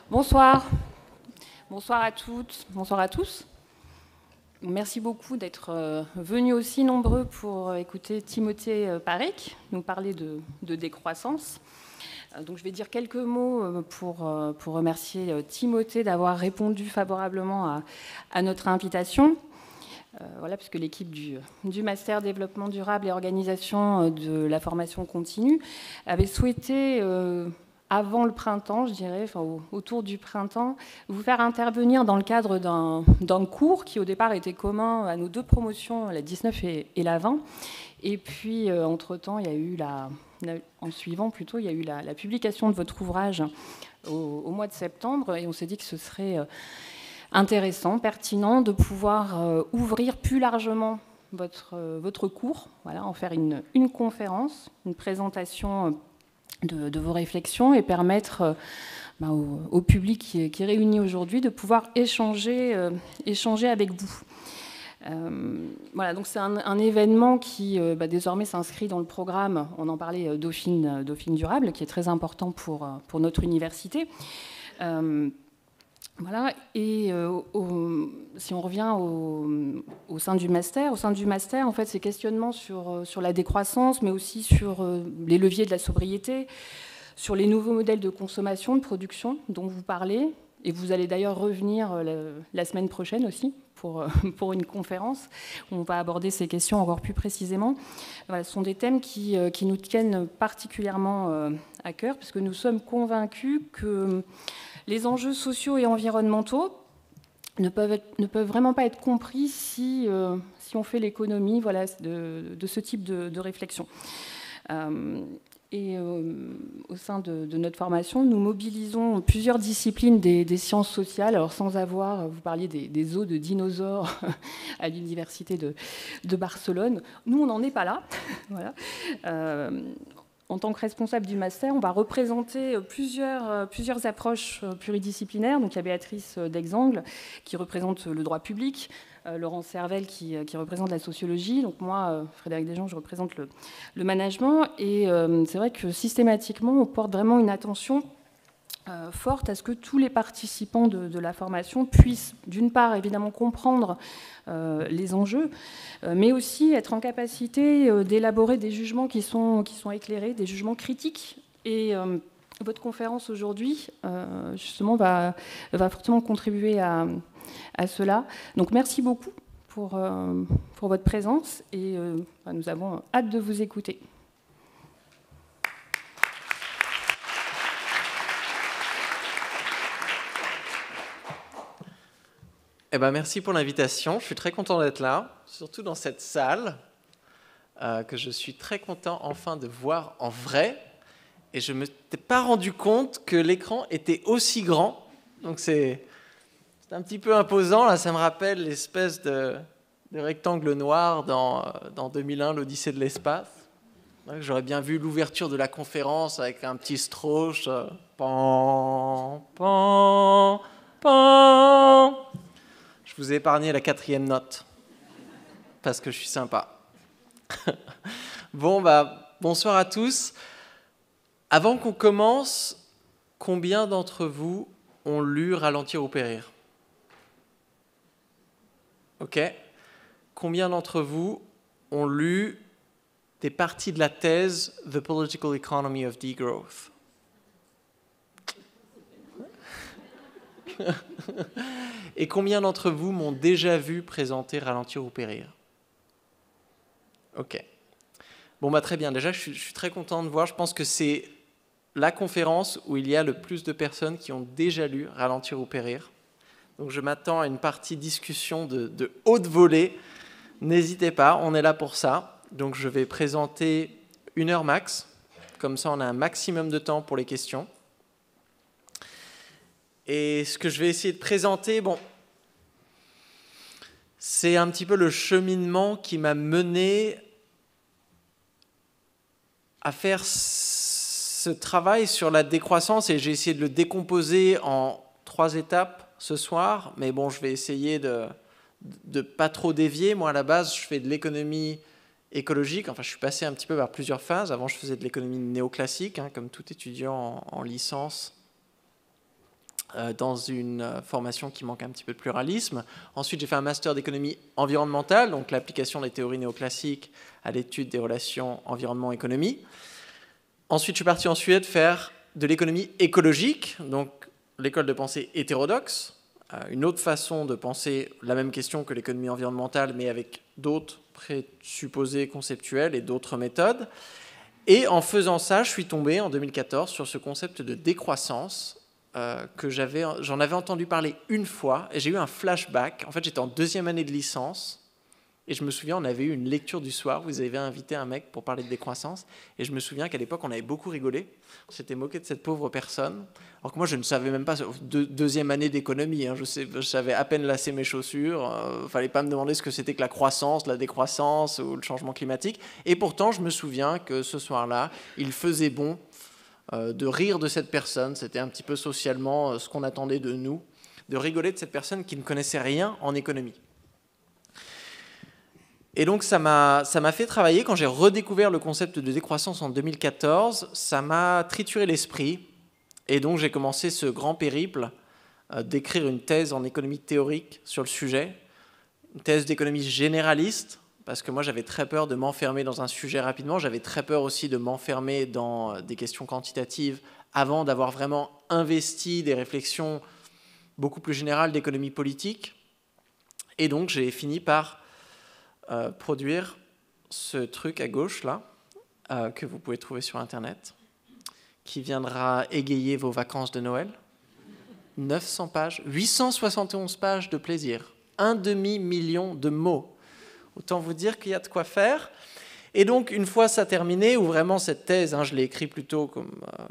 Bonsoir. Bonsoir à toutes, bonsoir à tous. Merci beaucoup d'être venus aussi nombreux pour écouter Timothée Parek nous parler de décroissance. Donc je vais dire quelques mots pour remercier Timothée d'avoir répondu favorablement à notre invitation. Voilà, puisque l'équipe du Master Développement Durable et Organisation de la formation continue avait souhaité, avant le printemps, je dirais, enfin, autour du printemps, vous faire intervenir dans le cadre d'un cours qui au départ était commun à nos deux promotions, la 19 et la 20. Et puis, entre-temps, il y a eu en suivant plutôt, il y a eu la publication de votre ouvrage au mois de septembre, et on s'est dit que ce serait intéressant, pertinent de pouvoir ouvrir plus largement votre cours, voilà, en faire une conférence, une présentation de vos réflexions et permettre au public qui est réuni aujourd'hui de pouvoir échanger avec vous. Voilà, donc c'est un événement qui désormais s'inscrit dans le programme, on en parlait, Dauphine Durable, qui est très important pour notre université. Voilà, et si on revient au sein du master, en fait, ces questionnements sur la décroissance, mais aussi sur les leviers de la sobriété, sur les nouveaux modèles de consommation, de production dont vous parlez, et vous allez d'ailleurs revenir la semaine prochaine aussi pour une conférence où on va aborder ces questions encore plus précisément. Voilà, ce sont des thèmes qui nous tiennent particulièrement à cœur, parce que nous sommes convaincus que les enjeux sociaux et environnementaux ne peuvent vraiment pas être compris si on fait l'économie, voilà, de ce type de réflexion. Au sein de notre formation, nous mobilisons plusieurs disciplines des sciences sociales. Alors sans avoir, vous parliez des os de dinosaures à l'université de Barcelone. Nous, on n'en est pas là. Voilà. En tant que responsable du master, on va représenter plusieurs approches pluridisciplinaire. Donc il y a Béatrice Dexangle qui représente le droit public, Laurent Servel qui représente la sociologie. Donc moi, Frédéric Desjean, je représente le management. Et c'est vrai que systématiquement, on porte vraiment une attention forte à ce que tous les participants de la formation puissent, d'une part, évidemment, comprendre les enjeux, mais aussi être en capacité d'élaborer des jugements qui sont éclairés, des jugements critiques. Et votre conférence aujourd'hui, justement, va fortement contribuer à cela. Donc, merci beaucoup pour votre présence et nous avons hâte de vous écouter. Eh ben, merci pour l'invitation. Je suis très content d'être là, surtout dans cette salle que je suis très content enfin de voir en vrai. Et je ne m'étais pas rendu compte que l'écran était aussi grand. Donc c'est un petit peu imposant. Là, ça me rappelle l'espèce de rectangle noir dans 2001, l'Odyssée de l'espace. J'aurais bien vu l'ouverture de la conférence avec un petit Strauss. Pan, pan, pan. Je vous ai épargné la 4e note, parce que je suis sympa. Bon, bonsoir à tous. Avant qu'on commence, combien d'entre vous ont lu Ralentir ou périr? Ok. Combien d'entre vous ont lu des parties de la thèse The Political Economy of Degrowth? Et combien d'entre vous m'ont déjà vu présenter Ralentir ou périr? Ok. Bon, très bien. Déjà, je suis très content de voir. Je pense que c'est la conférence où il y a le plus de personnes qui ont déjà lu Ralentir ou périr. Donc, je m'attends à une partie discussion de haute volée. N'hésitez pas, on est là pour ça. Donc, je vais présenter 1 heure max. Comme ça, on a un maximum de temps pour les questions. Et ce que je vais essayer de présenter, c'est un petit peu le cheminement qui m'a mené à faire ce travail sur la décroissance. Et j'ai essayé de le décomposer en 3 étapes ce soir. Mais je vais essayer de de pas trop dévier. Moi, à la base, je fais de l'économie écologique. Enfin, je suis passé un petit peu par plusieurs phases. Avant, je faisais de l'économie néoclassique, hein, comme tout étudiant en licence, dans une formation qui manque un petit peu de pluralisme. Ensuite, j'ai fait un master d'économie environnementale, donc l'application des théories néoclassiques à l'étude des relations environnement-économie. Ensuite, je suis parti en Suède faire de l'économie écologique, donc l'école de pensée hétérodoxe, une autre façon de penser la même question que l'économie environnementale, mais avec d'autres présupposés conceptuels et d'autres méthodes. Et en faisant ça, je suis tombé en 2014 sur ce concept de décroissance, j'en avais entendu parler une fois, et j'ai eu un flashback. En fait, j'étais en 2e année de licence, et je me souviens, on avait eu une lecture du soir, vous avez invité un mec pour parler de décroissance, et je me souviens qu'à l'époque, on avait beaucoup rigolé, on s'était moqué de cette pauvre personne, alors que moi, je ne savais même pas, 2e année d'économie, hein, je savais à peine lasser mes chaussures, fallait pas me demander ce que c'était que la croissance, la décroissance, ou le changement climatique, et pourtant, je me souviens que ce soir-là, il faisait bon de rire de cette personne, c'était un petit peu socialement ce qu'on attendait de nous, de rigoler de cette personne qui ne connaissait rien en économie. Et donc ça m'a fait travailler, quand j'ai redécouvert le concept de décroissance en 2014, ça m'a trituré l'esprit, et donc j'ai commencé ce grand périple d'écrire une thèse en économie théorique sur le sujet, une thèse d'économie généraliste, parce que moi j'avais très peur de m'enfermer dans un sujet rapidement, j'avais très peur aussi de m'enfermer dans des questions quantitatives avant d'avoir vraiment investi des réflexions beaucoup plus générales d'économie politique. Et donc j'ai fini par produire ce truc à gauche là, que vous pouvez trouver sur Internet, qui viendra égayer vos vacances de Noël. 900 pages, 871 pages de plaisir, 1,5 million de mots. Autant vous dire qu'il y a de quoi faire. Et donc, une fois ça terminé, où vraiment cette thèse, je l'ai écrite plutôt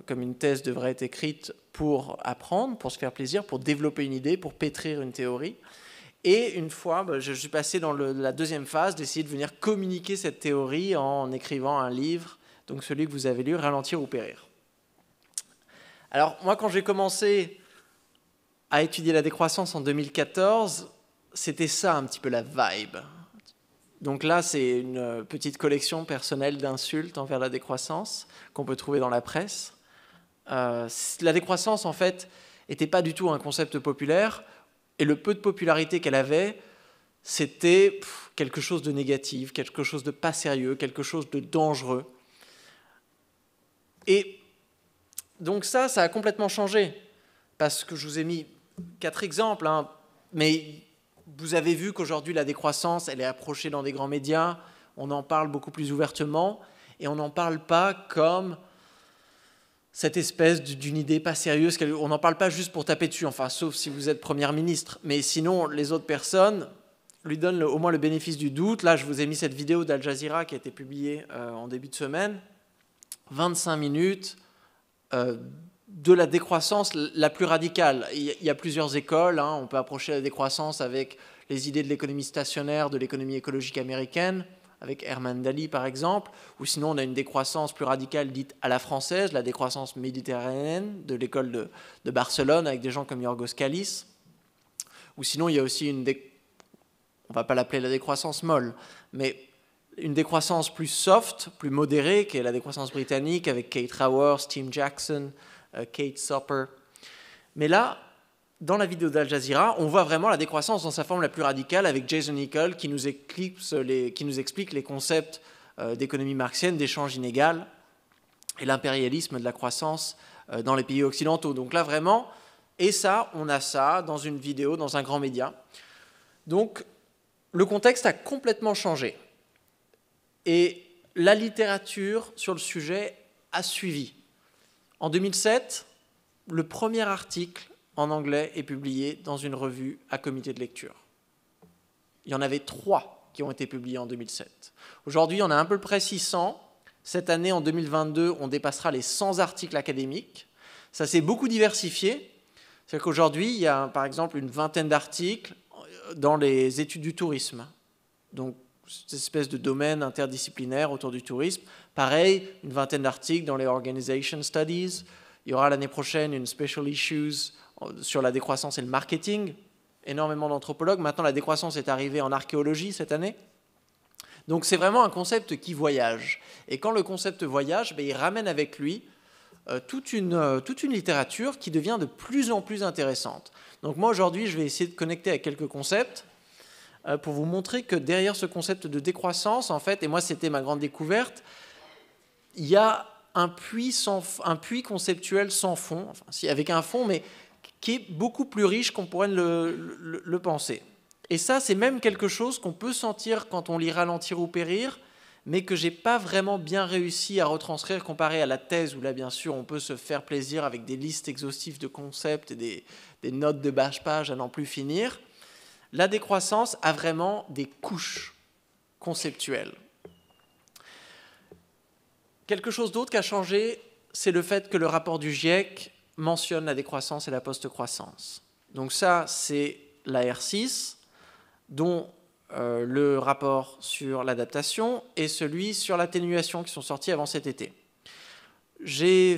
comme une thèse devrait être écrite pour apprendre, pour se faire plaisir, pour développer une idée, pour pétrir une théorie. Et une fois, je suis passé dans la 2e phase, d'essayer de venir communiquer cette théorie en écrivant un livre, donc celui que vous avez lu, Ralentir ou périr. Alors, moi, quand j'ai commencé à étudier la décroissance en 2014, c'était ça un petit peu la vibe. Donc là, c'est une petite collection personnelle d'insultes envers la décroissance qu'on peut trouver dans la presse. La décroissance, en fait, n'était pas du tout un concept populaire, et le peu de popularité qu'elle avait, c'était quelque chose de négatif, quelque chose de pas sérieux, quelque chose de dangereux. Et donc ça a complètement changé, parce que je vous ai mis 4 exemples, mais vous avez vu qu'aujourd'hui, la décroissance, elle est approchée dans des grands médias, on en parle beaucoup plus ouvertement, et on n'en parle pas comme cette espèce d'une idée pas sérieuse, on n'en parle pas juste pour taper dessus, enfin, sauf si vous êtes Première ministre, mais sinon, les autres personnes lui donnent au moins le bénéfice du doute. Là, je vous ai mis cette vidéo d'Al Jazeera qui a été publiée en début de semaine, 25 minutes, de la décroissance la plus radicale. Il y a plusieurs écoles, on peut approcher la décroissance avec les idées de l'économie stationnaire, de l'économie écologique américaine, avec Herman Daly par exemple, ou sinon on a une décroissance plus radicale dite à la française, la décroissance méditerranéenne de l'école de Barcelone, avec des gens comme Yorgos Kallis, ou sinon il y a aussi on ne va pas l'appeler la décroissance molle, mais une décroissance plus soft, plus modérée, qui est la décroissance britannique, avec Kate Raworth, Tim Jackson, Kate Soper. Mais là, dans la vidéo d'Al Jazeera, on voit vraiment la décroissance dans sa forme la plus radicale, avec Jason Hickel qui nous explique les concepts d'économie marxienne, d'échange inégal et l'impérialisme de la croissance dans les pays occidentaux. Donc là, vraiment, et ça, on a ça dans une vidéo, dans un grand média. Donc, le contexte a complètement changé. Et la littérature sur le sujet a suivi. En 2007, le premier article en anglais est publié dans une revue à comité de lecture. Il y en avait 3 qui ont été publiés en 2007. Aujourd'hui, on a à peu près 600. Cette année, en 2022, on dépassera les 100 articles académiques. Ça s'est beaucoup diversifié. C'est-à-dire qu'aujourd'hui, il y a par exemple une vingtaine d'articles dans les études du tourisme. Donc, cette espèce de domaine interdisciplinaire autour du tourisme. Pareil, une vingtaine d'articles dans les Organization Studies. Il y aura l'année prochaine une Special Issues sur la décroissance et le marketing. énormément d'anthropologues. Maintenant, la décroissance est arrivée en archéologie cette année. Donc c'est vraiment un concept qui voyage. Et quand le concept voyage, il ramène avec lui toute une littérature qui devient de plus en plus intéressante. Donc moi aujourd'hui, je vais essayer de connecter avec quelques concepts pour vous montrer que derrière ce concept de décroissance, en fait, et moi c'était ma grande découverte, il y a un puits conceptuel sans fond, enfin, avec un fond, mais qui est beaucoup plus riche qu'on pourrait le penser. Et ça, c'est même quelque chose qu'on peut sentir quand on lit Ralentir ou périr, mais que je n'ai pas vraiment bien réussi à retranscrire comparé à la thèse, où là, bien sûr, on peut se faire plaisir avec des listes exhaustives de concepts et des notes de bâche-page à n'en plus finir. La décroissance a vraiment des couches conceptuelles. Quelque chose d'autre qui a changé, c'est le fait que le rapport du GIEC mentionne la décroissance et la post-croissance. Donc ça, c'est la R6, dont le rapport sur l'adaptation et celui sur l'atténuation qui sont sortis avant cet été. J'ai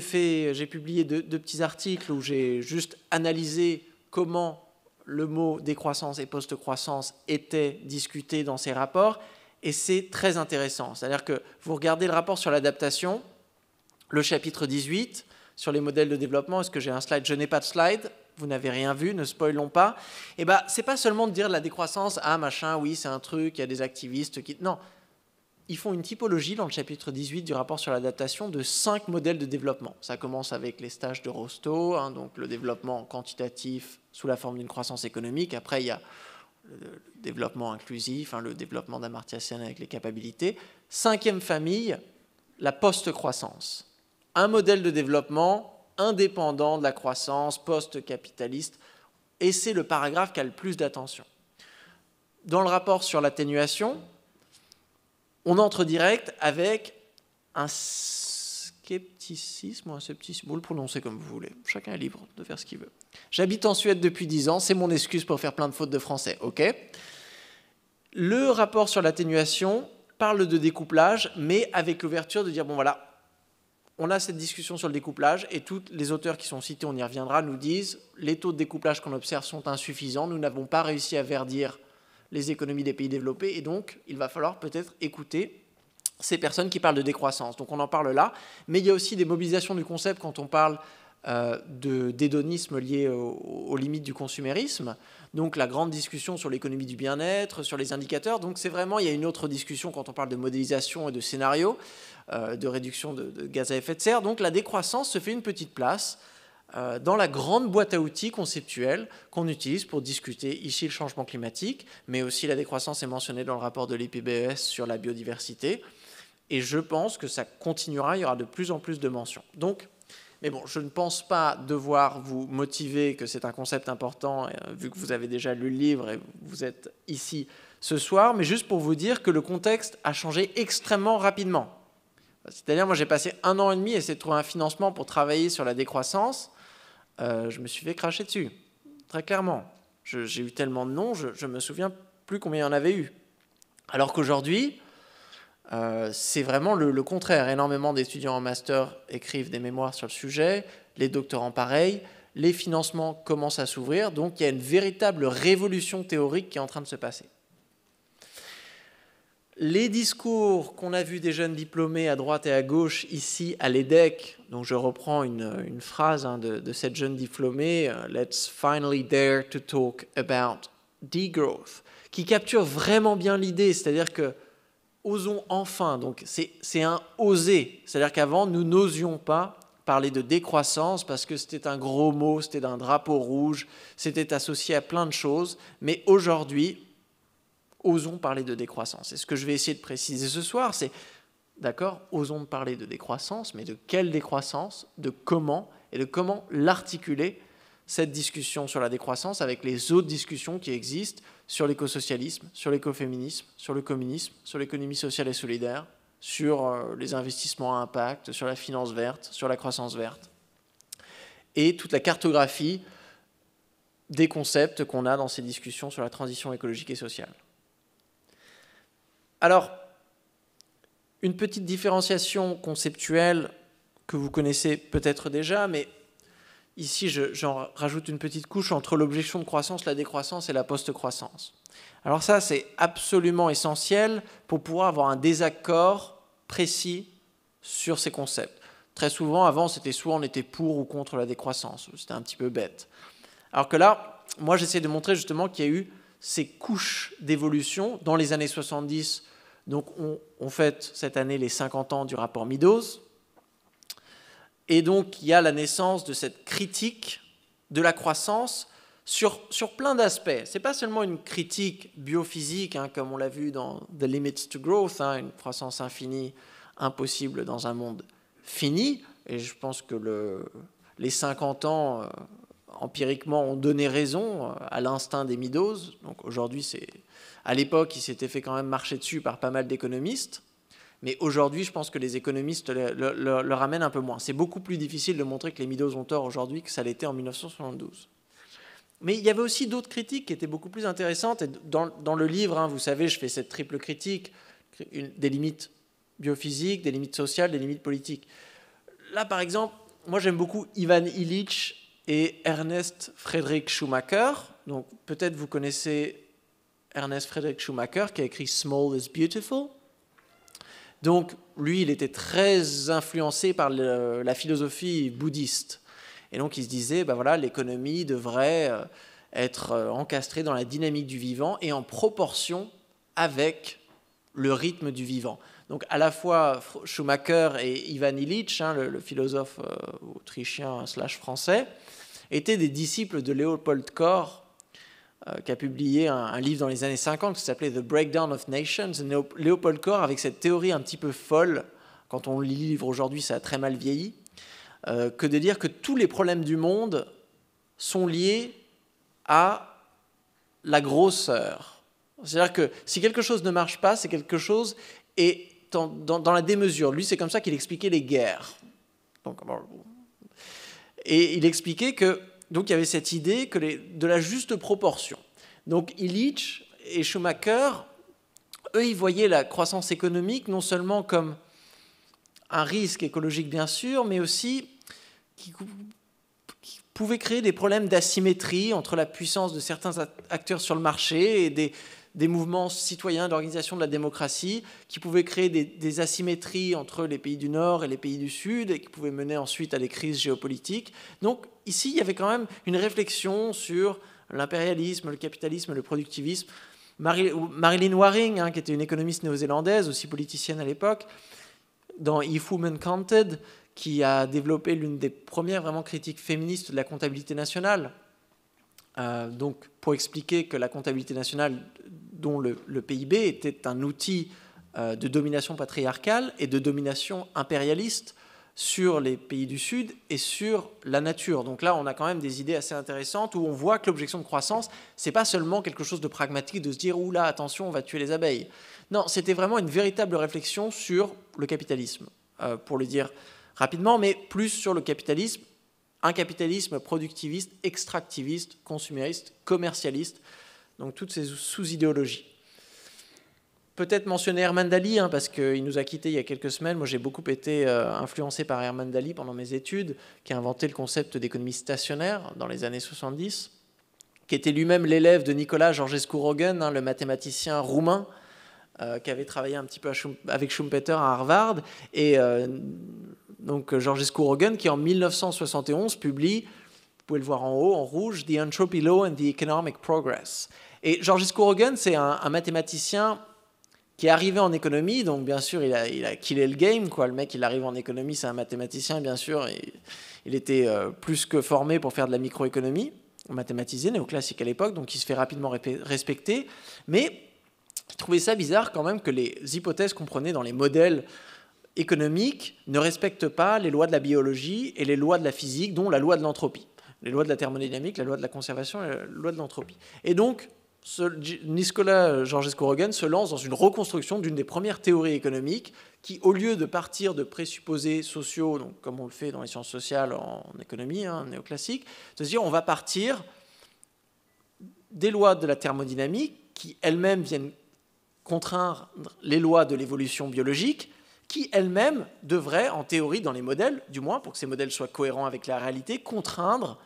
publié deux petits articles où j'ai juste analysé comment le mot décroissance et post-croissance étaient discutés dans ces rapports, et c'est très intéressant. C'est-à-dire que vous regardez le rapport sur l'adaptation, le chapitre 18, sur les modèles de développement. Est-ce que j'ai un slide? Je n'ai pas de slide. Vous n'avez rien vu, ne spoilons pas. Et c'est pas seulement de dire la décroissance, ah machin, oui, c'est un truc, il y a des activistes qui... Non, ils font une typologie dans le chapitre 18 du rapport sur l'adaptation de 5 modèles de développement. Ça commence avec les stages de Rostow, donc le développement quantitatif sous la forme d'une croissance économique. Après, il y a le développement inclusif, le développement d'Amartya Sen avec les capacités. 5e famille, la post-croissance. Un modèle de développement indépendant de la croissance post-capitaliste, et c'est le paragraphe qui a le plus d'attention. Dans le rapport sur l'atténuation, on entre direct avec un scepticisme ou un scepticisme, vous le prononcez comme vous voulez, chacun est libre de faire ce qu'il veut. J'habite en Suède depuis 10 ans, c'est mon excuse pour faire plein de fautes de français, ok? Le rapport sur l'atténuation parle de découplage, mais avec l'ouverture de dire, bon voilà, on a cette discussion sur le découplage et tous les auteurs qui sont cités, on y reviendra, nous disent les taux de découplage qu'on observe sont insuffisants, nous n'avons pas réussi à verdir les économies des pays développés et donc il va falloir peut-être écouter ces personnes qui parlent de décroissance. Donc on en parle là, mais il y a aussi des mobilisations du concept quand on parle d'hédonisme lié aux limites du consumérisme, donc la grande discussion sur l'économie du bien-être, sur les indicateurs. Donc c'est vraiment, il y a une autre discussion quand on parle de modélisation et de scénario, de réduction de gaz à effet de serre. Donc la décroissance se fait une petite place dans la grande boîte à outils conceptuelle qu'on utilise pour discuter ici le changement climatique, mais aussi la décroissance est mentionnée dans le rapport de l'IPBES sur la biodiversité, et je pense que ça continuera, il y aura de plus en plus de mentions. Donc, mais bon, je ne pense pas devoir vous motiver que c'est un concept important, vu que vous avez déjà lu le livre et vous êtes ici ce soir, mais juste pour vous dire que le contexte a changé extrêmement rapidement. C'est-à-dire, moi j'ai passé 1 an et demi à essayer de trouver un financement pour travailler sur la décroissance. Je me suis fait cracher dessus, très clairement. J'ai eu tellement de noms, je ne me souviens plus combien il y en avait eu. Alors qu'aujourd'hui, c'est vraiment le contraire. Énormément d'étudiants en master écrivent des mémoires sur le sujet, les doctorants pareil, les financements commencent à s'ouvrir, donc il y a une véritable révolution théorique qui est en train de se passer. Les discours qu'on a vus des jeunes diplômés à droite et à gauche ici à l'EDEC, donc je reprends une phrase de cette jeune diplômée, « Let's finally dare to talk about degrowth », qui capture vraiment bien l'idée, c'est-à-dire que osons enfin, donc c'est un oser, c'est-à-dire qu'avant nous n'osions pas parler de décroissance parce que c'était un gros mot, c'était un drapeau rouge, c'était associé à plein de choses, mais aujourd'hui, osons parler de décroissance. Et ce que je vais essayer de préciser ce soir, c'est, d'accord, osons parler de décroissance, mais de quelle décroissance, de comment, et de comment l'articuler, cette discussion sur la décroissance, avec les autres discussions qui existent sur l'écosocialisme, sur l'écoféminisme, sur le communisme, sur l'économie sociale et solidaire, sur les investissements à impact, sur la finance verte, sur la croissance verte, et toute la cartographie des concepts qu'on a dans ces discussions sur la transition écologique et sociale. Alors, une petite différenciation conceptuelle que vous connaissez peut-être déjà, mais ici, j'en rajoute une petite couche entre l'objection de croissance, la décroissance et la post-croissance. Alors ça, c'est absolument essentiel pour pouvoir avoir un désaccord précis sur ces concepts. Très souvent, avant, c'était soit on était pour ou contre la décroissance. C'était un petit peu bête. Alors que là, moi, j'essaie de montrer justement qu'il y a eu ces couches d'évolution dans les années 70. Donc, on fête cette année les 50 ans du rapport Meadows. Et donc, il y a la naissance de cette critique de la croissance sur plein d'aspects. Ce n'est pas seulement une critique biophysique, comme on l'a vu dans The Limits to Growth, une croissance infinie, impossible dans un monde fini. Et je pense que les 50 ans, empiriquement, ont donné raison à l'instinct des Meadows. Donc aujourd'hui, à l'époque, il s'était fait quand même marcher dessus par pas mal d'économistes. Mais aujourd'hui, je pense que les économistes le ramènent un peu moins. C'est beaucoup plus difficile de montrer que les Meadows ont tort aujourd'hui que ça l'était en 1972. Mais il y avait aussi d'autres critiques qui étaient beaucoup plus intéressantes. Et dans le livre, vous savez, je fais cette triple critique, des limites biophysiques, des limites sociales, des limites politiques. Là, par exemple, moi j'aime beaucoup Ivan Illich et Ernest Friedrich Schumacher. Donc peut-être vous connaissez Ernest Friedrich Schumacher qui a écrit Small is Beautiful. Donc, lui, il était très influencé par la philosophie bouddhiste. Et donc, il se disait, l'économie devrait être encastrée dans la dynamique du vivant et en proportion avec le rythme du vivant. Donc, à la fois, Schumacher et Ivan Illich, le philosophe autrichien / français, étaient des disciples de Leopold Kohr, qui a publié un livre dans les années 50 qui s'appelait The Breakdown of Nations. Leopold Kohr, avec cette théorie un petit peu folle, quand on lit le livre aujourd'hui, ça a très mal vieilli, que de dire que tous les problèmes du monde sont liés à la grosseur. C'est-à-dire que si quelque chose ne marche pas, c'est quelque chose est dans la démesure. Lui, c'est comme ça qu'il expliquait les guerres. Et il expliquait que donc il y avait cette idée de la juste proportion. Donc Illich et Schumacher, eux, ils voyaient la croissance économique non seulement comme un risque écologique bien sûr, mais aussi qui pouvait créer des problèmes d'asymétrie entre la puissance de certains acteurs sur le marché et des mouvements citoyens d'organisation de la démocratie, qui pouvaient créer des asymétries entre les pays du Nord et les pays du Sud, et qui pouvaient mener ensuite à des crises géopolitiques. Donc ici, il y avait quand même une réflexion sur l'impérialisme, le capitalisme, le productivisme. Marilyn Waring, qui était une économiste néo-zélandaise, aussi politicienne à l'époque, dans If Women Counted, qui a développé l'une des premières vraiment critiques féministes de la comptabilité nationale. Donc, pour expliquer que la comptabilité nationale, dont le PIB, était un outil de domination patriarcale et de domination impérialiste sur les pays du Sud et sur la nature. Donc là, on a quand même des idées assez intéressantes où on voit que l'objection de croissance, c'est pas seulement quelque chose de pragmatique, de se dire « Oula, attention, on va tuer les abeilles ». Non, c'était vraiment une véritable réflexion sur le capitalisme, pour le dire rapidement, mais plus sur le capitalisme, un capitalisme productiviste, extractiviste, consumériste, commercialiste, donc toutes ces sous-idéologies. Peut-être mentionner Herman Daly, parce qu'il nous a quittés il y a quelques semaines. Moi, j'ai beaucoup été influencé par Herman Daly pendant mes études, qui a inventé le concept d'économie stationnaire dans les années 70, qui était lui-même l'élève de Nicolas Georgescu-Roegen, le mathématicien roumain, qui avait travaillé un petit peu avec Schumpeter à Harvard. Et donc Georgescu-Roegen, qui en 1971 publie, vous pouvez le voir en haut, en rouge, The Entropy Law and the Economic Progress. Et Georgescu-Roegen, c'est un mathématicien qui est arrivé en économie, donc bien sûr, il a killé le game, quoi. Le mec, il arrive en économie, c'est un mathématicien, bien sûr, et il était plus que formé pour faire de la microéconomie, mathématisée, néoclassique à l'époque, donc il se fait rapidement respecter, mais il trouvait ça bizarre quand même que les hypothèses qu'on prenait dans les modèles économiques ne respectent pas les lois de la biologie et les lois de la physique, dont la loi de l'entropie, les lois de la thermodynamique, la loi de la conservation et la loi de l'entropie. Et donc, Nicolas Georgescu-Roegen se lance dans une reconstruction d'une des premières théories économiques qui, au lieu de partir de présupposés sociaux, donc comme on le fait dans les sciences sociales en économie néoclassique, de se dire on va partir des lois de la thermodynamique qui elles-mêmes viennent contraindre les lois de l'évolution biologique, qui elle-même devrait, en théorie, dans les modèles, du moins, pour que ces modèles soient cohérents avec la réalité, contraindre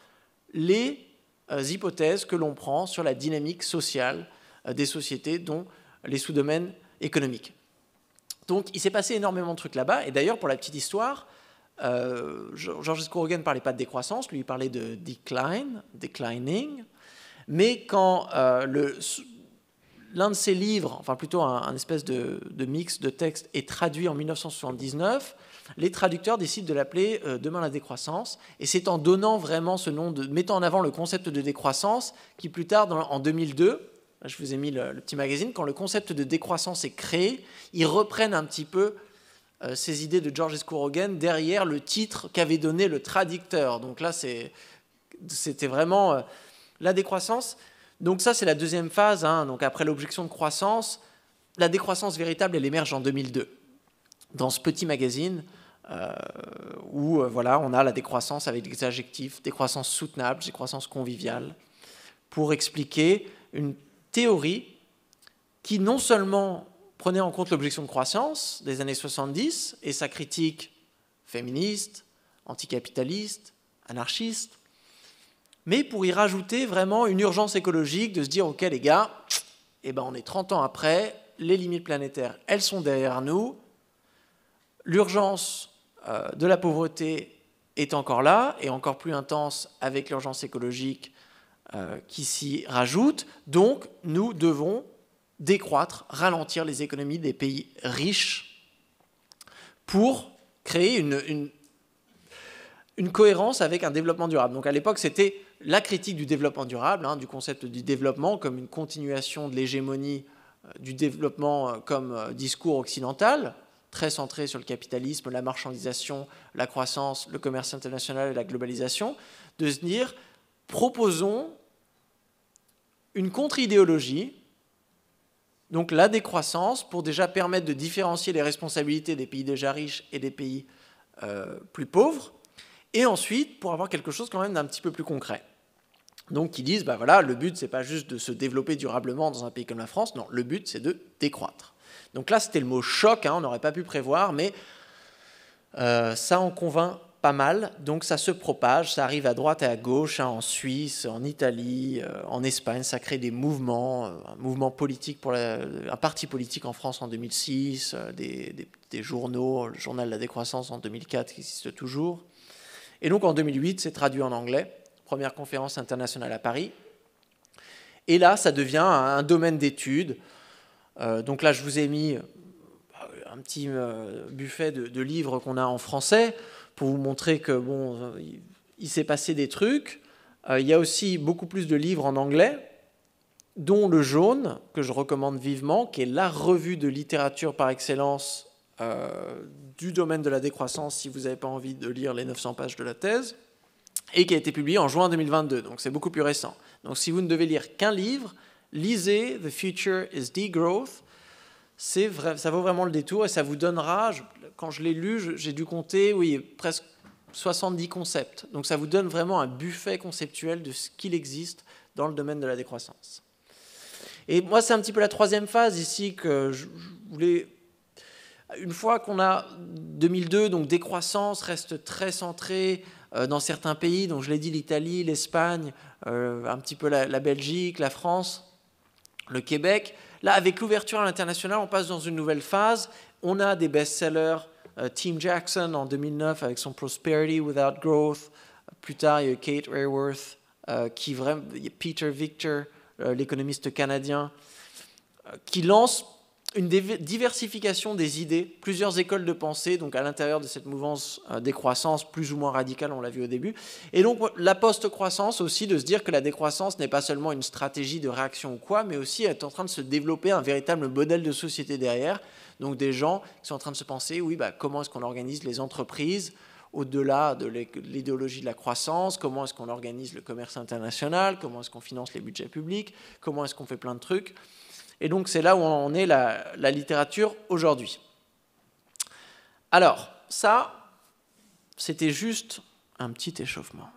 les hypothèses que l'on prend sur la dynamique sociale des sociétés, dont les sous-domaines économiques. Donc, il s'est passé énormément de trucs là-bas. Et d'ailleurs, pour la petite histoire, Georges Scourogen ne parlait pas de décroissance, lui, il parlait de declining. Mais quand l'un de ses livres, enfin plutôt un espèce de mix de textes, est traduit en 1979, les traducteurs décident de l'appeler Demain la décroissance. Et c'est en donnant vraiment ce nom, mettant en avant le concept de décroissance, qui plus tard, en 2002, je vous ai mis le petit magazine, quand le concept de décroissance est créé, ils reprennent un petit peu ces idées de Georges Scourogen derrière le titre qu'avait donné le traducteur. Donc là, c'était vraiment la décroissance. Donc ça, c'est la deuxième phase. Donc après l'objection de croissance, la décroissance véritable, elle émerge en 2002, dans ce petit magazine où voilà, on a la décroissance avec des adjectifs, décroissance soutenable, décroissance conviviale, pour expliquer une théorie qui non seulement prenait en compte l'objection de croissance des années 70 et sa critique féministe, anticapitaliste, anarchiste, mais pour y rajouter vraiment une urgence écologique, de se dire, ok les gars, on est 30 ans après, les limites planétaires, elles sont derrière nous, l'urgence de la pauvreté est encore là, et encore plus intense avec l'urgence écologique qui s'y rajoute, donc nous devons décroître, ralentir les économies des pays riches pour créer une cohérence avec un développement durable. Donc à l'époque, c'était la critique du développement durable, du concept du développement comme une continuation de l'hégémonie du développement comme discours occidental, très centré sur le capitalisme, la marchandisation, la croissance, le commerce international et la globalisation, de se dire, proposons une contre-idéologie, donc la décroissance, pour déjà permettre de différencier les responsabilités des pays déjà riches et des pays plus pauvres, et ensuite pour avoir quelque chose quand même d'un petit peu plus concret. Donc qui disent, voilà, le but c'est pas juste de se développer durablement dans un pays comme la France, non, le but c'est de décroître. Donc là c'était le mot choc, on n'aurait pas pu prévoir, mais ça en convainc pas mal, donc ça se propage, ça arrive à droite et à gauche, en Suisse, en Italie, en Espagne, ça crée des mouvements, un mouvement politique, un parti politique en France en 2006, des journaux, le journal de la décroissance en 2004 qui existe toujours. Et donc en 2008, c'est traduit en anglais, première conférence internationale à Paris. Et là, ça devient un domaine d'études. Donc là, je vous ai mis un petit buffet de livres qu'on a en français, pour vous montrer que il s'est passé des trucs. Il y a aussi beaucoup plus de livres en anglais, dont Le Jaune, que je recommande vivement, qui est la revue de littérature par excellence du domaine de la décroissance, si vous n'avez pas envie de lire les 900 pages de la thèse, et qui a été publié en juin 2022, donc c'est beaucoup plus récent. Donc si vous ne devez lire qu'un livre, lisez The Future is Degrowth. Ça vaut vraiment le détour et ça vous donnera, quand je l'ai lu, j'ai dû compter, presque 70 concepts. Donc ça vous donne vraiment un buffet conceptuel de ce qu'il existe dans le domaine de la décroissance. Et moi, c'est un petit peu la troisième phase ici que je voulais... Une fois qu'on a 2002, donc décroissance reste très centrée dans certains pays, donc je l'ai dit, l'Italie, l'Espagne, un petit peu la Belgique, la France, le Québec. Là, avec l'ouverture à l'international, on passe dans une nouvelle phase. On a des best-sellers. Tim Jackson, en 2009, avec son Prosperity Without Growth. Plus tard, il y a eu Kate Raworth, Peter Victor, l'économiste canadien, qui lance une diversification des idées, plusieurs écoles de pensée, donc à l'intérieur de cette mouvance décroissance plus ou moins radicale, on l'a vu au début. Et donc la post-croissance aussi, de se dire que la décroissance n'est pas seulement une stratégie de réaction ou quoi, mais aussi est en train de se développer un véritable modèle de société derrière. Donc des gens qui sont en train de se penser, comment est-ce qu'on organise les entreprises au-delà de l'idéologie de la croissance, comment est-ce qu'on organise le commerce international, comment est-ce qu'on finance les budgets publics, comment est-ce qu'on fait plein de trucs. Et donc, c'est là où en est la littérature aujourd'hui. Alors, ça, c'était juste un petit échauffement.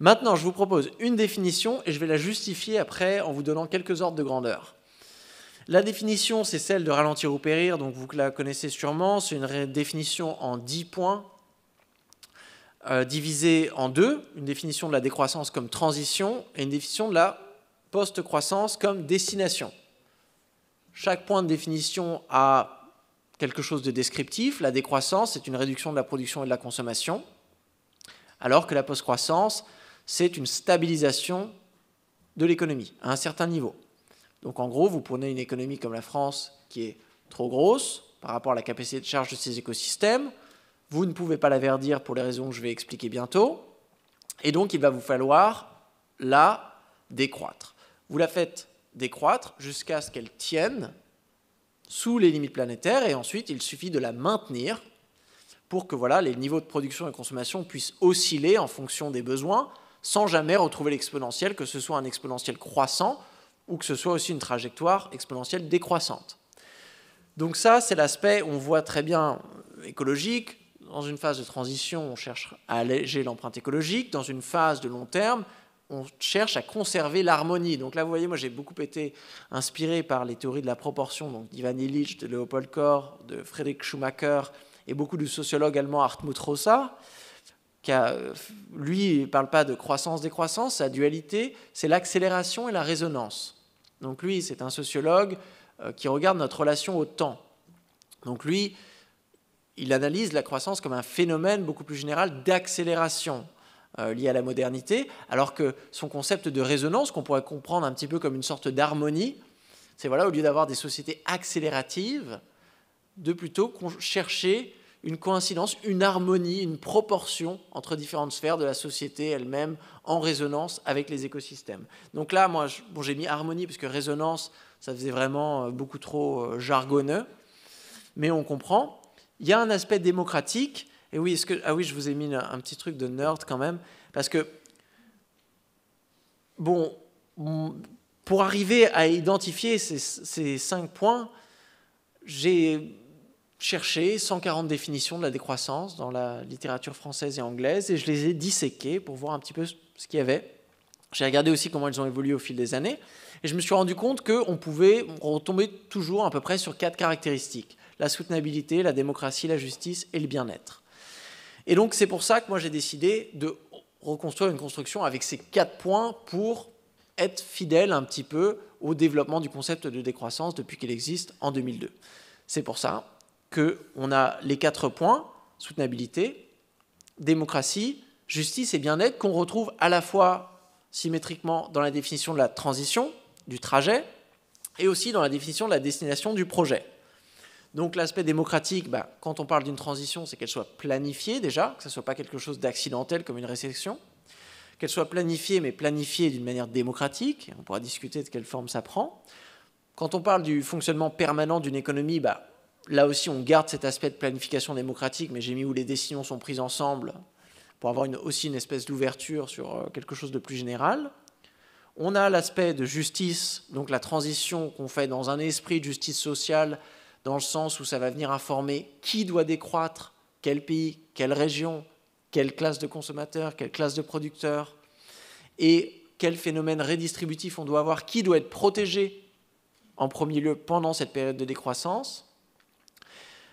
Maintenant, je vous propose une définition et je vais la justifier après en vous donnant quelques ordres de grandeur. La définition, c'est celle de ralentir ou périr, donc vous la connaissez sûrement, c'est une définition en 10 points, divisée en deux, une définition de la décroissance comme transition et une définition de la post-croissance comme destination. Chaque point de définition a quelque chose de descriptif. La décroissance, c'est une réduction de la production et de la consommation, alors que la post-croissance, c'est une stabilisation de l'économie à un certain niveau. Donc en gros, vous prenez une économie comme la France qui est trop grosse par rapport à la capacité de charge de ses écosystèmes, vous ne pouvez pas la verdir pour les raisons que je vais expliquer bientôt, et donc il va vous falloir la décroître. Vous la faites décroître jusqu'à ce qu'elle tienne sous les limites planétaires, et ensuite il suffit de la maintenir pour que voilà, les niveaux de production et de consommation puissent osciller en fonction des besoins, sans jamais retrouver l'exponentiel, que ce soit un exponentiel croissant ou que ce soit aussi une trajectoire exponentielle décroissante. Donc ça, c'est l'aspect, on voit très bien, écologique. Dans une phase de transition, on cherche à alléger l'empreinte écologique. Dans une phase de long terme, on cherche à conserver l'harmonie. Donc là, vous voyez, moi, j'ai beaucoup été inspiré par les théories de la proportion, donc d'Ivan Illich, de Leopold Kohr, de Friedrich Schumacher, et beaucoup du sociologue allemand Hartmut Rosa, qui lui, ne parle pas de croissance-décroissance, sa dualité, c'est l'accélération et la résonance. Donc lui, c'est un sociologue qui regarde notre relation au temps. Donc lui, il analyse la croissance comme un phénomène beaucoup plus général d'accélération lié à la modernité, alors que son concept de résonance, qu'on pourrait comprendre un petit peu comme une sorte d'harmonie, c'est voilà, au lieu d'avoir des sociétés accélératives, de plutôt chercher une coïncidence, une harmonie, une proportion entre différentes sphères de la société elle-même en résonance avec les écosystèmes. Donc là, moi, j'ai mis harmonie parce que résonance, ça faisait vraiment beaucoup trop jargonneux, mais on comprend. Il y a un aspect démocratique, et oui, je vous ai mis un petit truc de nerd quand même, parce que, bon, pour arriver à identifier ces 5 points, j'ai cherché 140 définitions de la décroissance dans la littérature française et anglaise, et je les ai disséquées pour voir un petit peu ce qu'il y avait. J'ai regardé aussi comment ils ont évolué au fil des années, et je me suis rendu compte qu'on pouvait retomber toujours à peu près sur 4 caractéristiques: la soutenabilité, la démocratie, la justice et le bien-être. Et donc c'est pour ça que moi j'ai décidé de reconstruire une construction avec ces 4 points pour être fidèle un petit peu au développement du concept de décroissance depuis qu'il existe en 2002. C'est pour ça qu'on a les 4 points, soutenabilité, démocratie, justice et bien-être, qu'on retrouve à la fois symétriquement dans la définition de la transition, du trajet, et aussi dans la définition de la destination du projet. Donc l'aspect démocratique, quand on parle d'une transition, c'est qu'elle soit planifiée déjà, que ce ne soit pas quelque chose d'accidentel comme une récession, qu'elle soit planifiée, mais planifiée d'une manière démocratique. On pourra discuter de quelle forme ça prend. Quand on parle du fonctionnement permanent d'une économie, là aussi on garde cet aspect de planification démocratique, mais j'ai mis où les décisions sont prises ensemble pour avoir aussi une espèce d'ouverture sur quelque chose de plus général. On a l'aspect de justice, donc la transition qu'on fait dans un esprit de justice sociale, dans le sens où ça va venir informer qui doit décroître, quel pays, quelle région, quelle classe de consommateurs, quelle classe de producteurs, et quel phénomène redistributif on doit avoir, qui doit être protégé en premier lieu pendant cette période de décroissance.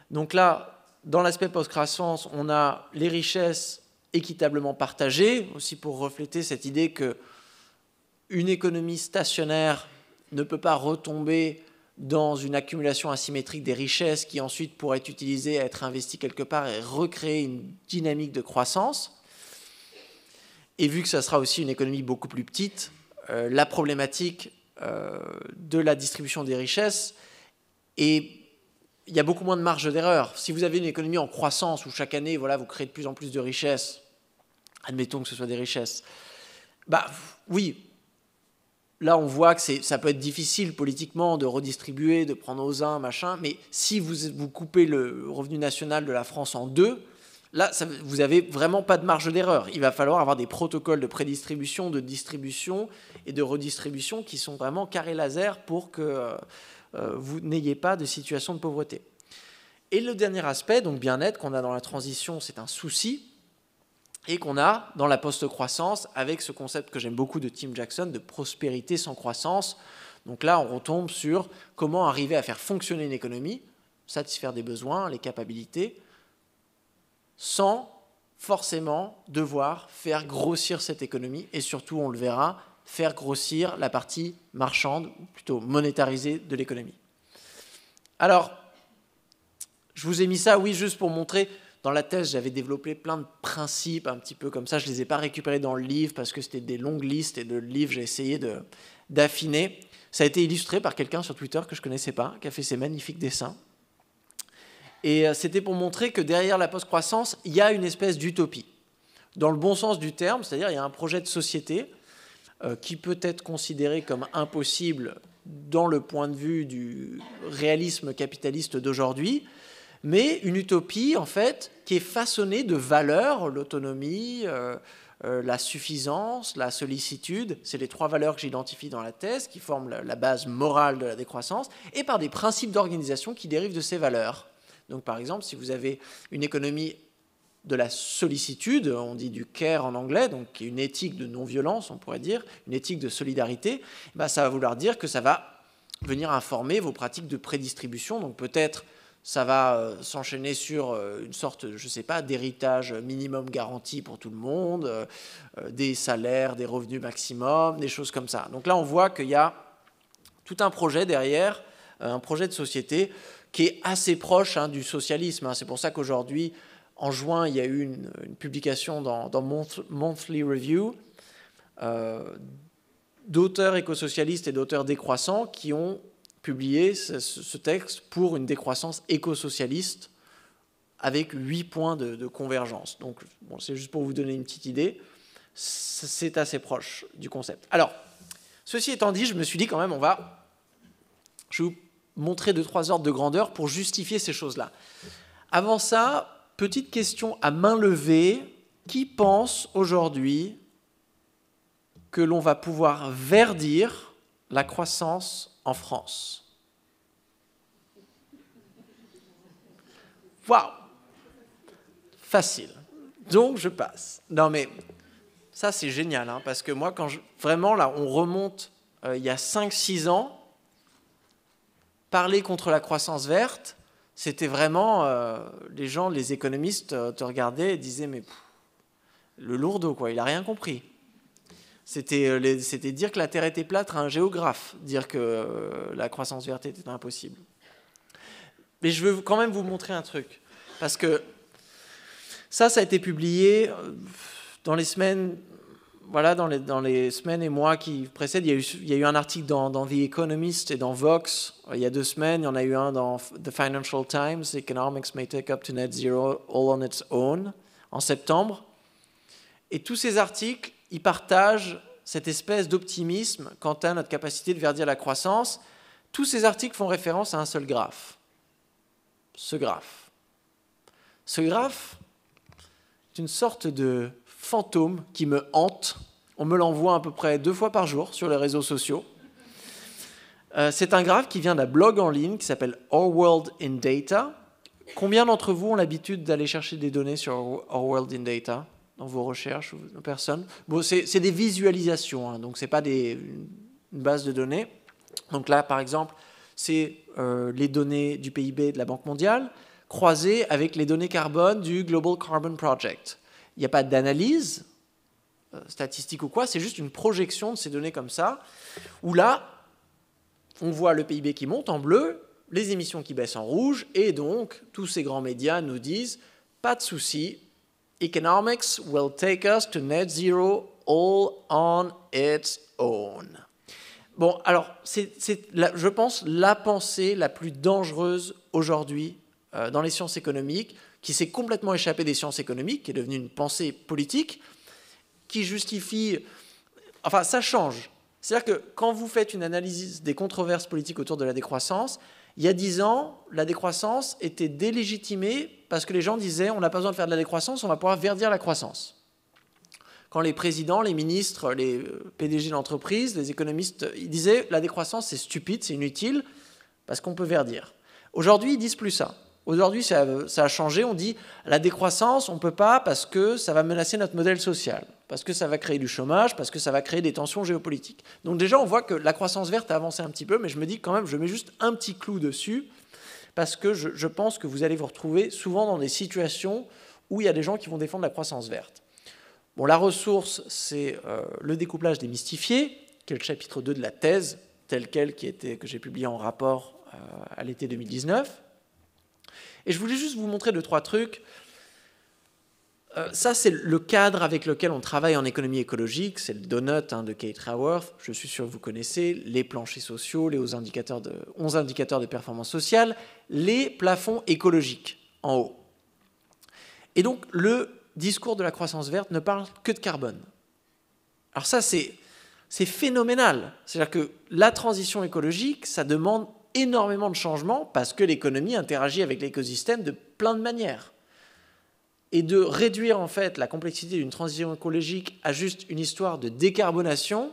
Donc là, dans l'aspect post-croissance, on a les richesses équitablement partagées, aussi pour refléter cette idée qu'une économie stationnaire ne peut pas retomber dans une accumulation asymétrique des richesses qui ensuite pourrait être utilisée, être investie quelque part et recréer une dynamique de croissance. Et vu que ça sera aussi une économie beaucoup plus petite, la problématique de la distribution des richesses, et il y a beaucoup moins de marge d'erreur. Si vous avez une économie en croissance où chaque année, voilà, vous créez de plus en plus de richesses, admettons que ce soit des richesses, oui, là, on voit que ça peut être difficile politiquement de redistribuer, de prendre aux uns, machin, mais si vous coupez le revenu national de la France en deux, là, vous n'avez vraiment pas de marge d'erreur. Il va falloir avoir des protocoles de prédistribution, de distribution et de redistribution qui sont vraiment carré laser pour que vous n'ayez pas de situation de pauvreté. Et le dernier aspect, donc bien-être, qu'on a dans la transition, c'est un souci, et qu'on a dans la post-croissance avec ce concept que j'aime beaucoup de Tim Jackson de prospérité sans croissance. Donc là, on retombe sur comment arriver à faire fonctionner une économie, satisfaire des besoins, les capacités, sans forcément devoir faire grossir cette économie et surtout, on le verra, faire grossir la partie marchande, ou plutôt monétarisée de l'économie. Alors, je vous ai mis ça, oui, juste pour montrer, dans la thèse, j'avais développé plein de principes un petit peu comme ça, je ne les ai pas récupérés dans le livre parce que c'était des longues listes et le livre, j'ai essayé d'affiner. Ça a été illustré par quelqu'un sur Twitter que je ne connaissais pas, qui a fait ces magnifiques dessins. Et c'était pour montrer que derrière la post-croissance, il y a une espèce d'utopie. Dans le bon sens du terme, c'est-à-dire il y a un projet de société qui peut être considéré comme impossible dans le point de vue du réalisme capitaliste d'aujourd'hui, mais une utopie, en fait, qui est façonnée de valeurs, l'autonomie, la suffisance, la sollicitude, c'est les 3 valeurs que j'identifie dans la thèse, qui forment la base morale de la décroissance, et par des principes d'organisation qui dérivent de ces valeurs. Donc, par exemple, si vous avez une économie de la sollicitude, on dit du care en anglais, donc une éthique de non-violence, on pourrait dire, une éthique de solidarité, ben, ça va vouloir dire que ça va venir informer vos pratiques de prédistribution. Donc peut-être ça va s'enchaîner sur une sorte, je ne sais pas, d'héritage minimum garanti pour tout le monde, des salaires, des revenus maximum, des choses comme ça. Donc là, on voit qu'il y a tout un projet derrière, un projet de société qui est assez proche du socialisme. C'est pour ça qu'aujourd'hui, en juin, il y a eu une publication dans Monthly Review d'auteurs écosocialistes et d'auteurs décroissants qui ont publié ce texte pour une décroissance écosocialiste avec 8 points de convergence. Donc, bon, c'est juste pour vous donner une petite idée. C'est assez proche du concept. Alors, ceci étant dit, je me suis dit quand même, je vais vous montrer 2-3 ordres de grandeur pour justifier ces choses-là. Avant ça, petite question à main levée. Qui pense aujourd'hui que l'on va pouvoir verdir la croissance en France? Waouh! Facile. Donc, je passe. Non, mais ça, c'est génial, parce que moi, vraiment, là, on remonte il y a 5-6 ans, parler contre la croissance verte, c'était vraiment, les gens, les économistes te regardaient et disaient, mais le lourdeau, quoi, il n'a rien compris. C'était dire que la Terre était plate à un géographe, dire que la croissance verte était impossible. Mais je veux quand même vous montrer un truc, parce que ça a été publié dans les semaines, voilà, dans les semaines et mois qui précèdent. Il y a eu un article dans The Economist et dans Vox il y a 2 semaines. Il y en a eu un dans The Financial Times, Economics may take up to net zero all on its own, en septembre. Et tous ces articles, ils partagent cette espèce d'optimisme quant à notre capacité de verdir la croissance. Tous ces articles font référence à un seul graphe. Ce graphe. Ce graphe est une sorte de fantôme qui me hante. On me l'envoie à peu près 2 fois par jour sur les réseaux sociaux. C'est un graphe qui vient d'un blog en ligne qui s'appelle Our World in Data. Combien d'entre vous ont l'habitude d'aller chercher des données sur Our World in Data dans vos recherches ou nos personnes? Bon, c'est des visualisations, donc ce n'est pas une base de données. Donc là, par exemple, c'est les données du PIB de la Banque mondiale croisées avec les données carbone du Global Carbon Project. Il n'y a pas d'analyse statistique ou quoi, c'est juste une projection de ces données comme ça, où là, on voit le PIB qui monte en bleu, les émissions qui baissent en rouge, et donc tous ces grands médias nous disent « pas de souci, economics will take us to net zero all on its own ». Bon, alors, c'est je pense, la pensée la plus dangereuse aujourd'hui dans les sciences économiques, qui s'est complètement échappée des sciences économiques, qui est devenue une pensée politique, qui justifie... Enfin, ça change. C'est-à-dire que quand vous faites une analyse des controverses politiques autour de la décroissance, il y a 10 ans, la décroissance était délégitimée parce que les gens disaient « on n'a pas besoin de faire de la décroissance, on va pouvoir verdir la croissance ». Quand les présidents, les ministres, les PDG d'entreprise, les économistes, ils disaient « la décroissance, c'est stupide, c'est inutile, parce qu'on peut verdir ». Aujourd'hui, ils disent plus ça. Aujourd'hui, ça a changé. On dit la décroissance, on ne peut pas parce que ça va menacer notre modèle social, parce que ça va créer du chômage, parce que ça va créer des tensions géopolitiques. Donc déjà, on voit que la croissance verte a avancé un petit peu, mais je me dis quand même, je mets juste un petit clou dessus, parce que je pense que vous allez vous retrouver souvent dans des situations où il y a des gens qui vont défendre la croissance verte. Bon, la ressource, c'est le découplage démystifié, qui est le chapitre 2 de la thèse, tel quel, que j'ai publié en rapport à l'été 2019. Et je voulais juste vous montrer 2-3 trucs. Ça, c'est le cadre avec lequel on travaille en économie écologique. C'est le donut de Kate Raworth. Je suis sûr que vous connaissez les planchers sociaux, les 11 indicateurs de performance sociale, les plafonds écologiques en haut. Et donc, le discours de la croissance verte ne parle que de carbone. Alors ça, c'est phénoménal. C'est-à-dire que la transition écologique, ça demande énormément de changements parce que l'économie interagit avec l'écosystème de plein de manières. Et de réduire en fait la complexité d'une transition écologique à juste une histoire de décarbonation,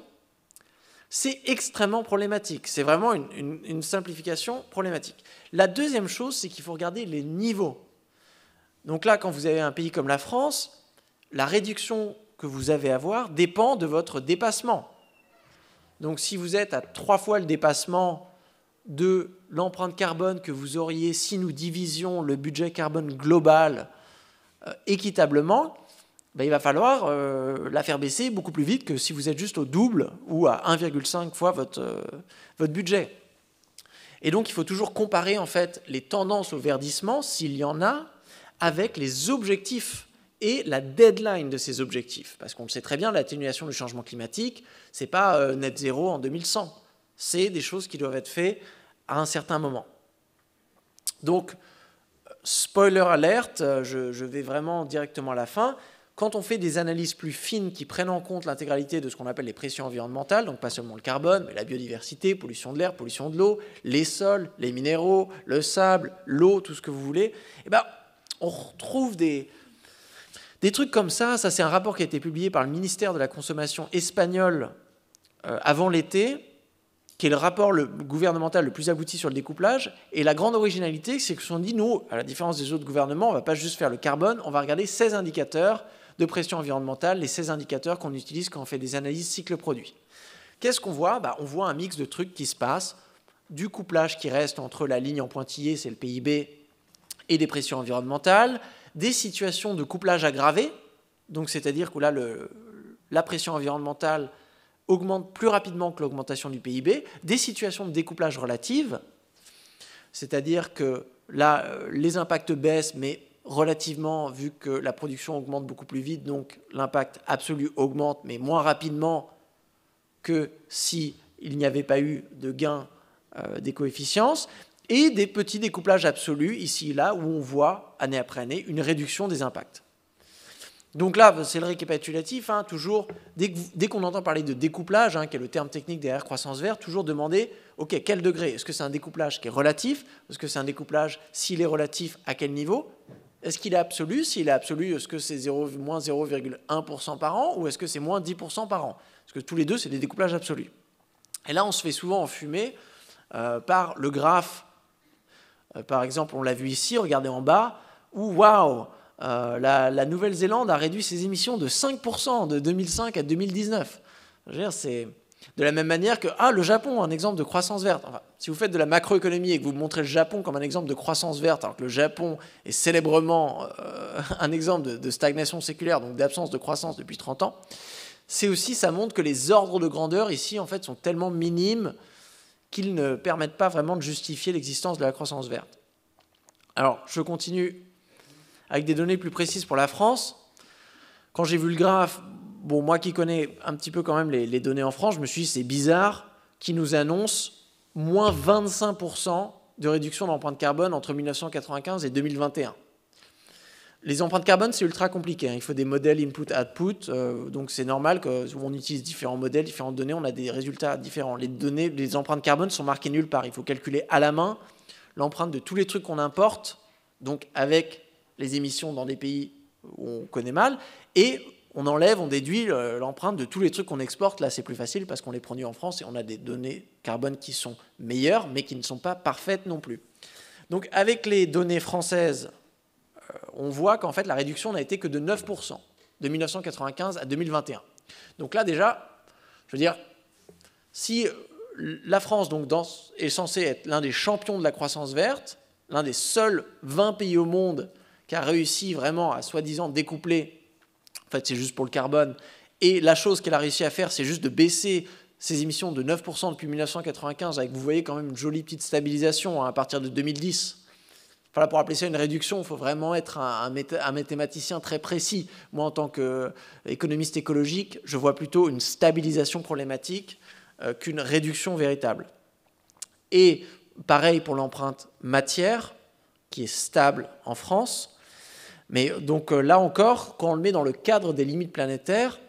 c'est extrêmement problématique. C'est vraiment une simplification problématique. La deuxième chose, c'est qu'il faut regarder les niveaux. Donc là, quand vous avez un pays comme la France, la réduction que vous avez à avoir dépend de votre dépassement. Donc si vous êtes à 3 fois le dépassement de l'empreinte carbone que vous auriez si nous divisions le budget carbone global équitablement, il va falloir la faire baisser beaucoup plus vite que si vous êtes juste au double ou à 1,5 fois votre budget. Et donc il faut toujours comparer en fait les tendances au verdissement, s'il y en a, avec les objectifs et la deadline de ces objectifs. Parce qu'on le sait très bien, l'atténuation du changement climatique, ce n'est pas net zéro en 2100. C'est des choses qui doivent être faites à un certain moment. Donc, spoiler alert, je vais vraiment directement à la fin. Quand on fait des analyses plus fines qui prennent en compte l'intégralité de ce qu'on appelle les pressions environnementales, donc pas seulement le carbone, mais la biodiversité, pollution de l'air, pollution de l'eau, les sols, les minéraux, le sable, l'eau, tout ce que vous voulez, on retrouve des trucs comme ça. Ça, c'est un rapport qui a été publié par le ministère de la Consommation espagnol avant l'été, qui est le rapport gouvernemental le plus abouti sur le découplage. Et la grande originalité, c'est que se sont dit, nous, à la différence des autres gouvernements, on ne va pas juste faire le carbone, on va regarder 16 indicateurs de pression environnementale, les 16 indicateurs qu'on utilise quand on fait des analyses cycle-produit. Qu'est-ce qu'on voit ? On voit un mix de trucs qui se passent, du couplage qui reste entre la ligne en pointillé, c'est le PIB, et des pressions environnementales, des situations de couplage aggravé, donc c'est-à-dire que là, la pression environnementale augmente plus rapidement que l'augmentation du PIB, des situations de découplage relative, c'est-à-dire que là, les impacts baissent, mais relativement, vu que la production augmente beaucoup plus vite, donc l'impact absolu augmente, mais moins rapidement que s'il n'y avait pas eu de gain des coefficients, et des petits découplages absolus, ici et là, où on voit, année après année, une réduction des impacts. Donc là, c'est le récapitulatif, toujours, dès qu'on entend parler de découplage, qui est le terme technique derrière croissance verte, toujours demander, OK, quel degré ? Est-ce que c'est un découplage qui est relatif ? Est-ce que c'est un découplage, s'il est relatif, à quel niveau ? Est-ce qu'il est absolu ? S'il est absolu, est-ce que c'est moins 0,1% par an ou est-ce que c'est moins 10% par an ? Parce que tous les deux, c'est des découplages absolus. Et là, on se fait souvent enfumer par le graphe. Par exemple, on l'a vu ici, regardez en bas, où, waouh, la Nouvelle-Zélande a réduit ses émissions de 5% de 2005 à 2019. Je veux dire, c'est de la même manière que le Japon, un exemple de croissance verte. Enfin, si vous faites de la macroéconomie et que vous montrez le Japon comme un exemple de croissance verte, alors que le Japon est célèbrement un exemple de stagnation séculaire, donc d'absence de croissance depuis 30 ans, c'est aussi, ça montre que les ordres de grandeur ici, en fait, sont tellement minimes qu'ils ne permettent pas vraiment de justifier l'existence de la croissance verte. Alors, je continue avec des données plus précises pour la France. Quand j'ai vu le graphe, moi qui connais un petit peu quand même les données en France, je me suis dit, c'est bizarre qu'ils nous annoncent moins 25% de réduction d'empreinte carbone entre 1995 et 2021. Les empreintes carbone, c'est ultra compliqué. Il faut des modèles input-output, donc c'est normal qu'on utilise différents modèles, différentes données, on a des résultats différents. Les empreintes carbone sont marquées nulle part. Il faut calculer à la main l'empreinte de tous les trucs qu'on importe, donc avec les émissions dans des pays où on connaît mal, et on déduit l'empreinte de tous les trucs qu'on exporte. Là, c'est plus facile parce qu'on les produit en France et on a des données carbone qui sont meilleures, mais qui ne sont pas parfaites non plus. Donc avec les données françaises, on voit qu'en fait la réduction n'a été que de 9% de 1995 à 2021. Donc là déjà, je veux dire, si la France donc, est censée être l'un des champions de la croissance verte, l'un des seuls 20 pays au monde qui a réussi vraiment à soi-disant découpler, en fait c'est juste pour le carbone, et la chose qu'elle a réussi à faire, c'est juste de baisser ses émissions de 9% depuis 1995, avec, vous voyez, quand même une jolie petite stabilisation à partir de 2010. Enfin, pour appeler ça une réduction, il faut vraiment être un mathématicien très précis. Moi, en tant qu'économiste écologique, je vois plutôt une stabilisation problématique qu'une réduction véritable. Et pareil pour l'empreinte matière, qui est stable en France. Mais donc là encore, quand on le met dans le cadre des limites planétaires,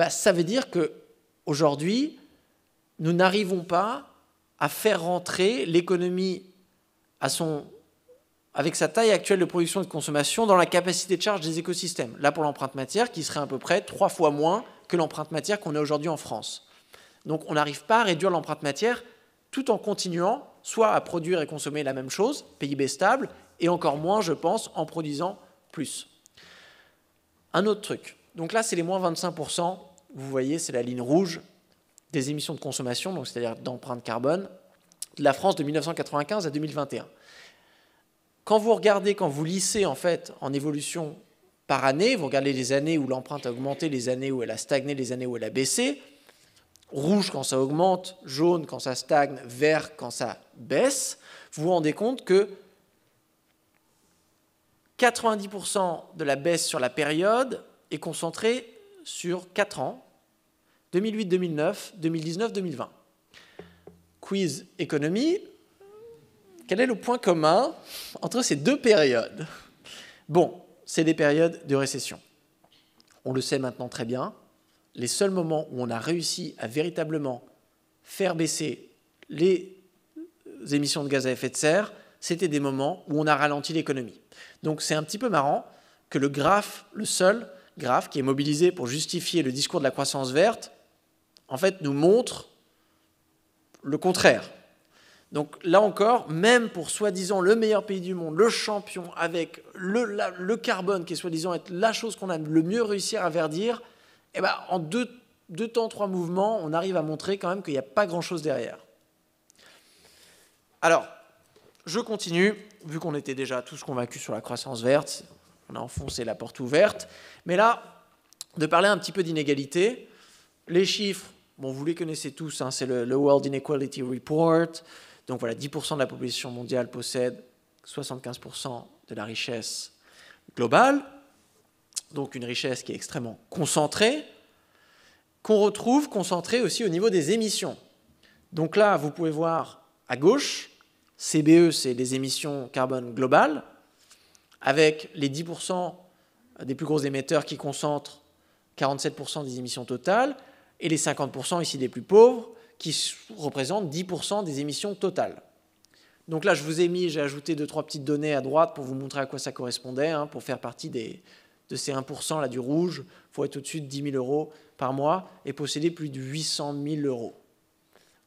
ça veut dire qu'aujourd'hui, nous n'arrivons pas à faire rentrer l'économie avec sa taille actuelle de production et de consommation dans la capacité de charge des écosystèmes. Là, pour l'empreinte matière, qui serait à peu près 3 fois moins que l'empreinte matière qu'on a aujourd'hui en France. Donc on n'arrive pas à réduire l'empreinte matière tout en continuant soit à produire et consommer la même chose, PIB stable, et encore moins, je pense, en produisant plus. Un autre truc. Donc là, c'est les moins 25%. Vous voyez, c'est la ligne rouge des émissions de consommation, donc c'est-à-dire d'empreinte carbone, de la France de 1995 à 2021. Quand vous lissez en fait en évolution par année, vous regardez les années où l'empreinte a augmenté, les années où elle a stagné, les années où elle a baissé, rouge quand ça augmente, jaune quand ça stagne, vert quand ça baisse, vous vous rendez compte que 90% de la baisse sur la période est concentrée sur 4 ans, 2008-2009, 2019-2020. Quiz économie. Quel est le point commun entre ces deux périodes? Bon, c'est des périodes de récession. On le sait maintenant très bien. Les seuls moments où on a réussi à véritablement faire baisser les émissions de gaz à effet de serre, c'était des moments où on a ralenti l'économie. Donc c'est un petit peu marrant que le seul graphe qui est mobilisé pour justifier le discours de la croissance verte, en fait, nous montre le contraire. Donc là encore, même pour soi-disant le meilleur pays du monde, le champion, avec le carbone qui est soi-disant être la chose qu'on a le mieux réussi à verdir, en deux temps, 3 mouvements, on arrive à montrer quand même qu'il n'y a pas grand-chose derrière. Alors, je continue, vu qu'on était déjà tous convaincus sur la croissance verte, on a enfoncé la porte ouverte, mais là, de parler un petit peu d'inégalité, les chiffres, bon, vous les connaissez tous, hein, c'est le World Inequality Report. Donc voilà, 10% de la population mondiale possède 75% de la richesse globale, donc une richesse qui est extrêmement concentrée, qu'on retrouve concentrée aussi au niveau des émissions. Donc là, vous pouvez voir à gauche, CBE, c'est les émissions carbone globales, avec les 10% des plus gros émetteurs qui concentrent 47% des émissions totales, et les 50% ici des plus pauvres, qui représentent 10% des émissions totales. Donc là, j'ai ajouté 2-3 petites données à droite pour vous montrer à quoi ça correspondait. Hein, pour faire partie de ces 1% là, du rouge, il faut être au-dessus de 10 000 euros par mois et posséder plus de 800 000 euros.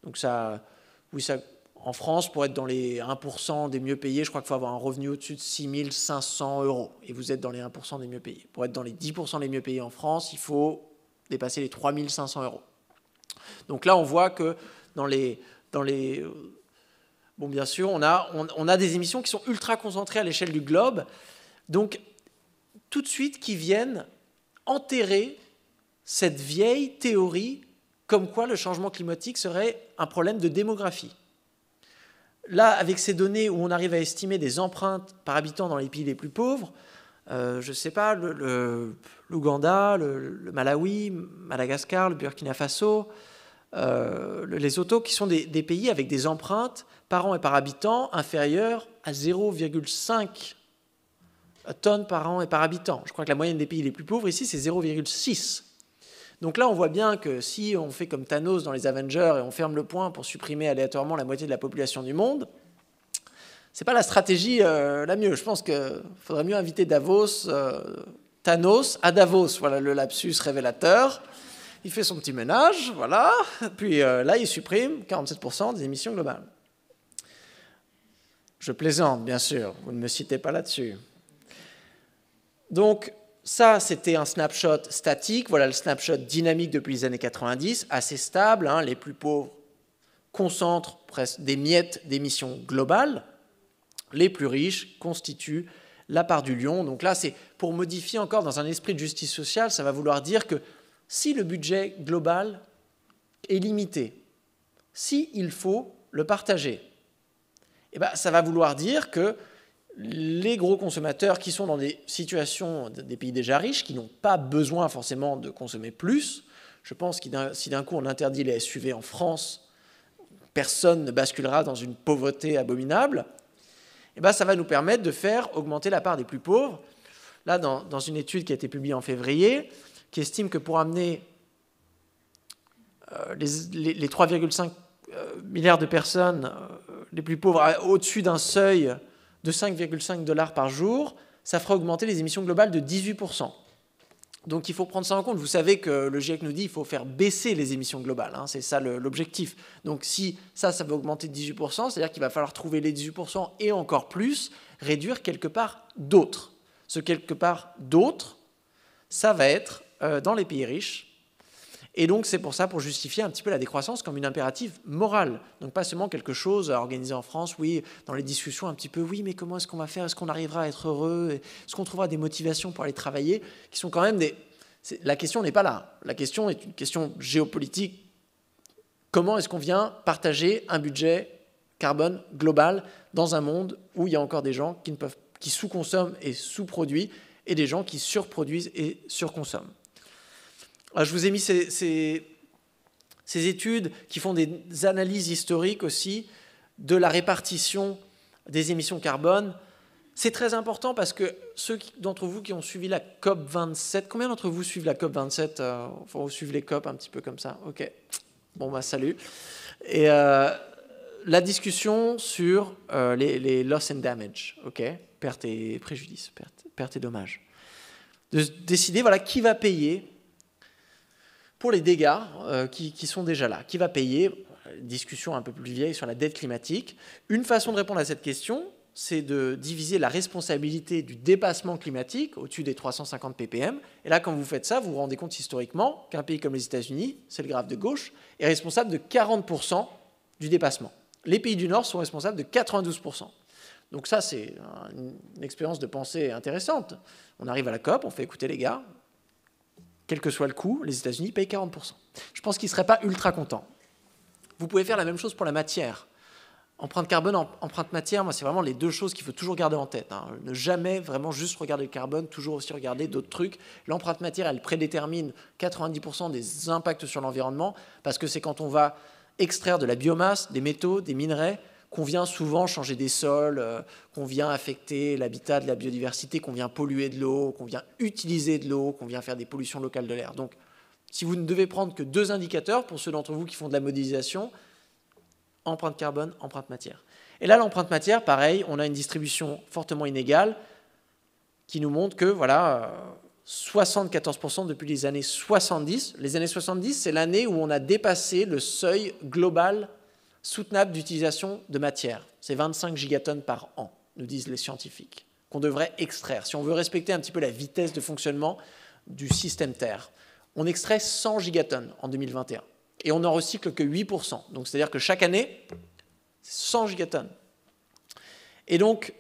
Donc en France, pour être dans les 1% des mieux payés, je crois qu'il faut avoir un revenu au-dessus de 6 500 euros. Et vous êtes dans les 1% des mieux payés. Pour être dans les 10% des mieux payés en France, il faut dépasser les 3 500 euros. Donc là, on voit que bon, bien sûr, on a des émissions qui sont ultra concentrées à l'échelle du globe, donc tout de suite qui viennent enterrer cette vieille théorie comme quoi le changement climatique serait un problème de démographie. Là, avec ces données où on arrive à estimer des empreintes par habitant dans les pays les plus pauvres, je ne sais pas, l'Ouganda, le Malawi, Madagascar, le Burkina Faso, les Lesotho, qui sont des pays avec des empreintes par an et par habitant inférieures à 0,5 tonnes par an et par habitant. Je crois que la moyenne des pays les plus pauvres ici, c'est 0,6. Donc là, on voit bien que si on fait comme Thanos dans les Avengers et on ferme le poing pour supprimer aléatoirement la moitié de la population du monde, c'est pas la stratégie la mieux. Je pense qu'il faudrait mieux inviter Thanos à Davos. Voilà le lapsus révélateur. Il fait son petit ménage, voilà. Puis là, il supprime 47% des émissions globales. Je plaisante, bien sûr, vous ne me citez pas là-dessus. Donc, ça, c'était un snapshot statique. Voilà le snapshot dynamique depuis les années 90, assez stable. Hein, les plus pauvres concentrent presque des miettes d'émissions globales. Les plus riches constituent la part du lion. Donc là, c'est pour modifier encore dans un esprit de justice sociale, ça va vouloir dire que si le budget global est limité, s'il faut le partager, eh ben, ça va vouloir dire que les gros consommateurs qui sont dans des situations des pays déjà riches, qui n'ont pas besoin forcément de consommer plus, je pense que si d'un coup on interdit les SUV en France, personne ne basculera dans une pauvreté abominable, eh ben, ça va nous permettre de faire augmenter la part des plus pauvres. Là, dans une étude qui a été publiée en février, qui estime que pour amener les 3,5 milliards de personnes les plus pauvres au-dessus d'un seuil de 5,5 $ par jour, ça fera augmenter les émissions globales de 18%. Donc il faut prendre ça en compte. Vous savez que le GIEC nous dit qu'il faut faire baisser les émissions globales. Hein, c'est ça l'objectif. Donc si ça va augmenter de 18%, c'est-à-dire qu'il va falloir trouver les 18% et encore plus, réduire quelque part d'autres. Ce quelque part d'autre, ça va être dans les pays riches. Et donc c'est pour ça, pour justifier un petit peu la décroissance comme une impérative morale. Donc pas seulement quelque chose organisé en France, oui, dans les discussions un petit peu, oui, mais comment est-ce qu'on va faire? Est-ce qu'on arrivera à être heureux? Est-ce qu'on trouvera des motivations pour aller travailler? Qui sont quand même des... La question n'est pas là. La question est une question géopolitique. Comment est-ce qu'on vient partager un budget carbone global dans un monde où il y a encore des gens qui sous-consomment et sous-produisent et des gens qui surproduisent et surconsomment? Je vous ai mis ces études qui font des analyses historiques aussi de la répartition des émissions carbone. C'est très important parce que ceux d'entre vous qui ont suivi la COP27, combien d'entre vous suivent la COP27? Enfin, vous suivez les COP un petit peu comme ça. Ok. Bon, bah, salut. Et la discussion sur les loss and damage, ok, perte et préjudice, perte et dommages. De décider, voilà, qui va payer pour les dégâts qui sont déjà là. Qui va payer? Discussion un peu plus vieille sur la dette climatique. Une façon de répondre à cette question, c'est de diviser la responsabilité du dépassement climatique au-dessus des 350 ppm. Et là, quand vous faites ça, vous vous rendez compte historiquement qu'un pays comme les États-Unis, c'est le graphe de gauche, est responsable de 40% du dépassement. Les pays du Nord sont responsables de 92%. Donc ça, c'est une expérience de pensée intéressante. On arrive à la COP, on fait écouter les gars, quel que soit le coût, les États-Unis payent 40%. Je pense qu'ils ne seraient pas ultra contents. Vous pouvez faire la même chose pour la matière. Empreinte carbone, empreinte matière, moi, c'est vraiment les deux choses qu'il faut toujours garder en tête. Hein. Ne jamais vraiment juste regarder le carbone, toujours aussi regarder d'autres trucs. L'empreinte matière, elle prédétermine 90% des impacts sur l'environnement, parce que c'est quand on va extraire de la biomasse, des métaux, des minerais, qu'on vient souvent changer des sols, qu'on vient affecter l'habitat de la biodiversité, qu'on vient polluer de l'eau, qu'on vient utiliser de l'eau, qu'on vient faire des pollutions locales de l'air. Donc, si vous ne devez prendre que 2 indicateurs, pour ceux d'entre vous qui font de la modélisation, empreinte carbone, empreinte matière. Et là, l'empreinte matière, pareil, on a une distribution fortement inégale qui nous montre que, voilà, 74% depuis les années 70. Les années 70, c'est l'année où on a dépassé le seuil global soutenable d'utilisation de matière. C'est 25 gigatonnes par an, nous disent les scientifiques, qu'on devrait extraire. Si on veut respecter un petit peu la vitesse de fonctionnement du système Terre, on extrait 100 gigatonnes en 2021 et on n'en recycle que 8%. Donc c'est-à-dire que chaque année, c'est 100 gigatonnes. Et donc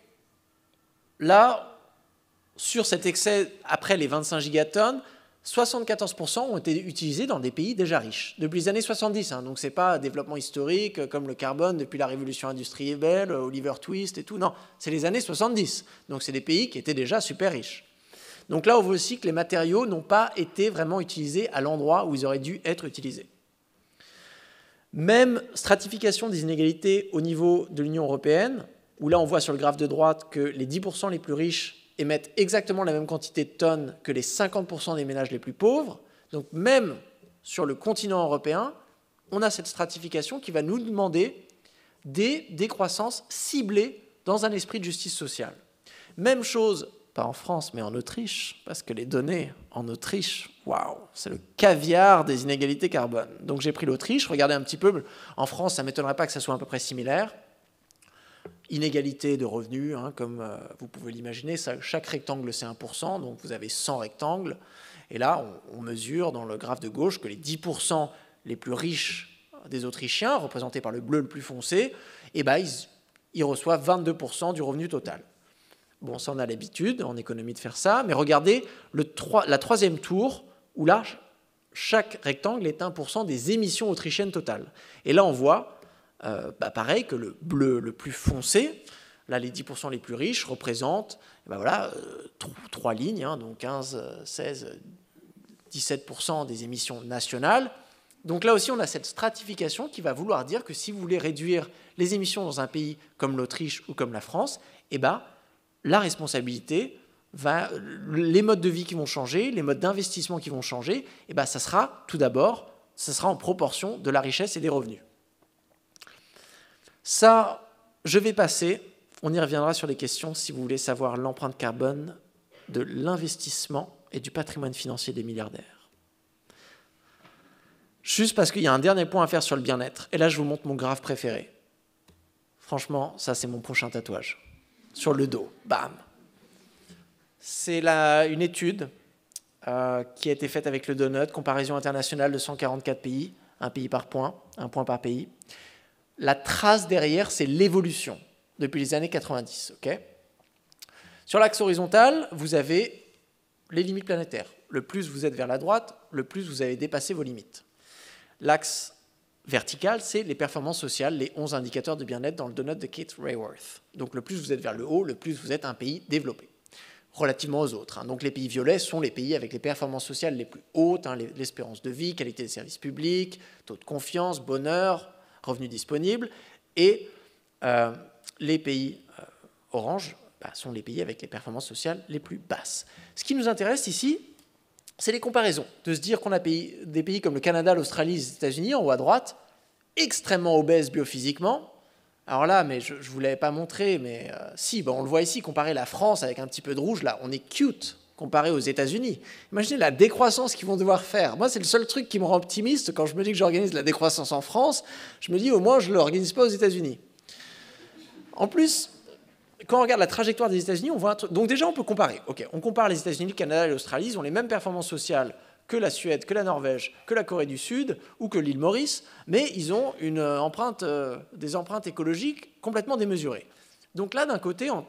là, sur cet excès, après les 25 gigatonnes, 74% ont été utilisés dans des pays déjà riches, depuis les années 70. Hein, donc ce n'est pas un développement historique comme le carbone depuis la révolution industrielle, Oliver Twist et tout. Non, c'est les années 70. Donc c'est des pays qui étaient déjà super riches. Donc là, on voit aussi que les matériaux n'ont pas été vraiment utilisés à l'endroit où ils auraient dû être utilisés. Même stratification des inégalités au niveau de l'Union européenne, où là on voit sur le graphe de droite que les 10% les plus riches émettent exactement la même quantité de tonnes que les 50% des ménages les plus pauvres. Donc même sur le continent européen, on a cette stratification qui va nous demander des décroissances ciblées dans un esprit de justice sociale. Même chose, pas en France, mais en Autriche, parce que les données en Autriche, waouh, c'est le caviar des inégalités carbone. Donc j'ai pris l'Autriche, regardez un petit peu, en France, ça ne m'étonnerait pas que ça soit à peu près similaire. inégalité de revenus, hein, comme vous pouvez l'imaginer. Chaque rectangle, c'est 1%, donc vous avez 100 rectangles. Et là, on mesure dans le graphe de gauche que les 10% les plus riches des Autrichiens, représentés par le bleu le plus foncé, eh ben, ils reçoivent 22% du revenu total. Bon, ça, on a l'habitude en économie de faire ça, mais regardez la troisième tour, où là, chaque rectangle est 1% des émissions autrichiennes totales. Et là, on voit, pareil, que le bleu le plus foncé, là, les 10% les plus riches représentent voilà, 3 lignes, hein, donc 15, 16, 17% des émissions nationales. Donc là aussi, on a cette stratification qui va vouloir dire que si vous voulez réduire les émissions dans un pays comme l'Autriche ou comme la France, eh ben, la responsabilité, les modes de vie qui vont changer, les modes d'investissement qui vont changer, eh ben, ça sera tout d'abord, ça sera en proportion de la richesse et des revenus. Ça, je vais passer, on y reviendra sur les questions si vous voulez savoir l'empreinte carbone de l'investissement et du patrimoine financier des milliardaires. Juste parce qu'il y a un dernier point à faire sur le bien-être. Et là, je vous montre mon graphe préféré. Franchement, ça, c'est mon prochain tatouage. Sur le dos. Bam. C'est une étude qui a été faite avec le Donut, comparaison internationale de 144 pays, un pays par point, un point par pays. La trace derrière, c'est l'évolution depuis les années 90. Okay, sur l'axe horizontal, vous avez les limites planétaires. Le plus vous êtes vers la droite, le plus vous avez dépassé vos limites. L'axe vertical, c'est les performances sociales, les 11 indicateurs de bien-être dans le donut de Kate Raworth. Donc le plus vous êtes vers le haut, le plus vous êtes un pays développé, relativement aux autres. Donc les pays violets sont les pays avec les performances sociales les plus hautes, l'espérance de vie, qualité des services publics, taux de confiance, bonheur, revenus disponibles. Et les pays orange sont les pays avec les performances sociales les plus basses. Ce qui nous intéresse ici, c'est les comparaisons. De se dire qu'on a des pays comme le Canada, l'Australie, les États-Unis, en haut à droite, extrêmement obèses biophysiquement. Alors là, mais je ne vous l'avais pas montré, mais on le voit ici, comparer la France avec un petit peu de rouge, là, on est cute comparé aux États-Unis. Imaginez la décroissance qu'ils vont devoir faire. Moi, c'est le seul truc qui me rend optimiste quand je me dis que j'organise la décroissance en France. Je me dis, au moins, je ne l'organise pas aux États-Unis. En plus, quand on regarde la trajectoire des États-Unis, on voit un truc. Donc déjà, on peut comparer. Okay, on compare les États-Unis, le Canada et l'Australie. Ils ont les mêmes performances sociales que la Suède, que la Norvège, que la Corée du Sud ou que l'île Maurice, mais ils ont des empreintes écologiques complètement démesurées. Donc là, d'un côté, en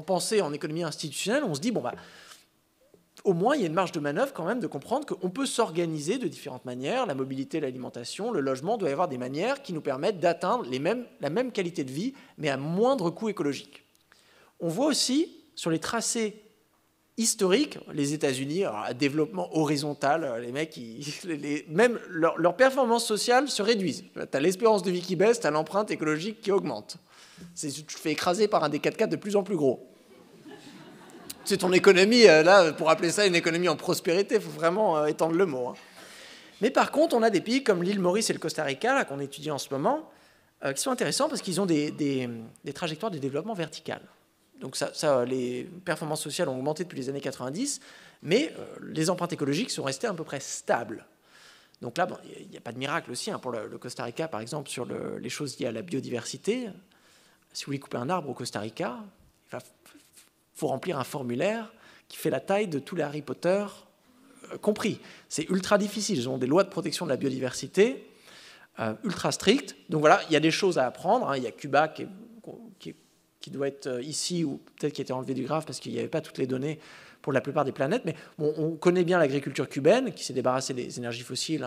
pensée en économie institutionnelle, on se dit, au moins, il y a une marge de manœuvre quand même de comprendre qu'on peut s'organiser de différentes manières. La mobilité, l'alimentation, le logement, doit y avoir des manières qui nous permettent d'atteindre la même qualité de vie, mais à moindre coût écologique. On voit aussi, sur les tracés historiques, les États-Unis, à développement horizontal, les mecs, même leurs performances sociales se réduisent. Tu as l'espérance de vie qui baisse, tu as l'empreinte écologique qui augmente. Tu te fais écraser par un des 4x4 de plus en plus gros. C'est ton économie, là, pour appeler ça une économie en prospérité, il faut vraiment étendre le mot. Hein. Mais par contre, on a des pays comme l'île Maurice et le Costa Rica, là, qu'on étudie en ce moment, qui sont intéressants parce qu'ils ont des trajectoires de développement verticales. Donc les performances sociales ont augmenté depuis les années 90, mais les empreintes écologiques sont restées à peu près stables. Donc là, il n'y a pas de miracle aussi, hein, pour le Costa Rica, par exemple, sur les choses liées à la biodiversité. Si vous voulez couper un arbre au Costa Rica, il faut remplir un formulaire qui fait la taille de tous les Harry Potter compris. C'est ultra difficile. Ils ont des lois de protection de la biodiversité ultra strictes. Donc voilà, il y a des choses à apprendre. Hein. Il y a Cuba qui doit être ici, ou peut-être qui a été enlevé du graphe parce qu'il n'y avait pas toutes les données pour la plupart des planètes. Mais bon, on connaît bien l'agriculture cubaine qui s'est débarrassée des énergies fossiles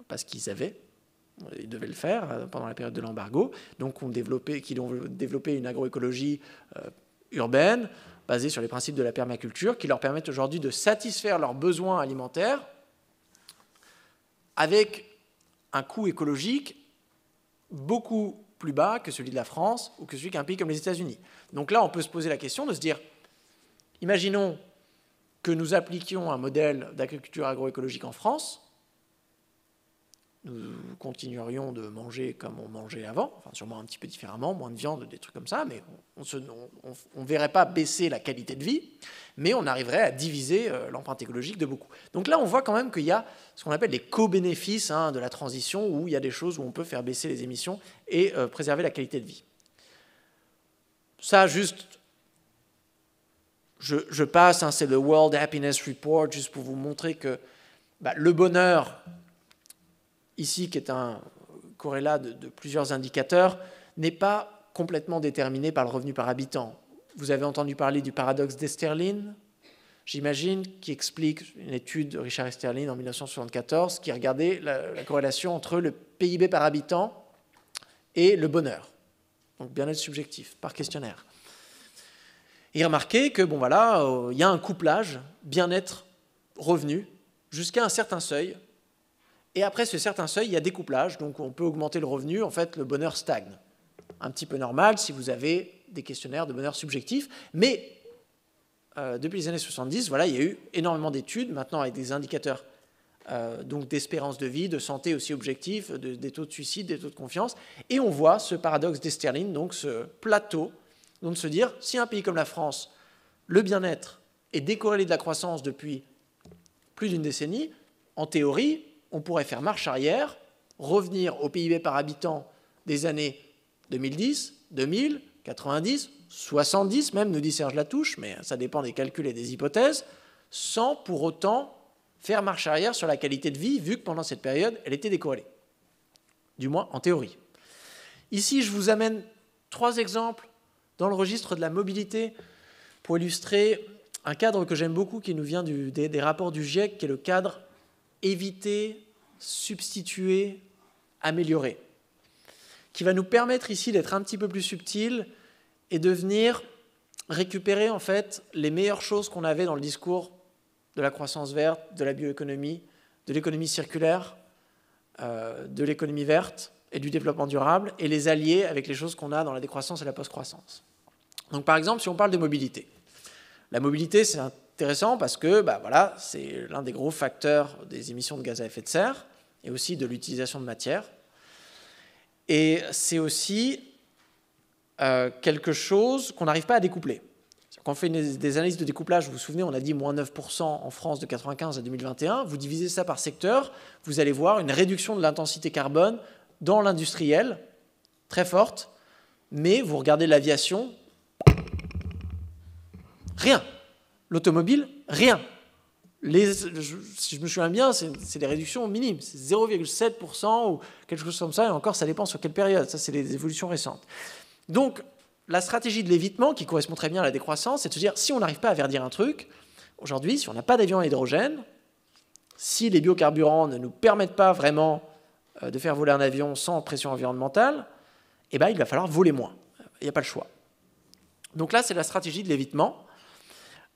parce qu'ils devaient le faire pendant la période de l'embargo. Donc, qui ont développé une agroécologie urbaine, basée sur les principes de la permaculture, qui leur permettent aujourd'hui de satisfaire leurs besoins alimentaires avec un coût écologique beaucoup plus bas que celui de la France ou que celui qu'un pays comme les États-Unis. Donc là, on peut se poser la question de se dire, imaginons que nous appliquions un modèle d'agriculture agroécologique en France, nous continuerions de manger comme on mangeait avant, enfin sûrement un petit peu différemment, moins de viande, des trucs comme ça, mais on ne verrait pas baisser la qualité de vie, mais on arriverait à diviser l'empreinte écologique de beaucoup. Donc là, on voit quand même qu'il y a ce qu'on appelle les co-bénéfices de la transition, où il y a des choses où on peut faire baisser les émissions et préserver la qualité de vie. ça, juste, je passe, hein, c'est le World Happiness Report, juste pour vous montrer que le bonheur, ici, qui est un corrélat de plusieurs indicateurs, n'est pas complètement déterminé par le revenu par habitant. Vous avez entendu parler du paradoxe d'Esterlin, j'imagine, qui explique une étude de Richard Esterlin en 1974, qui regardait la corrélation entre le PIB par habitant et le bonheur. Donc bien-être subjectif, par questionnaire. Et remarquez que, il y a un couplage bien-être-revenu jusqu'à un certain seuil. Et après ce certain seuil, il y a découplage, donc on peut augmenter le revenu, en fait, le bonheur stagne. Un petit peu normal si vous avez des questionnaires de bonheur subjectif, mais depuis les années 70, il y a eu énormément d'études, maintenant avec des indicateurs donc d'espérance de vie, de santé aussi objectifs, des taux de suicide, des taux de confiance, et on voit ce paradoxe d'Esterlin, donc ce plateau, donc de se dire, si un pays comme la France, le bien-être est décorrélé de la croissance depuis plus d'une décennie, en théorie, on pourrait faire marche arrière, revenir au PIB par habitant des années 2010, 2000, 90, 70 même, nous dit Serge Latouche, mais ça dépend des calculs et des hypothèses, sans pour autant faire marche arrière sur la qualité de vie, vu que pendant cette période, elle était décorrélée. Du moins en théorie. Ici, je vous amène 3 exemples dans le registre de la mobilité pour illustrer un cadre que j'aime beaucoup, qui nous vient des rapports du GIEC, qui est le cadre éviter, substituer, améliorer, qui va nous permettre ici d'être un petit peu plus subtil et de venir récupérer en fait les meilleures choses qu'on avait dans le discours de la croissance verte, de la bioéconomie, de l'économie circulaire, de l'économie verte et du développement durable, et les allier avec les choses qu'on a dans la décroissance et la post-croissance. Donc par exemple, si on parle de mobilité, la mobilité c'est intéressant parce que c'est l'un des gros facteurs des émissions de gaz à effet de serre et aussi de l'utilisation de matières. Et c'est aussi quelque chose qu'on n'arrive pas à découpler. Quand on fait des analyses de découplage, vous vous souvenez, on a dit moins 9% en France de 1995 à 2021, vous divisez ça par secteur, vous allez voir une réduction de l'intensité carbone dans l'industriel, très forte, mais vous regardez l'aviation, rien. L'automobile, rien. Si je me souviens bien, c'est des réductions minimes, c'est 0,7% ou quelque chose comme ça, et encore ça dépend sur quelle période, ça c'est les évolutions récentes. Donc la stratégie de l'évitement, qui correspond très bien à la décroissance, c'est de se dire, si on n'arrive pas à verdir un truc, aujourd'hui, si on n'a pas d'avion à hydrogène, si les biocarburants ne nous permettent pas vraiment de faire voler un avion sans pression environnementale, il va falloir voler moins. Il n'y a pas le choix. Donc là, c'est la stratégie de l'évitement.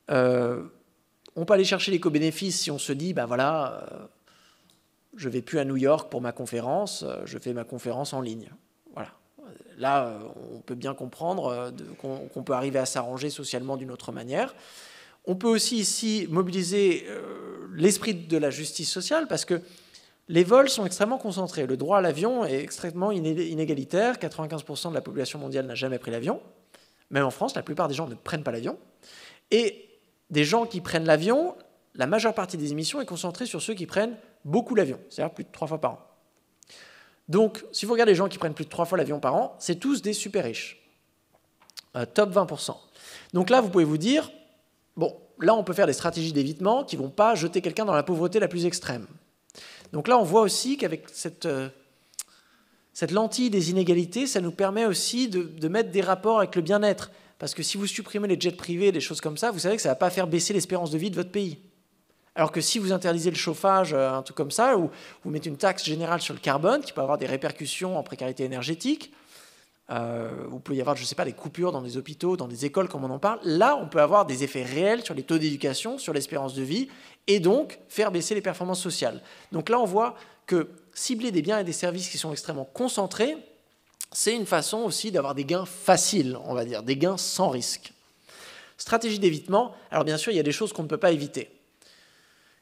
On peut aller chercher l'éco-bénéfice si on se dit, je ne vais plus à New York pour ma conférence, je fais ma conférence en ligne. Voilà. Là, on peut bien comprendre qu'on peut arriver à s'arranger socialement d'une autre manière. On peut aussi ici mobiliser l'esprit de la justice sociale parce que les vols sont extrêmement concentrés. Le droit à l'avion est extrêmement inégalitaire. 95% de la population mondiale n'a jamais pris l'avion. Même en France, la plupart des gens ne prennent pas l'avion. Et des gens qui prennent l'avion, la majeure partie des émissions est concentrée sur ceux qui prennent beaucoup l'avion, c'est-à-dire plus de 3 fois par an. Donc, si vous regardez les gens qui prennent plus de 3 fois l'avion par an, c'est tous des super riches. Top 20%. Donc là, vous pouvez vous dire, là, on peut faire des stratégies d'évitement qui ne vont pas jeter quelqu'un dans la pauvreté la plus extrême. Donc là, on voit aussi qu'avec cette lentille des inégalités, ça nous permet aussi de mettre des rapports avec le bien-être. Parce que si vous supprimez les jets privés, des choses comme ça, vous savez que ça ne va pas faire baisser l'espérance de vie de votre pays. Alors que si vous interdisez le chauffage, un truc comme ça, ou vous mettez une taxe générale sur le carbone, qui peut avoir des répercussions en précarité énergétique, il peut y avoir, des coupures dans des hôpitaux, dans des écoles, comme on en parle, là, on peut avoir des effets réels sur les taux d'éducation, sur l'espérance de vie, et donc faire baisser les performances sociales. Donc là, on voit que cibler des biens et des services qui sont extrêmement concentrés, c'est une façon aussi d'avoir des gains faciles, on va dire, des gains sans risque. Stratégie d'évitement, alors bien sûr, il y a des choses qu'on ne peut pas éviter.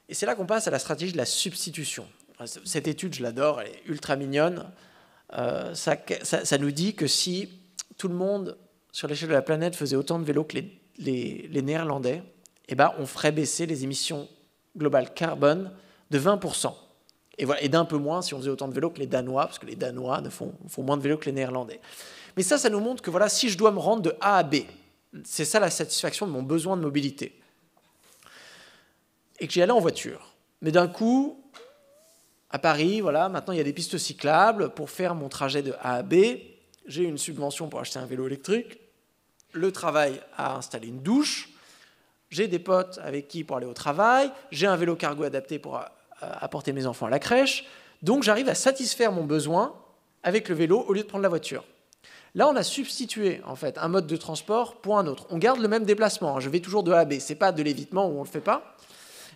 Et c'est là qu'on passe à la stratégie de la substitution. Cette étude, je l'adore, elle est ultra mignonne. Ça nous dit que si tout le monde sur l'échelle de la planète faisait autant de vélos que les Néerlandais, on ferait baisser les émissions globales carbone de 20%. Et d'un peu moins si on faisait autant de vélos que les Danois, parce que les Danois font moins de vélos que les Néerlandais. Mais ça nous montre que voilà, si je dois me rendre de A à B, c'est ça la satisfaction de mon besoin de mobilité. Et que j'y allais en voiture. Mais d'un coup, à Paris, voilà, maintenant il y a des pistes cyclables. Pour faire mon trajet de A à B, j'ai une subvention pour acheter un vélo électrique. Le travail a installé une douche. J'ai des potes avec qui pour aller au travail. J'ai un vélo cargo adapté pour apporter mes enfants à la crèche. Donc j'arrive à satisfaire mon besoin avec le vélo au lieu de prendre la voiture. Là, on a substitué en fait un mode de transport pour un autre. On garde le même déplacement. Je vais toujours de A à B. Ce n'est pas de l'évitement où on ne le fait pas.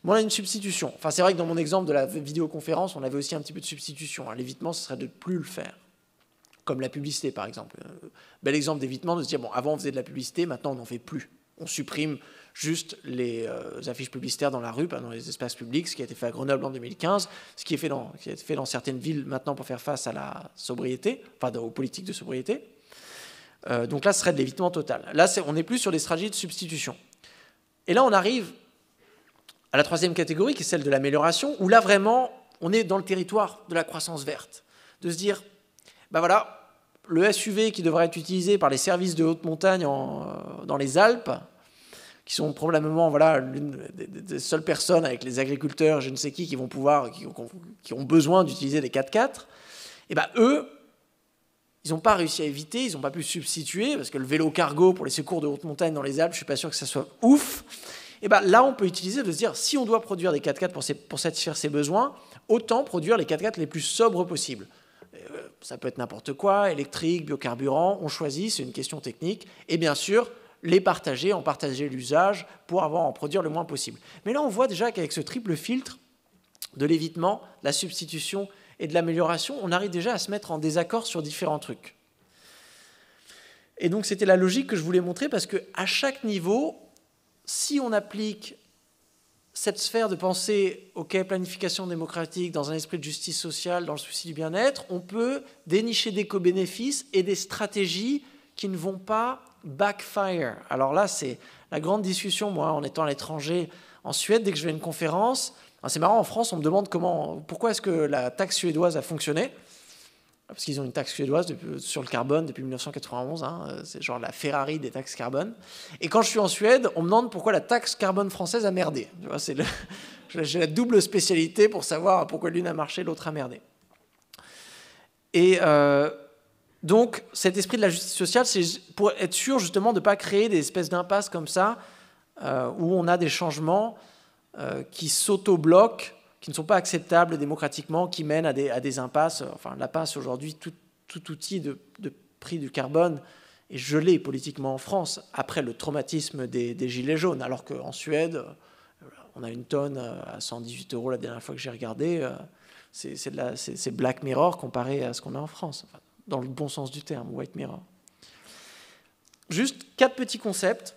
Mais on a une substitution. Enfin, c'est vrai que dans mon exemple de la vidéoconférence, on avait aussi un petit peu de substitution. L'évitement, ce serait de ne plus le faire. Comme la publicité, par exemple. Bel exemple d'évitement, de se dire, bon, avant on faisait de la publicité, maintenant on n'en fait plus. On supprime juste les affiches publicitaires dans la rue, dans les espaces publics, ce qui a été fait à Grenoble en 2015, ce qui est fait dans certaines villes maintenant pour faire face à la sobriété, enfin aux politiques de sobriété. Donc là, ce serait de l'évitement total. Là, on n'est plus sur des stratégies de substitution. Et là, on arrive à la troisième catégorie, qui est celle de l'amélioration, où là, vraiment, on est dans le territoire de la croissance verte. De se dire, ben voilà, le SUV qui devrait être utilisé par les services de haute montagne dans les Alpes, qui sont probablement voilà, l'une des seules personnes avec les agriculteurs, je ne sais qui vont pouvoir, qui ont besoin d'utiliser des 4x4, et ben eux, ils n'ont pas réussi à éviter, ils n'ont pas pu substituer, parce que le vélo cargo pour les secours de haute montagne dans les Alpes, je ne suis pas sûr que ça soit ouf. Et ben là, on peut utiliser de se dire, si on doit produire des 4x4 pour satisfaire ses besoins, autant produire les 4x4 les plus sobres possibles. Ça peut être n'importe quoi, électrique, biocarburant, on choisit, c'est une question technique. Et bien sûr, les partager, en partager l'usage pour en produire le moins possible. Mais là, on voit déjà qu'avec ce triple filtre de l'évitement, la substitution et de l'amélioration, on arrive déjà à se mettre en désaccord sur différents trucs. Et donc, c'était la logique que je voulais montrer parce qu'à chaque niveau, si on applique cette sphère de pensée, OK, planification démocratique, dans un esprit de justice sociale, dans le souci du bien-être, on peut dénicher des co-bénéfices et des stratégies qui ne vont pas backfire. Alors là, c'est la grande discussion, moi, en étant à l'étranger, en Suède, dès que je vais à une conférence, c'est marrant, en France, on me demande pourquoi est-ce que la taxe suédoise a fonctionné. Parce qu'ils ont une taxe suédoise sur le carbone depuis 1991, c'est genre la Ferrari des taxes carbone. Et quand je suis en Suède, on me demande pourquoi la taxe carbone française a merdé. Tu vois, j'ai la double spécialité pour savoir pourquoi l'une a marché, l'autre a merdé. Et donc, cet esprit de la justice sociale, c'est pour être sûr justement de ne pas créer des espèces d'impasses comme ça, où on a des changements qui s'auto-bloquent, qui ne sont pas acceptables démocratiquement, qui mènent à des impasses. Enfin, l'impasse aujourd'hui, tout outil de prix du carbone est gelé politiquement en France, après le traumatisme des gilets jaunes, alors qu'en Suède, on a une tonne à 118 € la dernière fois que j'ai regardé. C'est Black Mirror comparé à ce qu'on a en France, enfin, dans le bon sens du terme, White Mirror. Juste 4 petits concepts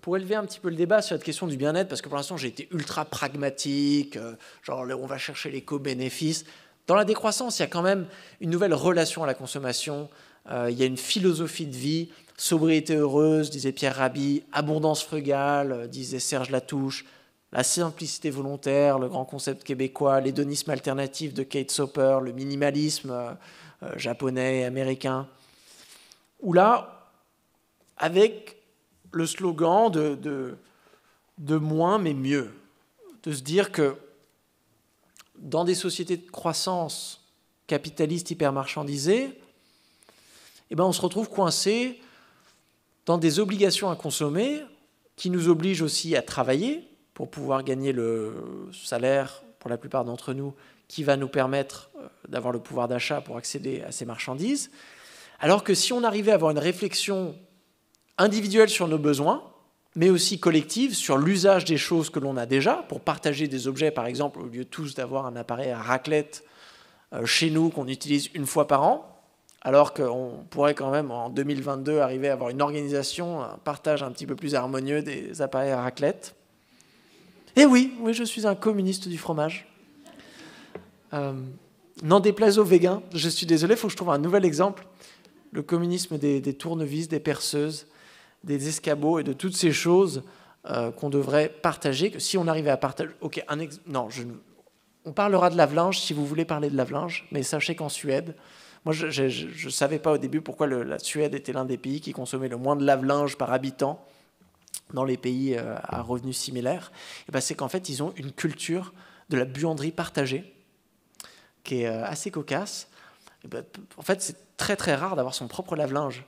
pour élever un petit peu le débat sur cette question du bien-être, parce que pour l'instant, j'ai été ultra pragmatique, genre on va chercher les co-bénéfices. Dans la décroissance, il y a quand même une nouvelle relation à la consommation, il y a une philosophie de vie, sobriété heureuse, disait Pierre Rabhi, abondance frugale, disait Serge Latouche, la simplicité volontaire, le grand concept québécois, l'hédonisme alternatif de Kate Soper, le minimalisme japonais et américain, où là, avec le slogan de moins mais mieux, de se dire que dans des sociétés de croissance capitalistes hypermarchandisées, eh ben on se retrouve coincé dans des obligations à consommer qui nous obligent aussi à travailler pour pouvoir gagner le salaire, pour la plupart d'entre nous, qui va nous permettre d'avoir le pouvoir d'achat pour accéder à ces marchandises. Alors que si on arrivait à avoir une réflexion individuelle sur nos besoins, mais aussi collective sur l'usage des choses que l'on a déjà, pour partager des objets, par exemple, au lieu tous d'avoir un appareil à raclette chez nous qu'on utilise une fois par an, alors qu'on pourrait quand même, en 2022, arriver à avoir une organisation, un partage un petit peu plus harmonieux des appareils à raclette. Et oui, je suis un communiste du fromage. N'en déplaise aux végains, je suis désolé, il faut que je trouve un nouvel exemple. Le communisme des tournevis, des perceuses, des escabeaux et de toutes ces choses qu'on devrait partager, que si on arrivait à partager... Ok, on parlera de lave-linge si vous voulez parler de lave-linge, mais sachez qu'en Suède, Moi, je ne savais pas au début pourquoi la Suède était l'un des pays qui consommait le moins de lave-linge par habitant dans les pays à revenus similaires. Et ben, c'est qu'en fait, ils ont une culture de la buanderie partagée qui est assez cocasse. Et ben, en fait, c'est très très rare d'avoir son propre lave-linge.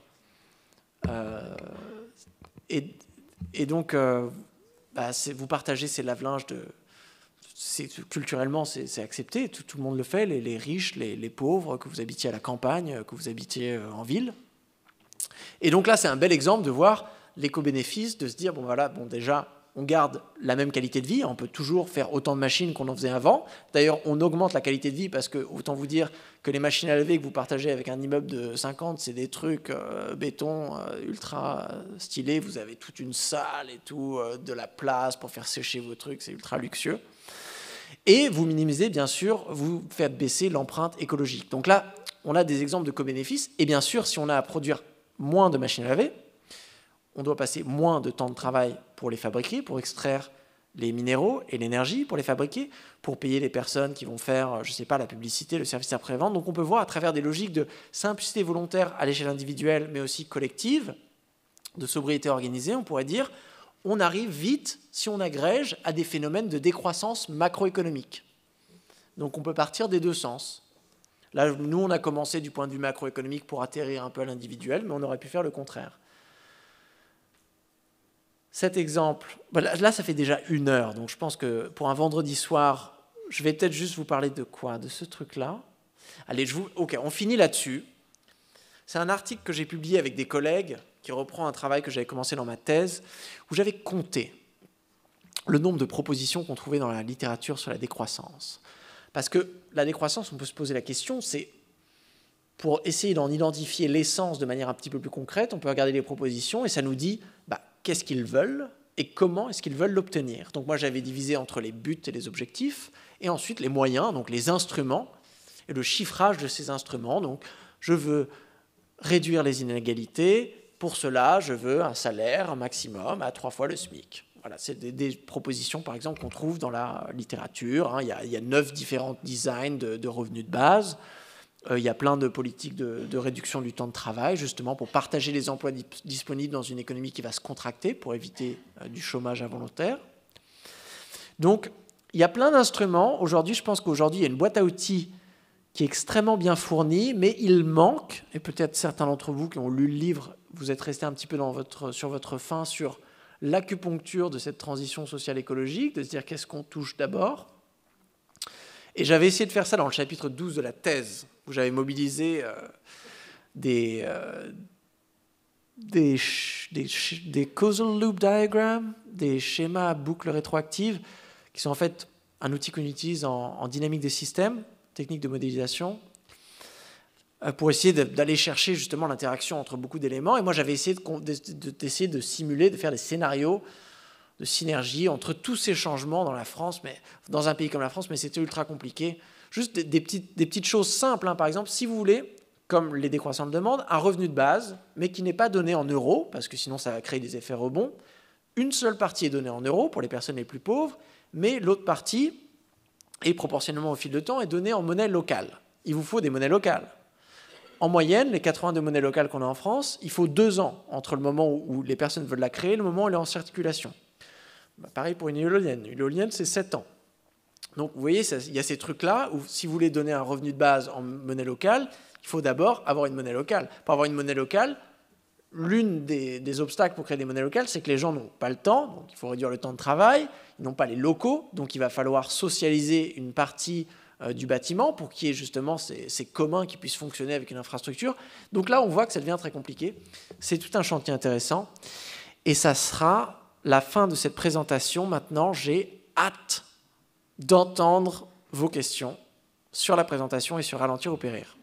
Et donc, vous partagez ces lave-linges culturellement, c'est accepté, tout le monde le fait, les riches, les pauvres, que vous habitiez à la campagne, que vous habitiez en ville. Et donc là, c'est un bel exemple de voir l'éco-bénéfice, de se dire, déjà, on garde la même qualité de vie, on peut toujours faire autant de machines qu'on en faisait avant. D'ailleurs, on augmente la qualité de vie parce que, autant vous dire que les machines à laver que vous partagez avec un immeuble de 50, c'est des trucs béton ultra stylés, vous avez toute une salle et tout, de la place pour faire sécher vos trucs, c'est ultra luxueux. Et vous minimisez, bien sûr, vous faites baisser l'empreinte écologique. Donc là, on a des exemples de co-bénéfices. Et bien sûr, si on a à produire moins de machines à laver, on doit passer moins de temps de travail pour les fabriquer, pour extraire les minéraux et l'énergie pour les fabriquer, pour payer les personnes qui vont faire, je ne sais pas, la publicité, le service après-vente. Donc on peut voir à travers des logiques de simplicité volontaire à l'échelle individuelle, mais aussi collective, de sobriété organisée, on pourrait dire, on arrive vite, si on agrège, à des phénomènes de décroissance macroéconomique. Donc on peut partir des deux sens. Là, nous, on a commencé du point de vue macroéconomique pour atterrir un peu à l'individuel, mais on aurait pu faire le contraire. Cet exemple, là, ça fait déjà 1 heure, donc je pense que pour un vendredi soir, je vais peut-être juste vous parler de quoi? De ce truc-là. Allez, ok, on finit là-dessus. C'est un article que j'ai publié avec des collègues qui reprend un travail que j'avais commencé dans ma thèse, où j'avais compté le nombre de propositions qu'on trouvait dans la littérature sur la décroissance. Parce que la décroissance, on peut se poser la question, c'est pour essayer d'en identifier l'essence de manière un petit peu plus concrète, on peut regarder les propositions et ça nous dit qu'est-ce qu'ils veulent et comment est-ce qu'ils veulent l'obtenir. Donc moi, j'avais divisé entre les buts et les objectifs, et ensuite les moyens, donc les instruments, et le chiffrage de ces instruments. Donc je veux réduire les inégalités, pour cela, je veux un salaire un maximum à 3 fois le SMIC. Voilà, c'est des propositions, par exemple, qu'on trouve dans la littérature. Il y a 9 différents designs de revenus de base. Il y a plein de politiques de réduction du temps de travail, justement, pour partager les emplois disponibles dans une économie qui va se contracter, pour éviter du chômage involontaire. Donc, il y a plein d'instruments. Aujourd'hui, je pense qu'aujourd'hui, il y a une boîte à outils qui est extrêmement bien fournie, mais il manque, et peut-être certains d'entre vous qui ont lu le livre, vous êtes restés un petit peu sur votre faim sur l'acupuncture de cette transition sociale écologique, de se dire qu'est-ce qu'on touche d'abord. Et j'avais essayé de faire ça dans le chapitre 12 de la thèse, où j'avais mobilisé des causal loop diagrams, des schémas à boucles rétroactives, qui sont en fait un outil qu'on utilise en dynamique des systèmes, technique de modélisation, pour essayer d'aller chercher justement l'interaction entre beaucoup d'éléments. Et moi, j'avais essayé d'essayer de simuler, de faire des scénarios de synergie entre tous ces changements dans la France, mais dans un pays comme la France, mais c'était ultra compliqué. Juste des petites choses simples, hein. Par exemple, si vous voulez, comme les décroissants le demandent, un revenu de base, mais qui n'est pas donné en euros, parce que sinon ça va créer des effets rebonds. Une seule partie est donnée en euros pour les personnes les plus pauvres, mais l'autre partie, et proportionnellement au fil de temps, est donnée en monnaie locale. Il vous faut des monnaies locales. En moyenne, les 82 monnaies locales qu'on a en France, il faut 2 ans entre le moment où les personnes veulent la créer et le moment où elle est en circulation. Pareil pour une éolienne. Une éolienne, c'est 7 ans. Donc, vous voyez, il y a ces trucs-là où, si vous voulez donner un revenu de base en monnaie locale, il faut d'abord avoir une monnaie locale. Pour avoir une monnaie locale, l'une des obstacles pour créer des monnaies locales, c'est que les gens n'ont pas le temps, donc il faut réduire le temps de travail, ils n'ont pas les locaux, donc il va falloir socialiser une partie du bâtiment pour qu'il y ait justement ces communs qui puissent fonctionner avec une infrastructure. Donc là, on voit que ça devient très compliqué. C'est tout un chantier intéressant. Et ça sera la fin de cette présentation. Maintenant, j'ai hâte d'entendre vos questions sur la présentation et sur Ralentir ou Périr.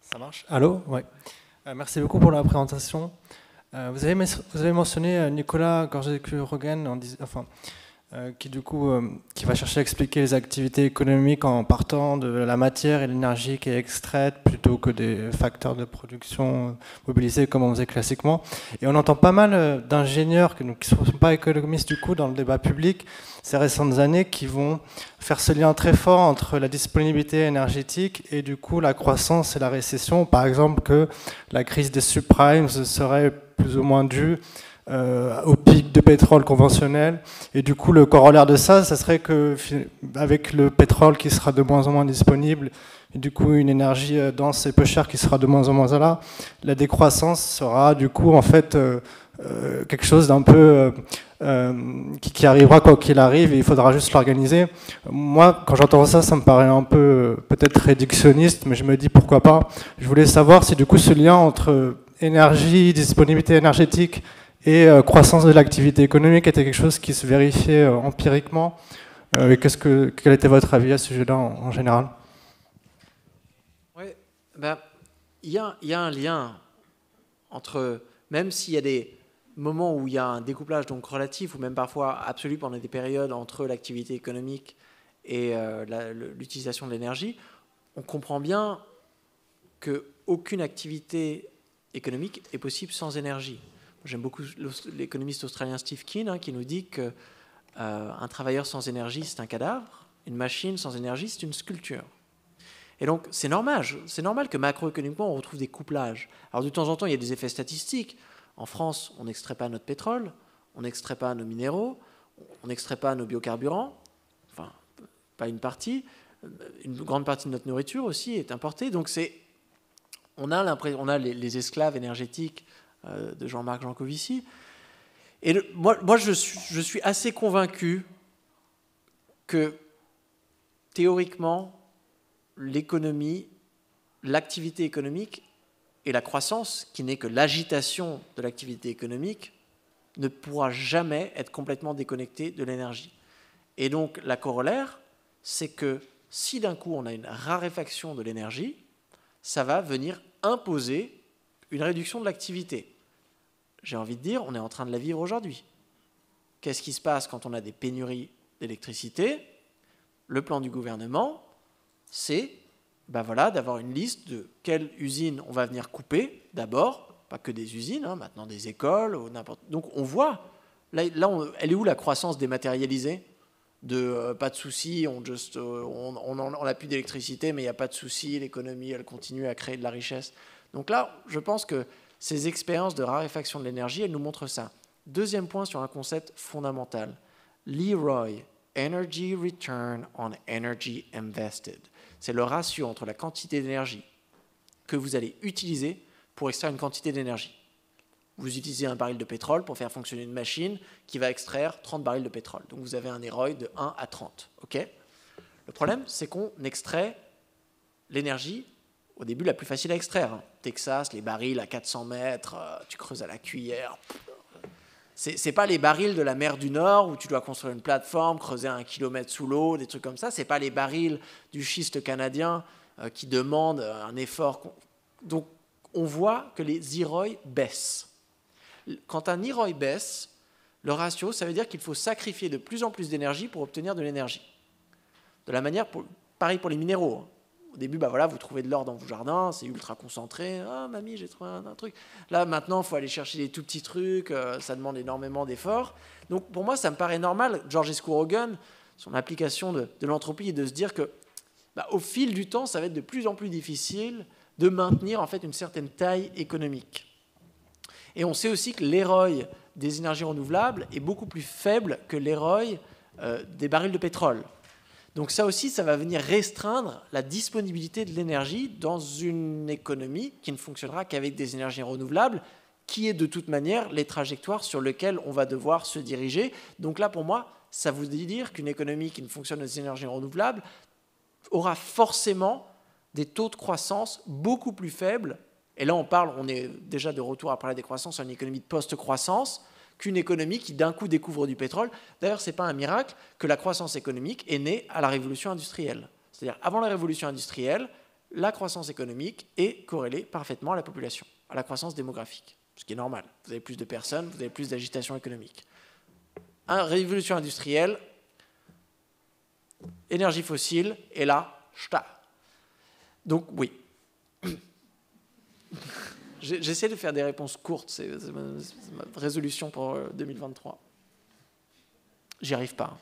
Ça marche? Allô? Ouais. Merci beaucoup pour la présentation. Vous avez mentionné Nicolas Gorgecu-Roegen qui va chercher à expliquer les activités économiques en partant de la matière et l'énergie qui est extraite plutôt que des facteurs de production mobilisés comme on faisait classiquement. Et on entend pas mal d'ingénieurs qui ne sont pas économistes du coup dans le débat public ces récentes années qui vont faire ce lien très fort entre la disponibilité énergétique et du coup la croissance et la récession. Par exemple que la crise des subprimes serait plus ou moins due au pic de pétrole conventionnel. Et du coup, le corollaire de ça, ça serait que avec le pétrole qui sera de moins en moins disponible, et du coup une énergie dense et peu chère qui sera de moins en moins là, la décroissance sera du coup en fait quelque chose d'un peu qui arrivera quoi qu'il arrive et il faudra juste l'organiser. Moi, quand j'entends ça, ça me paraît un peu peut-être réductionniste, mais je me dis pourquoi pas. Je voulais savoir si du coup ce lien entre énergie, disponibilité énergétique et croissance de l'activité économique était quelque chose qui se vérifiait empiriquement. Et quel était votre avis à ce sujet-là en général? Oui, il y a un lien entre, même s'il y a des moments où il y a un découplage donc relatif, ou même parfois absolu pendant des périodes entre l'activité économique et l'utilisation de l'énergie, on comprend bien qu'aucune activité économique est possible sans énergie. J'aime beaucoup l'économiste australien Steve Keen qui nous dit qu'un travailleur sans énergie, c'est un cadavre, une machine sans énergie, c'est une sculpture. Et donc, c'est normal que macroéconomiquement, on retrouve des couplages. Alors, de temps en temps, il y a des effets statistiques. En France, on n'extrait pas notre pétrole, on n'extrait pas nos minéraux, on n'extrait pas nos biocarburants, enfin, pas une partie. Une grande partie de notre nourriture aussi est importée. Donc, on a les esclaves énergétiques de Jean-Marc Jancovici. Et moi je suis assez convaincu que théoriquement, l'économie, l'activité économique et la croissance, qui n'est que l'agitation de l'activité économique, ne pourra jamais être complètement déconnectée de l'énergie. Et donc la corollaire, c'est que si d'un coup on a une raréfaction de l'énergie, ça va venir imposer une réduction de l'activité. J'ai envie de dire, on est en train de la vivre aujourd'hui. Qu'est-ce qui se passe quand on a des pénuries d'électricité? Le plan du gouvernement, c'est d'avoir une liste de quelles usines on va venir couper, d'abord, pas que des usines, maintenant des écoles, ou n'importe. Donc on voit, là elle est où la croissance dématérialisée? Pas de souci, on n'a plus d'électricité, mais il n'y a pas de souci, l'économie, elle continue à créer de la richesse. Donc là, je pense que ces expériences de raréfaction de l'énergie, elles nous montrent ça. Deuxième point sur un concept fondamental. Leroy, Energy Return on Energy Invested. C'est le ratio entre la quantité d'énergie que vous allez utiliser pour extraire une quantité d'énergie. Vous utilisez un baril de pétrole pour faire fonctionner une machine qui va extraire 30 barils de pétrole. Donc vous avez un ROI de 1 à 30. Okay? Le problème, c'est qu'on extrait l'énergie au début la plus facile à extraire. Texas, les barils à 400 mètres, tu creuses à la cuillère. C'est pas les barils de la mer du Nord où tu dois construire une plateforme, creuser 1 kilomètre sous l'eau, des trucs comme ça. C'est pas les barils du schiste canadien qui demandent un effort. Donc on voit que les IROI baissent. Quand un IROI baisse, le ratio, ça veut dire qu'il faut sacrifier de plus en plus d'énergie pour obtenir de l'énergie. De la manière, pareil pour les minéraux. Au début, vous trouvez de l'or dans vos jardins, c'est ultra concentré. Ah, mamie, j'ai trouvé un truc. Là, maintenant, il faut aller chercher des tout petits trucs, ça demande énormément d'efforts. Donc, pour moi, ça me paraît normal, Georges Escourogan, son application de l'entropie, est de se dire que, au fil du temps, ça va être de plus en plus difficile de maintenir en fait une certaine taille économique. Et on sait aussi que l'ROI des énergies renouvelables est beaucoup plus faible que l'ROI des barils de pétrole. Donc ça aussi, ça va venir restreindre la disponibilité de l'énergie dans une économie qui ne fonctionnera qu'avec des énergies renouvelables, qui est de toute manière les trajectoires sur lesquelles on va devoir se diriger. Donc là, pour moi, ça veut dire qu'une économie qui ne fonctionne avec des énergies renouvelables aura forcément des taux de croissance beaucoup plus faibles. Et là, on est déjà de retour après la décroissance à une économie de post-croissance, qu'une économie qui d'un coup découvre du pétrole. D'ailleurs, ce n'est pas un miracle que la croissance économique est née à la révolution industrielle. C'est-à-dire, avant la révolution industrielle, la croissance économique est corrélée parfaitement à la population, à la croissance démographique, ce qui est normal. Vous avez plus de personnes, vous avez plus d'agitation économique. révolution industrielle, énergie fossile, et là, ch'ta. Donc oui. J'essaie de faire des réponses courtes, c'est ma résolution pour 2023. J'y arrive pas.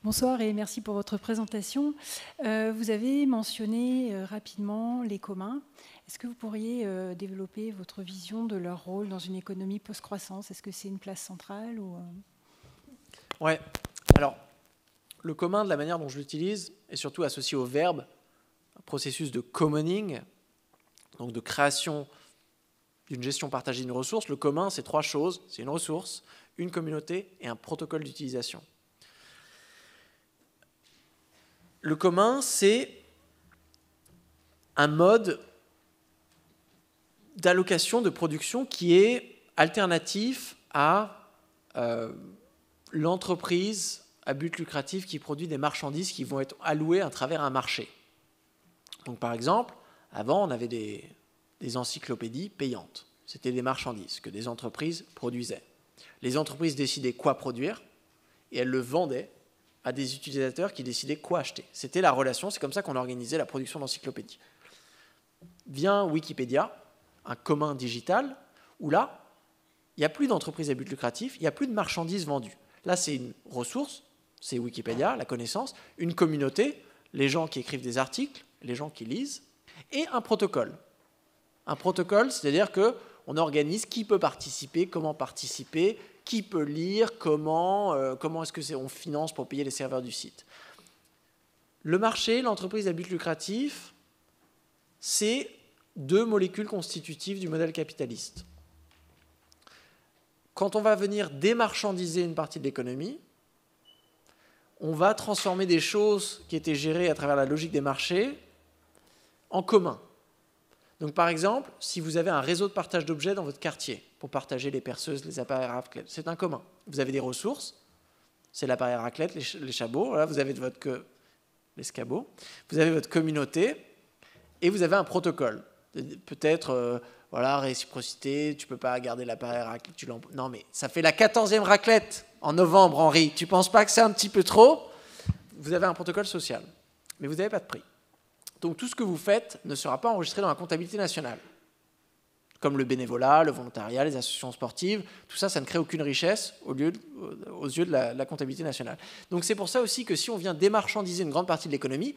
Bonsoir et merci pour votre présentation. Vous avez mentionné rapidement les communs. Est-ce que vous pourriez développer votre vision de leur rôle dans une économie post-croissance? Est-ce que c'est une place centrale ou... Ouais. Alors, le commun, de la manière dont je l'utilise, est surtout associé au verbe, un processus de commoning, donc de création d'une gestion partagée d'une ressource. Le commun, c'est 3 choses. C'est une ressource, une communauté et un protocole d'utilisation. Le commun, c'est un mode d'allocation de production qui est alternatif à l'entreprise à but lucratif qui produit des marchandises qui vont être allouées à travers un marché. Donc par exemple, avant on avait des encyclopédies payantes. C'était des marchandises que des entreprises produisaient. Les entreprises décidaient quoi produire et elles le vendaient à des utilisateurs qui décidaient quoi acheter. C'était la relation, c'est comme ça qu'on organisait la production d'encyclopédies. Vient Wikipédia, un commun digital, où là, il n'y a plus d'entreprise à but lucratif, il n'y a plus de marchandises vendues. Là, c'est une ressource, c'est Wikipédia, la connaissance, une communauté, les gens qui écrivent des articles, les gens qui lisent, et un protocole. Un protocole, c'est-à-dire qu'on organise qui peut participer, comment participer, qui peut lire, comment est-ce qu'on finance pour payer les serveurs du site. Le marché, l'entreprise à but lucratif, c'est 2 molécules constitutives du modèle capitaliste. Quand on va venir démarchandiser une partie de l'économie, on va transformer des choses qui étaient gérées à travers la logique des marchés en commun. Donc par exemple, si vous avez un réseau de partage d'objets dans votre quartier, pour partager les perceuses, les appareils à raclette, c'est un commun. Vous avez des ressources, c'est l'appareil à raclette, les chabots, là, vous avez l'escabeau, vous avez votre communauté, et vous avez un protocole. Peut-être, réciprocité, tu ne peux pas garder l'appareil à raclette. Non mais ça fait la 14e raclette en novembre, Henri. Tu ne penses pas que c'est un petit peu trop? Vous avez un protocole social, mais vous n'avez pas de prix. Donc tout ce que vous faites ne sera pas enregistré dans la comptabilité nationale. Comme le bénévolat, le volontariat, les associations sportives, tout ça, ça ne crée aucune richesse aux yeux de la comptabilité nationale. Donc c'est pour ça aussi que si on vient démarchandiser une grande partie de l'économie,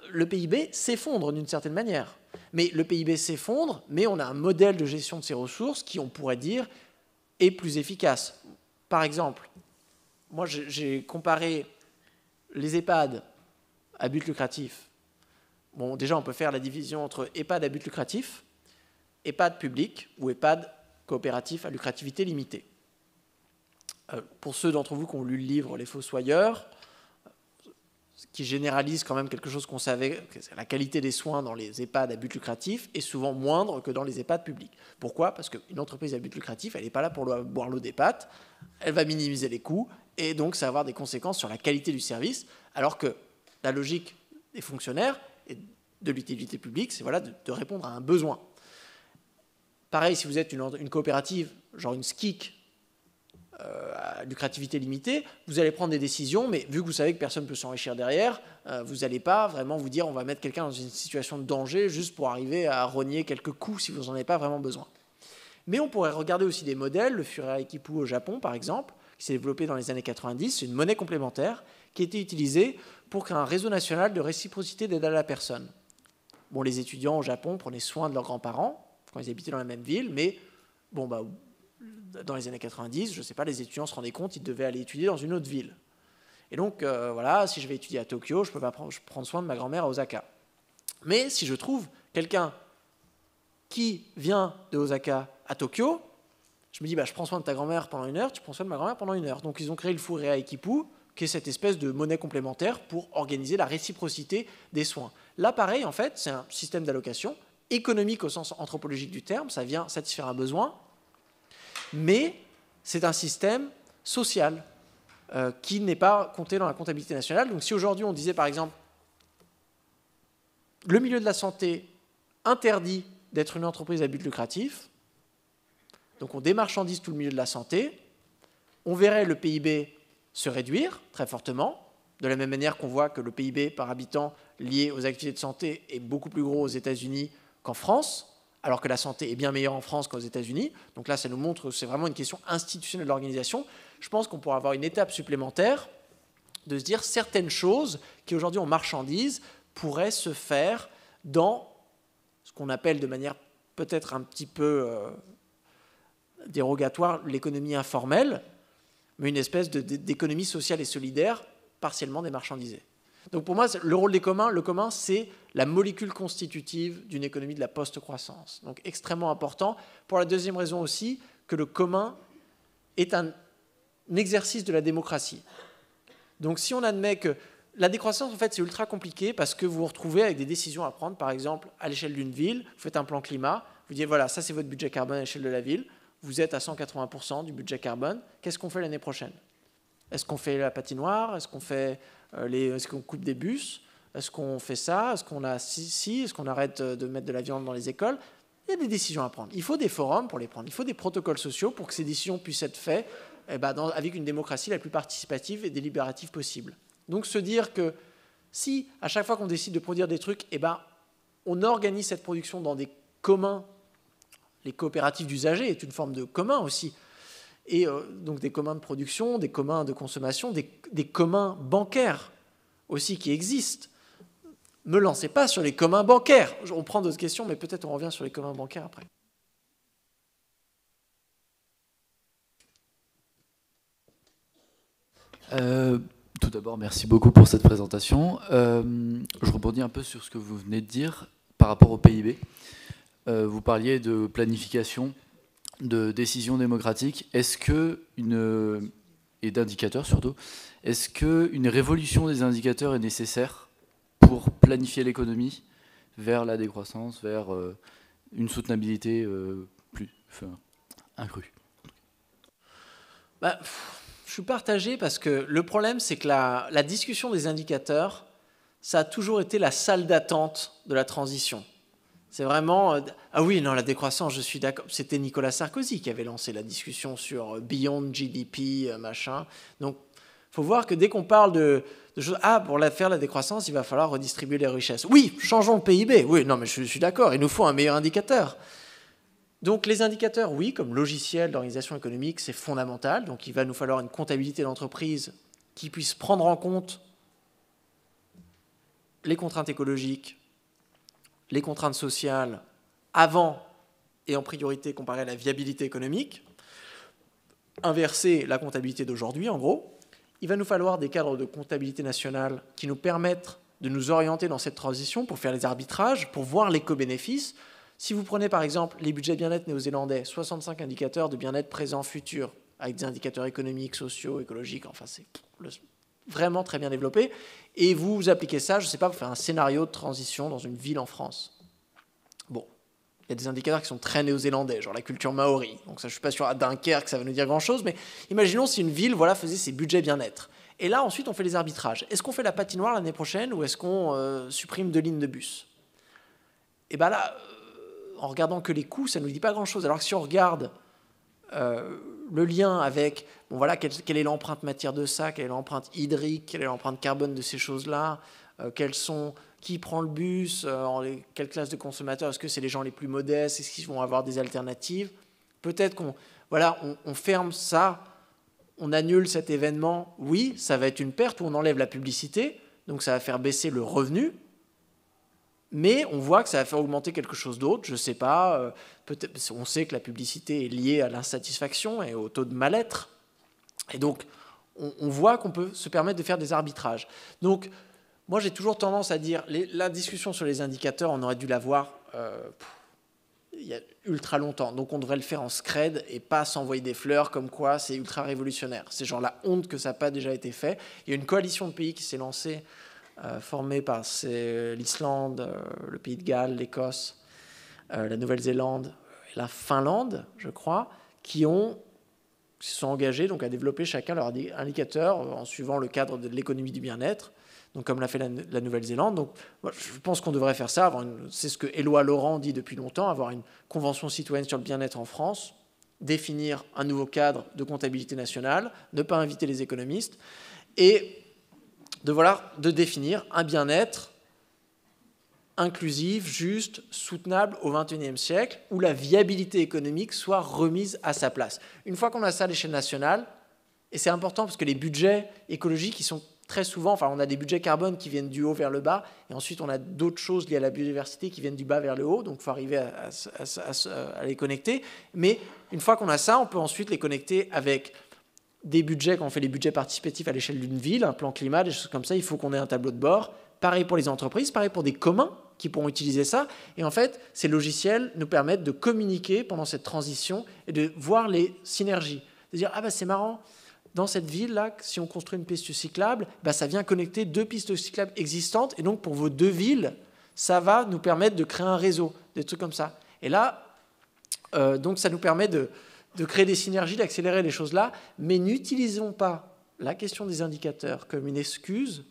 le PIB s'effondre d'une certaine manière. Mais le PIB s'effondre, mais on a un modèle de gestion de ces ressources qui, on pourrait dire, est plus efficace. Par exemple, moi j'ai comparé les EHPAD à but lucratif. Bon, déjà, on peut faire la division entre EHPAD à but lucratif, EHPAD public ou EHPAD coopératif à lucrativité limitée. Pour ceux d'entre vous qui ont lu le livre Les Fossoyeurs, qui généralise quand même quelque chose qu'on savait, que la qualité des soins dans les EHPAD à but lucratif est souvent moindre que dans les EHPAD publics. Pourquoi? Parce qu'une entreprise à but lucratif, elle n'est pas là pour boire l'eau des pâtes, elle va minimiser les coûts, et donc ça va avoir des conséquences sur la qualité du service, alors que la logique des fonctionnaires et de l'utilité publique, c'est de répondre à un besoin. Pareil, si vous êtes une coopérative, genre une SKIC, à lucrativité limitée, vous allez prendre des décisions, mais vu que vous savez que personne ne peut s'enrichir derrière, vous n'allez pas vraiment vous dire on va mettre quelqu'un dans une situation de danger juste pour arriver à rogner quelques coûts si vous n'en avez pas vraiment besoin. Mais on pourrait regarder aussi des modèles, le Furai Kipu au Japon par exemple, qui s'est développé dans les années 90, c'est une monnaie complémentaire qui a été utilisée pour créer un réseau national de réciprocité d'aide à la personne. Bon, les étudiants au Japon prenaient soin de leurs grands-parents quand ils habitaient dans la même ville, mais dans les années 90, je ne sais pas, les étudiants se rendaient compte qu'ils devaient aller étudier dans une autre ville. Et donc, si je vais étudier à Tokyo, je ne peux pas prendre soin de ma grand-mère à Osaka. Mais si je trouve quelqu'un qui vient de Osaka à Tokyo, je me dis, je prends soin de ta grand-mère pendant 1 heure, tu prends soin de ma grand-mère pendant 1 heure. Donc, ils ont créé le Furai Kipu, qui est cette espèce de monnaie complémentaire pour organiser la réciprocité des soins. Là, pareil, en fait, c'est un système d'allocation économique au sens anthropologique du terme, ça vient satisfaire un besoin, mais c'est un système social qui n'est pas compté dans la comptabilité nationale. Donc si aujourd'hui on disait par exemple le milieu de la santé interdit d'être une entreprise à but lucratif. Donc on démarchandise tout le milieu de la santé. On verrait le PIB se réduire très fortement, de la même manière qu'on voit que le PIB par habitant lié aux activités de santé est beaucoup plus gros aux États-Unis qu'en France, alors que la santé est bien meilleure en France qu'aux États-Unis. Donc là, ça nous montre que c'est vraiment une question institutionnelle de l'organisation. Je pense qu'on pourra avoir une étape supplémentaire de se dire certaines choses qui aujourd'hui on marchandise pourraient se faire dans ce qu'on appelle de manière peut-être un petit peu dérogatoire l'économie informelle, mais une espèce d'économie sociale et solidaire partiellement démarchandisée. Donc pour moi, le rôle des communs, le commun, c'est la molécule constitutive d'une économie de la post-croissance. Donc extrêmement important. Pour la deuxième raison aussi, que le commun est un exercice de la démocratie. Donc si on admet que la décroissance, en fait, c'est ultra compliqué parce que vous vous retrouvez avec des décisions à prendre, par exemple, à l'échelle d'une ville, vous faites un plan climat, vous dites, voilà, ça c'est votre budget carbone à l'échelle de la ville, vous êtes à 180% du budget carbone, qu'est-ce qu'on fait l'année prochaine? Est-ce qu'on fait la patinoire? Est-ce qu'on fait est-ce qu'on coupe des bus? Est-ce qu'on fait ça? Est-ce qu'on a est-ce qu'on arrête de mettre de la viande dans les écoles? Il y a des décisions à prendre. Il faut des forums pour les prendre. Il faut des protocoles sociaux pour que ces décisions puissent être faites avec une démocratie la plus participative et délibérative possible. Donc se dire que si, à chaque fois qu'on décide de produire des trucs, on organise cette production dans des communs, les coopératives d'usagers est une forme de commun aussi, et donc des communs de production, des communs de consommation, des communs bancaires aussi qui existent. Ne me lancez pas sur les communs bancaires. On prend d'autres questions, mais peut-être on revient sur les communs bancaires après. Tout d'abord, merci beaucoup pour cette présentation. Je rebondis un peu sur ce que vous venez de dire par rapport au PIB. Vous parliez de planification, de décision démocratique. Est-ce que et d'indicateurs surtout, est-ce qu'une révolution des indicateurs est nécessaire pour planifier l'économie vers la décroissance, vers une soutenabilité accrue? Je suis partagé parce que le problème, c'est que la discussion des indicateurs, ça a toujours été la salle d'attente de la transition. C'est vraiment... ah oui, non, la décroissance, je suis d'accord. C'était Nicolas Sarkozy qui avait lancé la discussion sur Beyond GDP, machin. Donc, il faut voir que dès qu'on parle de choses... Ah, pour faire la décroissance, il va falloir redistribuer les richesses. Oui, changeons le PIB. Oui, non, mais je suis d'accord. Il nous faut un meilleur indicateur. Donc les indicateurs, oui, comme logiciel d'organisation économique, c'est fondamental. Donc il va nous falloir une comptabilité d'entreprise qui puisse prendre en compte les contraintes écologiques, les contraintes sociales, avant et en priorité comparé à la viabilité économique, inverser la comptabilité d'aujourd'hui, en gros. Il va nous falloir des cadres de comptabilité nationale qui nous permettent de nous orienter dans cette transition pour faire les arbitrages, pour voir l'éco-bénéfice. Si vous prenez par exemple les budgets bien-être néo-zélandais, 65 indicateurs de bien-être présent, futur, avec des indicateurs économiques, sociaux, écologiques, enfin c'est vraiment très bien développé, et vous appliquez ça, je ne sais pas, vous faites un scénario de transition dans une ville en France. Bon, il y a des indicateurs qui sont très néo-zélandais, genre la culture maori, donc ça je ne suis pas sûr à Dunkerque ça va nous dire grand-chose, mais imaginons si une ville faisait ses budgets bien-être. Et là ensuite on fait les arbitrages. Est-ce qu'on fait la patinoire l'année prochaine ou est-ce qu'on supprime 2 lignes de bus? Et bien là... en regardant que les coûts, ça ne nous dit pas grand-chose. Alors que si on regarde le lien avec, quelle est l'empreinte matière de ça, quelle est l'empreinte hydrique, quelle est l'empreinte carbone de ces choses-là, qui prend le bus, quelle classe de consommateurs, est-ce que c'est les gens les plus modestes, est-ce qu'ils vont avoir des alternatives? Peut-être on ferme ça, on annule cet événement. Oui, ça va être une perte où on enlève la publicité, donc ça va faire baisser le revenu. Mais on voit que ça va faire augmenter quelque chose d'autre, je ne sais pas. Peut-être, on sait que la publicité est liée à l'insatisfaction et au taux de mal-être. Et donc, on voit qu'on peut se permettre de faire des arbitrages. Donc, moi, j'ai toujours tendance à dire, la discussion sur les indicateurs, on aurait dû l'avoir il y a ultra longtemps. Donc, on devrait le faire en scred et pas s'envoyer des fleurs comme quoi c'est ultra révolutionnaire. C'est genre la honte que ça n'a pas déjà été fait. Il y a une coalition de pays qui s'est lancée formés par l'Islande, le Pays de Galles, l'Écosse, la Nouvelle-Zélande et la Finlande, je crois, qui se sont engagés donc, à développer chacun leur indicateur en suivant le cadre de l'économie du bien-être. donc comme l'a fait la Nouvelle-Zélande. Donc moi, je pense qu'on devrait faire ça. C'est ce que Éloi Laurent dit depuis longtemps, avoir une convention citoyenne sur le bien-être en France, définir un nouveau cadre de comptabilité nationale, ne pas inviter les économistes, et de définir un bien-être inclusif, juste, soutenable au XXIe siècle, où la viabilité économique soit remise à sa place. Une fois qu'on a ça à l'échelle nationale, et c'est important parce que les budgets écologiques, ils sont très souvent, on a des budgets carbone qui viennent du haut vers le bas, et ensuite on a d'autres choses liées à la biodiversité qui viennent du bas vers le haut, donc il faut arriver à les connecter. Mais une fois qu'on a ça, on peut ensuite les connecter avec des budgets, quand on fait les budgets participatifs à l'échelle d'une ville, un plan climat, des choses comme ça, il faut qu'on ait un tableau de bord. Pareil pour les entreprises, pareil pour des communs qui pourront utiliser ça. Et en fait, ces logiciels nous permettent de communiquer pendant cette transition et de voir les synergies. De dire, ah bah c'est marrant, dans cette ville-là, si on construit une piste cyclable, bah ça vient connecter 2 pistes cyclables existantes. Et donc, pour vos 2 villes, ça va nous permettre de créer un réseau, des trucs comme ça. Et là, donc ça nous permet de créer des synergies, d'accélérer les choses là. Mais n'utilisons pas la question des indicateurs comme une excuse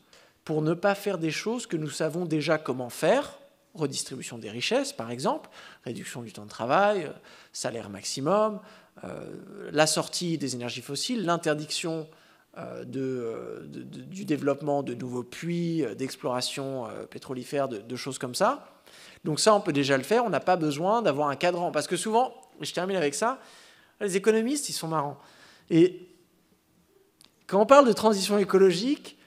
pour ne pas faire des choses que nous savons déjà comment faire, redistribution des richesses par exemple, réduction du temps de travail, salaire maximum, la sortie des énergies fossiles, l'interdiction du développement de nouveaux puits, d'exploration pétrolifère, de choses comme ça. Donc ça, on peut déjà le faire, on n'a pas besoin d'avoir un cadran. Parce que souvent, et je termine avec ça, les économistes, ils sont marrants. Et quand on parle de transition écologique,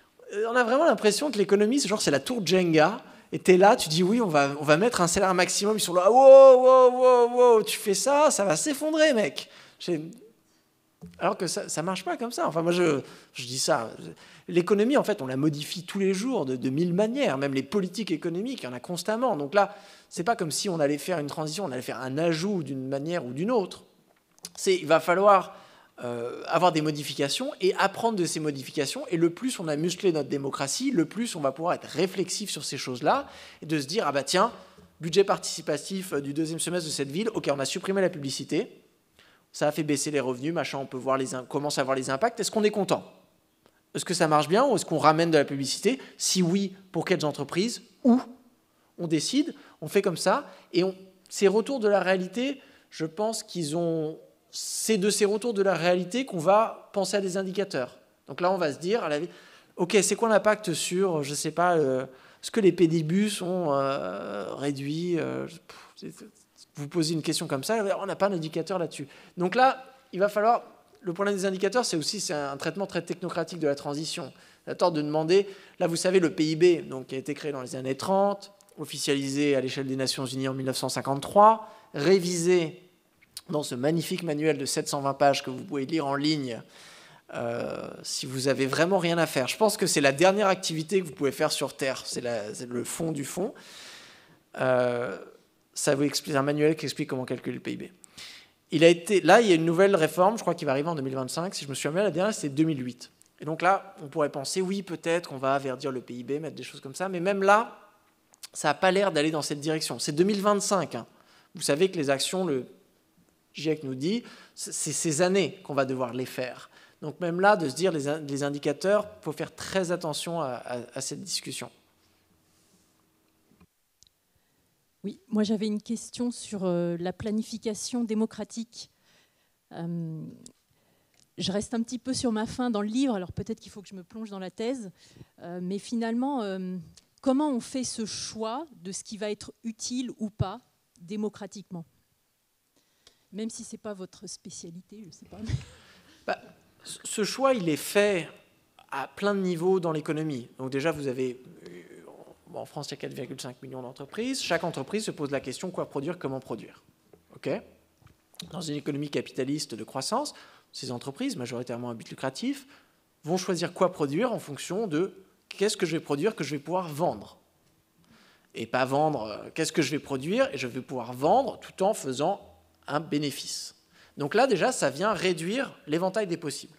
on a vraiment l'impression que l'économie, c'est la tour Jenga, et tu es là, tu dis oui, on va mettre un salaire maximum, ils sont là, wow, tu fais ça, ça va s'effondrer, mec. Alors que ça ne marche pas comme ça. Enfin, moi, je dis ça. L'économie, en fait, on la modifie tous les jours de 1000 manières, même les politiques économiques, il y en a constamment. Donc là, ce n'est pas comme si on allait faire une transition, on allait faire un ajout d'une manière ou d'une autre. Il va falloir avoir des modifications et apprendre de ces modifications. Et le plus on a musclé notre démocratie, le plus on va pouvoir être réflexif sur ces choses-là et de se dire, ah bah tiens, budget participatif du 2e semestre de cette ville, ok, on a supprimé la publicité, ça a fait baisser les revenus, machin, on peut voir commence à voir les impacts. Est-ce qu'on est content? Est-ce que ça marche bien ou est-ce qu'on ramène de la publicité? Si oui, pour quelles entreprises? Où? On décide, on fait comme ça. Et ces retours de la réalité, je pense c'est de ces retours de la réalité qu'on va penser à des indicateurs. Donc là, on va se dire, ok, c'est quoi l'impact sur, je ne sais pas, est-ce que les pédibus ont réduit vous posez une question comme ça, on n'a pas d'indicateur là-dessus. Donc là, il va falloir... Le problème des indicateurs, c'est un traitement très technocratique de la transition. Il a tort de demander... Là, vous savez, le PIB, donc, qui a été créé dans les années 30, officialisé à l'échelle des Nations Unies en 1953, révisé dans ce magnifique manuel de 720 pages que vous pouvez lire en ligne si vous avez vraiment rien à faire. Je pense que c'est la dernière activité que vous pouvez faire sur Terre. C'est le fond du fond. Ça vous explique un manuel qui explique comment calculer le PIB. Là, il y a une nouvelle réforme, je crois qu'il va arriver en 2025. Si je me souviens bien, la dernière, c'est 2008. Et donc là, on pourrait penser, oui, peut-être qu'on va verdir le PIB, mettre des choses comme ça. Mais même là, ça n'a pas l'air d'aller dans cette direction. C'est 2025. Hein. Vous savez que les actions, le GIEC nous dit, c'est ces années qu'on va devoir les faire. Donc même là, de se dire les indicateurs, il faut faire très attention à cette discussion. Oui, moi j'avais une question sur la planification démocratique. Je reste un petit peu sur ma faim dans le livre, alors peut-être qu'il faut que je me plonge dans la thèse, mais finalement, comment on fait ce choix de ce qui va être utile ou pas démocratiquement? Même si ce n'est pas votre spécialité, je ne sais pas. Ce choix, il est fait à plein de niveaux dans l'économie. Donc déjà, vous avez... En France, il y a 4,5 millions d'entreprises. Chaque entreprise se pose la question quoi produire, comment produire. Okay ? Dans une économie capitaliste de croissance, ces entreprises, majoritairement à but lucratif, vont choisir quoi produire en fonction de qu'est-ce que je vais produire que je vais pouvoir vendre. Et pas vendre qu'est-ce que je vais produire et je vais pouvoir vendre tout en faisant un bénéfice. Donc là, déjà, ça vient réduire l'éventail des possibles.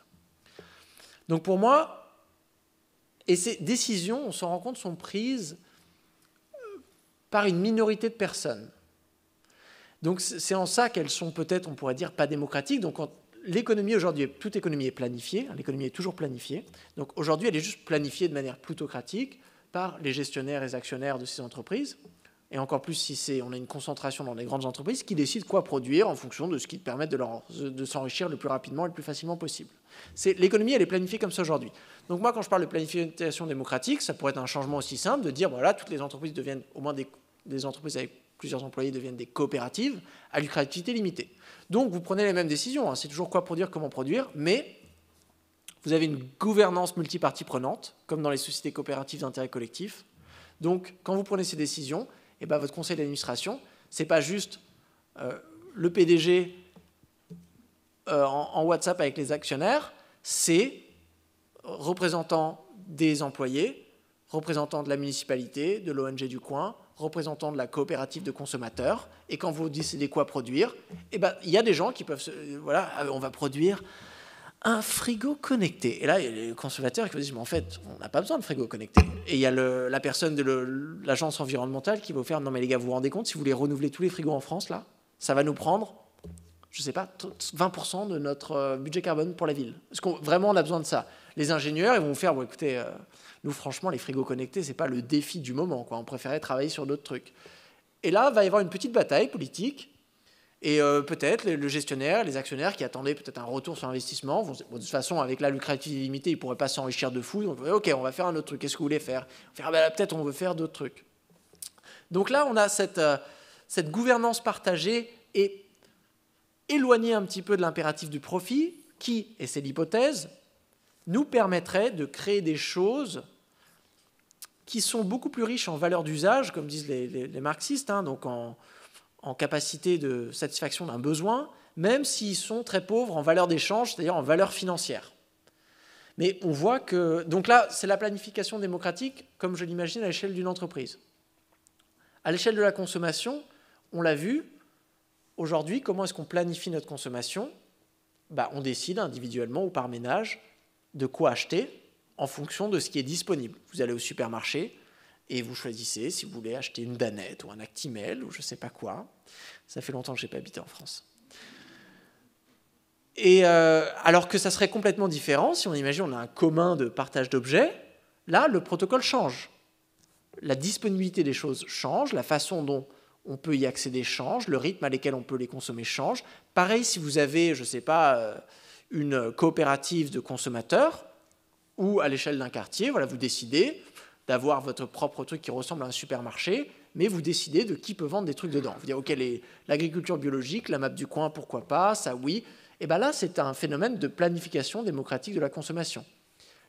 Donc pour moi, et ces décisions, on s'en rend compte, sont prises par une minorité de personnes. Donc c'est en ça qu'elles sont peut-être, on pourrait dire, pas démocratiques. Donc l'économie aujourd'hui, toute économie est planifiée, l'économie est toujours planifiée. Donc aujourd'hui, elle est juste planifiée de manière plutocratique par les gestionnaires et les actionnaires de ces entreprises. Et encore plus si on a une concentration dans les grandes entreprises qui décident quoi produire en fonction de ce qui permet de s'enrichir le plus rapidement et le plus facilement possible. L'économie, elle est planifiée comme ça aujourd'hui. Donc moi, quand je parle de planification démocratique, ça pourrait être un changement aussi simple de dire, voilà, toutes les entreprises deviennent, au moins des entreprises avec plusieurs employés deviennent des coopératives à lucrativité limitée. Donc vous prenez les mêmes décisions, hein, c'est toujours quoi produire, comment produire, mais vous avez une gouvernance multipartie prenante, comme dans les sociétés coopératives d'intérêt collectif. Donc quand vous prenez ces décisions, et ben, votre conseil d'administration, ce n'est pas juste le PDG en WhatsApp avec les actionnaires, c'est représentant des employés, représentant de la municipalité, de l'ONG du coin, représentant de la coopérative de consommateurs. Et quand vous décidez quoi produire, eh ben, y a des gens qui peuvent voilà, on va produire un frigo connecté. Et là, il y a les consommateurs qui vont dire, mais en fait, on n'a pas besoin de frigo connecté. Et il y a la personne de l'agence environnementale qui va vous faire, non mais les gars, vous vous rendez compte, si vous voulez renouveler tous les frigos en France, là, ça va nous prendre, je ne sais pas, 20% de notre budget carbone pour la ville. Parce qu'on vraiment, on a besoin de ça. Les ingénieurs, ils vont vous faire, bon, écoutez, nous, franchement, les frigos connectés, ce n'est pas le défi du moment, quoi. On préférait travailler sur d'autres trucs. Et là, il va y avoir une petite bataille politique. Et peut-être le gestionnaire, les actionnaires qui attendaient peut-être un retour sur investissement, de toute façon, avec la lucrativité limitée, ils ne pourraient pas s'enrichir de fou. Donc, OK, on va faire un autre truc. Qu'est-ce que vous voulez faire? Peut-être on veut faire d'autres trucs. Donc là, on a cette gouvernance partagée et éloignée un petit peu de l'impératif du profit qui, et c'est l'hypothèse, nous permettrait de créer des choses qui sont beaucoup plus riches en valeur d'usage, comme disent les marxistes, hein, donc en capacité de satisfaction d'un besoin, même s'ils sont très pauvres en valeur d'échange, c'est-à-dire en valeur financière. Mais on voit que... Donc là, c'est la planification démocratique, comme je l'imagine, à l'échelle d'une entreprise. À l'échelle de la consommation, on l'a vu, aujourd'hui, comment est-ce qu'on planifie notre consommation? On décide individuellement ou par ménage de quoi acheter en fonction de ce qui est disponible. Vous allez au supermarché, et vous choisissez si vous voulez acheter une Danette ou un Actimel ou je ne sais pas quoi. Ça fait longtemps que je n'ai pas habité en France. Et alors que ça serait complètement différent, si on imagine on a un commun de partage d'objets, là, le protocole change. La disponibilité des choses change, la façon dont on peut y accéder change, le rythme à lequel on peut les consommer change. Pareil, si vous avez, je ne sais pas, une coopérative de consommateurs ou à l'échelle d'un quartier, voilà, vous décidez d'avoir votre propre truc qui ressemble à un supermarché, mais vous décidez de qui peut vendre des trucs dedans. Vous dites, OK, l'agriculture biologique, la map du coin, pourquoi pas, ça oui. Et bien là, c'est un phénomène de planification démocratique de la consommation.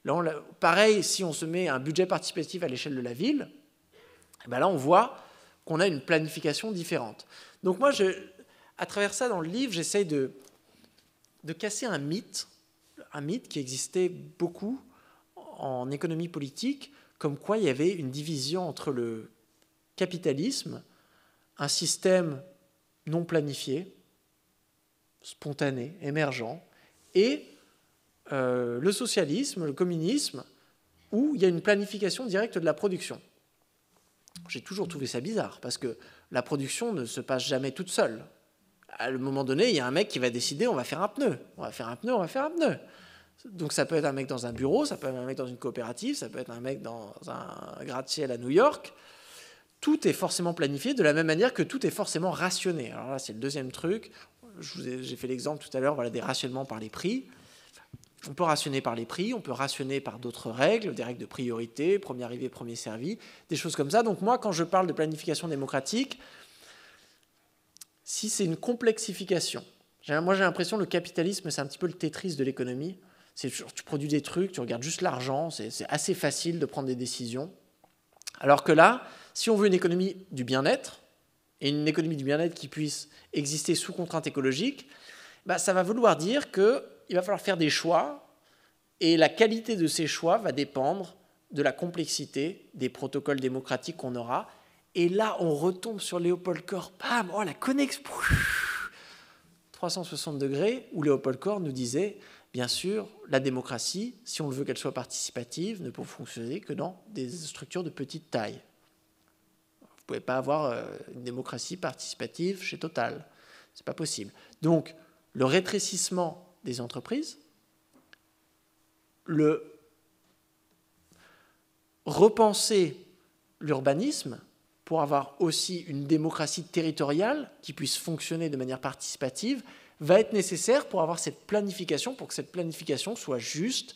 Là, pareil, si on se met un budget participatif à l'échelle de la ville, et bien là, on voit qu'on a une planification différente. Donc moi, à travers ça, dans le livre, j'essaye de casser un mythe qui existait beaucoup en économie politique, comme quoi il y avait une division entre le capitalisme, un système non planifié, spontané, émergent, et le socialisme, le communisme, où il y a une planification directe de la production. J'ai toujours trouvé ça bizarre, parce que la production ne se passe jamais toute seule. À un moment donné, il y a un mec qui va décider, on va faire un pneu, on va faire un pneu, on va faire un pneu. Donc ça peut être un mec dans un bureau, ça peut être un mec dans une coopérative, ça peut être un mec dans un gratte-ciel à New York. Tout est forcément planifié de la même manière que tout est forcément rationné. Alors là, c'est le deuxième truc. J'ai fait l'exemple tout à l'heure, voilà, des rationnements par les prix. On peut rationner par les prix, on peut rationner par d'autres règles, des règles de priorité, premier arrivé, premier servi, des choses comme ça. Donc moi, quand je parle de planification démocratique, si c'est une complexification, moi j'ai l'impression que le capitalisme, c'est un petit peu le Tetris de l'économie. Tu produis des trucs, tu regardes juste l'argent, c'est assez facile de prendre des décisions. Alors que là, si on veut une économie du bien-être, et une économie du bien-être qui puisse exister sous contrainte écologique, ça va vouloir dire qu'il va falloir faire des choix, et la qualité de ces choix va dépendre de la complexité des protocoles démocratiques qu'on aura. Et là, on retombe sur Léopold Kohr, bam, oh la connexion, 360 degrés, où Léopold Kohr nous disait... Bien sûr, la démocratie, si on veut qu'elle soit participative, ne peut fonctionner que dans des structures de petite taille. Vous ne pouvez pas avoir une démocratie participative chez Total. Ce n'est pas possible. Donc, le rétrécissement des entreprises, repenser l'urbanisme pour avoir aussi une démocratie territoriale qui puisse fonctionner de manière participative, va être nécessaire pour avoir cette planification, pour que cette planification soit juste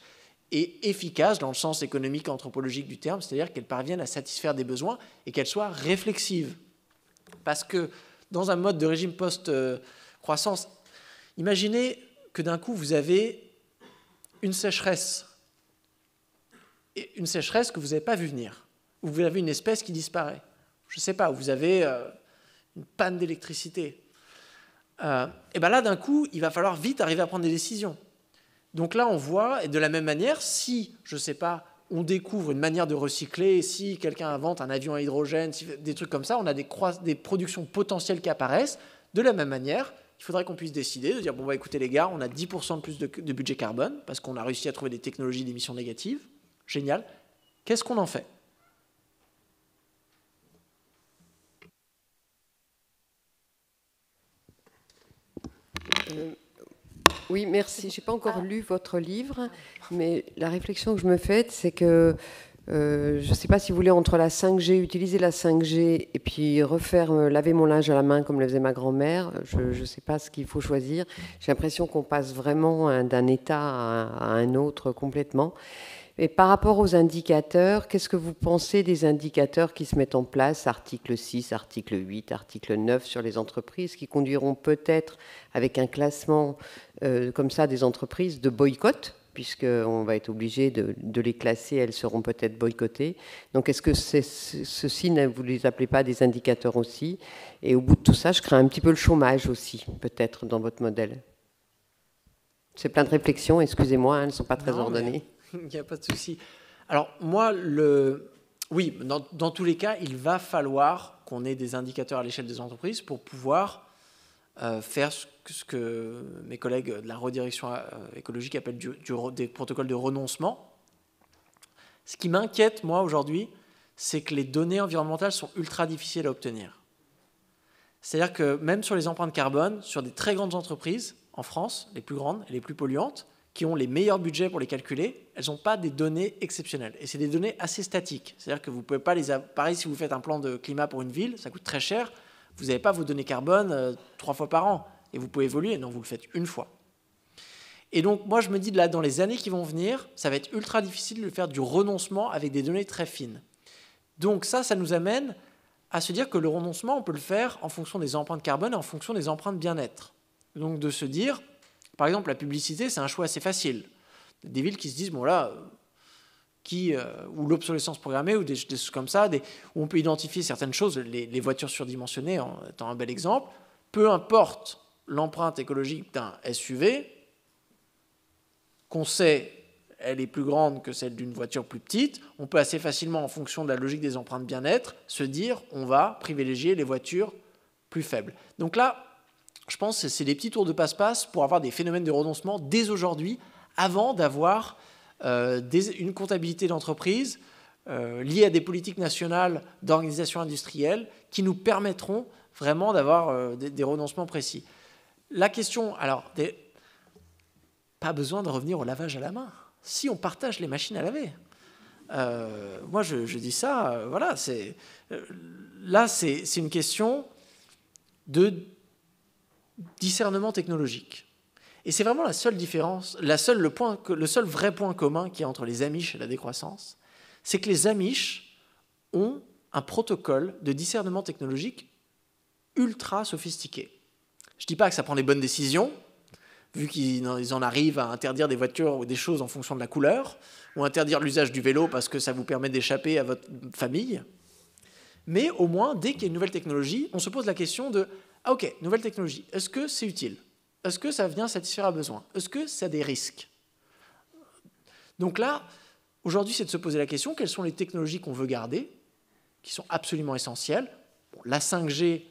et efficace dans le sens économique et anthropologique du terme, c'est-à-dire qu'elle parvienne à satisfaire des besoins et qu'elle soit réflexive. Parce que dans un mode de régime post-croissance, imaginez que d'un coup vous avez une sécheresse que vous n'avez pas vu venir, ou vous avez une espèce qui disparaît, je ne sais pas, ou vous avez une panne d'électricité. Et bien là, d'un coup, il va falloir vite arriver à prendre des décisions. Donc là, on voit, et de la même manière, si, je ne sais pas, on découvre une manière de recycler, si quelqu'un invente un avion à hydrogène, des trucs comme ça, on a des productions potentielles qui apparaissent. De la même manière, il faudrait qu'on puisse décider de dire, bon, bah, écoutez les gars, on a 10% de plus de budget carbone, parce qu'on a réussi à trouver des technologies d'émissions négatives. Génial. Qu'est-ce qu'on en fait ? Oui, merci. Je n'ai pas encore lu votre livre, mais la réflexion que je me fais, c'est que je ne sais pas si vous voulez, entre la 5G, utiliser la 5G et puis refaire laver mon linge à la main comme le faisait ma grand-mère, je ne sais pas ce qu'il faut choisir. J'ai l'impression qu'on passe vraiment d'un état à un autre complètement. Et par rapport aux indicateurs, qu'est-ce que vous pensez des indicateurs qui se mettent en place, article 6, article 8, article 9 sur les entreprises, qui conduiront peut-être, avec un classement comme ça des entreprises, de boycott, puisqu'on va être obligé de les classer, elles seront peut-être boycottées. Donc est-ce que ceci, vous ne les appelez pas des indicateurs aussi? Et au bout de tout ça, je crains un petit peu le chômage aussi, peut-être, dans votre modèle. C'est plein de réflexions, excusez-moi, elles ne sont pas très ordonnées. Il n'y a pas de souci. Alors, moi, oui, dans tous les cas, il va falloir qu'on ait des indicateurs à l'échelle des entreprises pour pouvoir faire ce que mes collègues de la redirection écologique appellent des protocoles de renoncement. Ce qui m'inquiète, moi, aujourd'hui, c'est que les données environnementales sont ultra difficiles à obtenir. C'est-à-dire que même sur les empreintes carbone, sur des très grandes entreprises, en France, les plus grandes et les plus polluantes, qui ont les meilleurs budgets pour les calculer, elles n'ont pas des données exceptionnelles. Et c'est des données assez statiques. C'est-à-dire que vous ne pouvez pas Pareil, si vous faites un plan de climat pour une ville, ça coûte très cher. Vous n'avez pas vos données carbone 3 fois par an. Et vous pouvez évoluer. Non, vous le faites une fois. Et donc, moi, je me dis, là, dans les années qui vont venir, ça va être ultra difficile de faire du renoncement avec des données très fines. Donc ça nous amène à se dire que le renoncement, on peut le faire en fonction des empreintes carbone et en fonction des empreintes bien-être. Donc de se dire... Par exemple, la publicité, c'est un choix assez facile. Des villes qui se disent, bon là, ou l'obsolescence programmée, ou des choses comme ça, où on peut identifier certaines choses, les voitures surdimensionnées en étant un bel exemple, peu importe l'empreinte écologique d'un SUV, qu'on sait, elle est plus grande que celle d'une voiture plus petite, on peut assez facilement, en fonction de la logique des empreintes bien-être, se dire, on va privilégier les voitures plus faibles. Donc là, je pense que c'est des petits tours de passe-passe pour avoir des phénomènes de renoncement dès aujourd'hui, avant d'avoir une comptabilité d'entreprise liée à des politiques nationales d'organisation industrielle qui nous permettront vraiment d'avoir des renoncements précis. La question, alors, pas besoin de revenir au lavage à la main. Si on partage les machines à laver. Moi, je dis ça, voilà, là, c'est une question de discernement technologique. Et c'est vraiment la seule différence, le seul vrai point commun qu'il y a entre les Amish et la décroissance, c'est que les Amish ont un protocole de discernement technologique ultra sophistiqué. Je ne dis pas que ça prend des bonnes décisions, vu qu'ils en arrivent à interdire des voitures ou des choses en fonction de la couleur, ou interdire l'usage du vélo parce que ça vous permet d'échapper à votre famille. Mais au moins, dès qu'il y a une nouvelle technologie, on se pose la question de ah ok, nouvelle technologie, est-ce que c'est utile? Est-ce que ça vient satisfaire un besoin? Est-ce que ça a des risques? Donc là, aujourd'hui, c'est de se poser la question, quelles sont les technologies qu'on veut garder, qui sont absolument essentielles? Bon, la 5G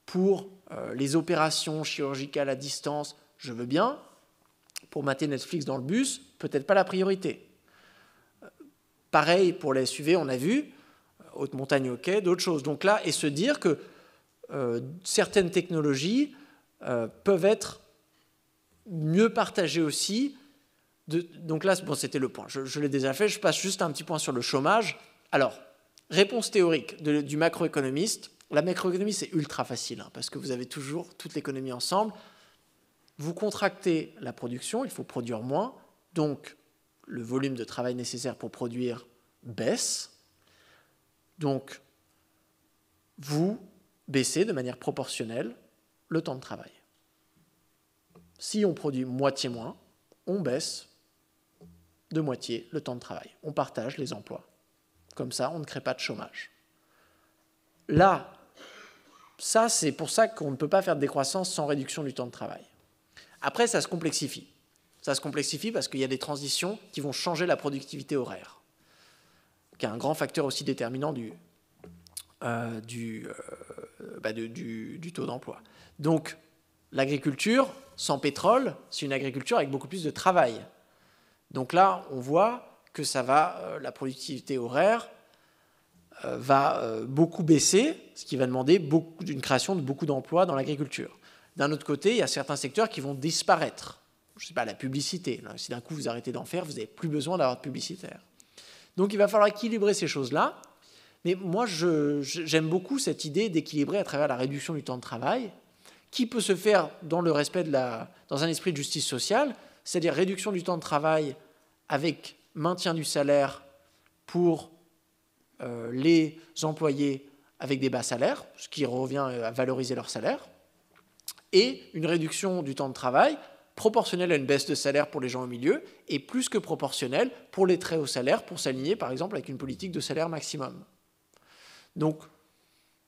pour les opérations chirurgicales à distance, je veux bien. Pour mater Netflix dans le bus, peut-être pas la priorité. Pareil pour les SUV, on a vu, haute montagne, ok, d'autres choses. Donc là, et se dire que certaines technologies peuvent être mieux partager aussi. Donc là, bon, c'était le point. Je l'ai déjà fait. Je passe juste un petit point sur le chômage. Alors, réponse théorique du macroéconomiste. La macroéconomie, c'est ultra facile, hein, parce que vous avez toujours toute l'économie ensemble. Vous contractez la production, il faut produire moins. Donc, le volume de travail nécessaire pour produire baisse. Donc, vous baissez de manière proportionnelle le temps de travail. Si on produit moitié moins, on baisse de moitié le temps de travail. On partage les emplois. Comme ça, on ne crée pas de chômage. Là, ça, c'est pour ça qu'on ne peut pas faire de décroissance sans réduction du temps de travail. Après, ça se complexifie. Ça se complexifie parce qu'il y a des transitions qui vont changer la productivité horaire, qui est un grand facteur aussi déterminant du taux d'emploi. Donc, l'agriculture sans pétrole, c'est une agriculture avec beaucoup plus de travail. Donc là, on voit que ça va, la productivité horaire va beaucoup baisser, ce qui va demander une création de beaucoup d'emplois dans l'agriculture. D'un autre côté, il y a certains secteurs qui vont disparaître. Je ne sais pas, la publicité. Là, si d'un coup vous arrêtez d'en faire, vous n'avez plus besoin d'avoir de publicitaire. Donc il va falloir équilibrer ces choses-là. Mais moi, j'aime beaucoup cette idée d'équilibrer à travers la réduction du temps de travail, qui peut se faire dans le respect dans un esprit de justice sociale, c'est-à-dire réduction du temps de travail avec maintien du salaire pour les employés avec des bas salaires, ce qui revient à valoriser leur salaire, et une réduction du temps de travail proportionnelle à une baisse de salaire pour les gens au milieu, et plus que proportionnelle pour les très hauts salaires, pour s'aligner par exemple avec une politique de salaire maximum. Donc,